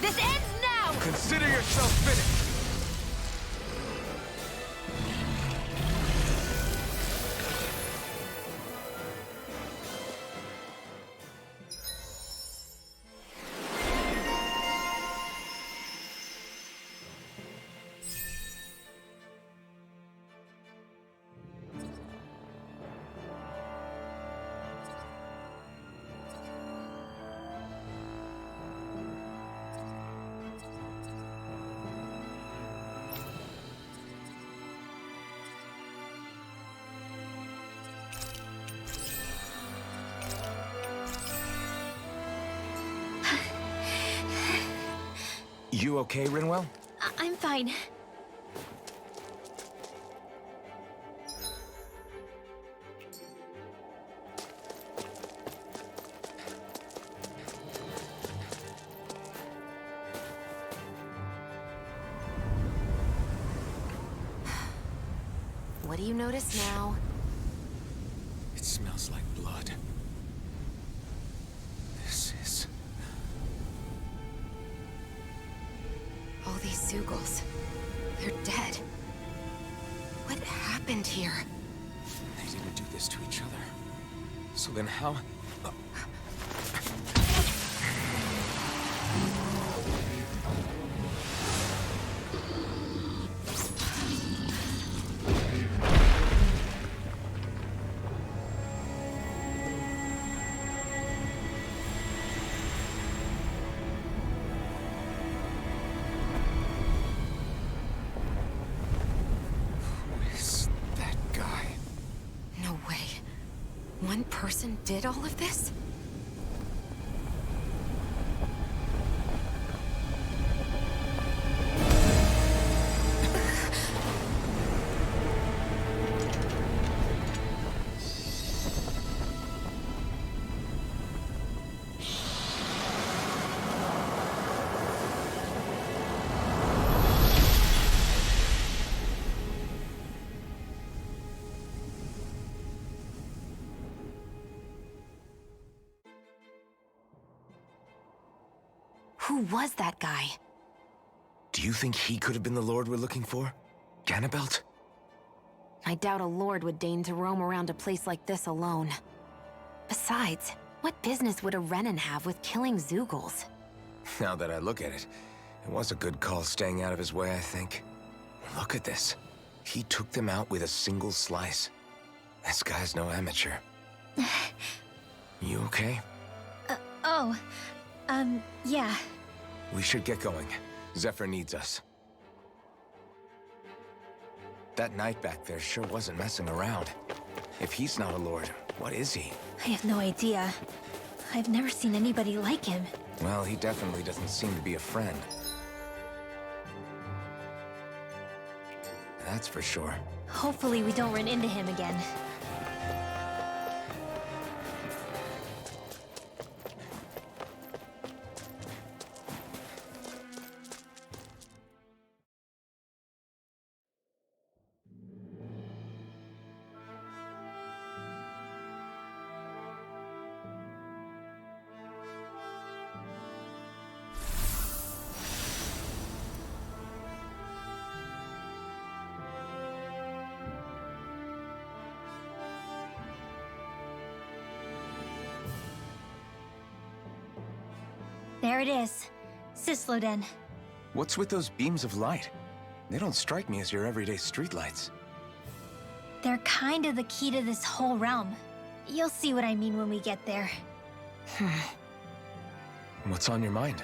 This ends now! Consider yourself finished! You okay, Rinwell? I'm fine. What do you notice now? It smells like blood. This is... All these Zeugles, they're dead. What happened here? They didn't do this to each other. So then how... One person did all of this? Who was that guy? Do you think he could have been the Lord we're looking for? Ganabelt? I doubt a lord would deign to roam around a place like this alone. Besides, what business would a Renan have with killing Zeugles? Now that I look at it, it was a good call staying out of his way, I think. Look at this. He took them out with a single slice. This guy's no amateur. You okay? Yeah. We should get going. Zephyr needs us. That knight back there sure wasn't messing around. If he's not a lord, what is he? I have no idea. I've never seen anybody like him. Well, he definitely doesn't seem to be a friend. That's for sure. Hopefully we don't run into him again. There it is. Cyslodia. What's with those beams of light? They don't strike me as your everyday streetlights. They're kind of the key to this whole realm. You'll see what I mean when we get there. What's on your mind?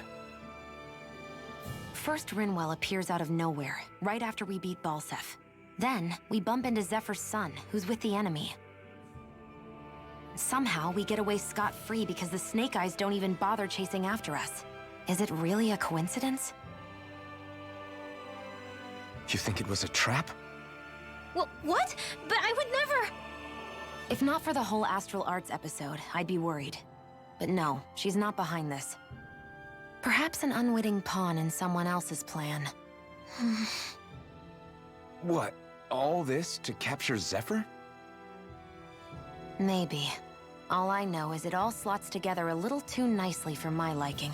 First, Rinwell appears out of nowhere, right after we beat Balseph. Then, we bump into Zephyr's son, who's with the enemy. Somehow, we get away scot-free because the Snake Eyes don't even bother chasing after us. Is it really a coincidence? You think it was a trap? What? But I would never... If not for the whole Astral Arts episode, I'd be worried. But no, she's not behind this. Perhaps an unwitting pawn in someone else's plan. What? All this to capture Zephyr? Maybe. All I know is it all slots together a little too nicely for my liking.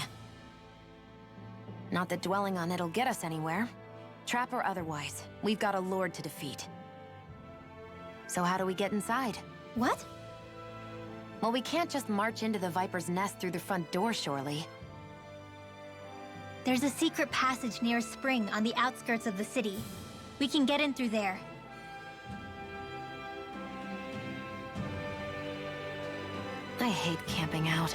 Not that dwelling on it'll get us anywhere. Trap or otherwise, we've got a lord to defeat. So how do we get inside? What? Well, we can't just march into the Viper's nest through the front door, surely. There's a secret passage near a spring on the outskirts of the city. We can get in through there. I hate camping out.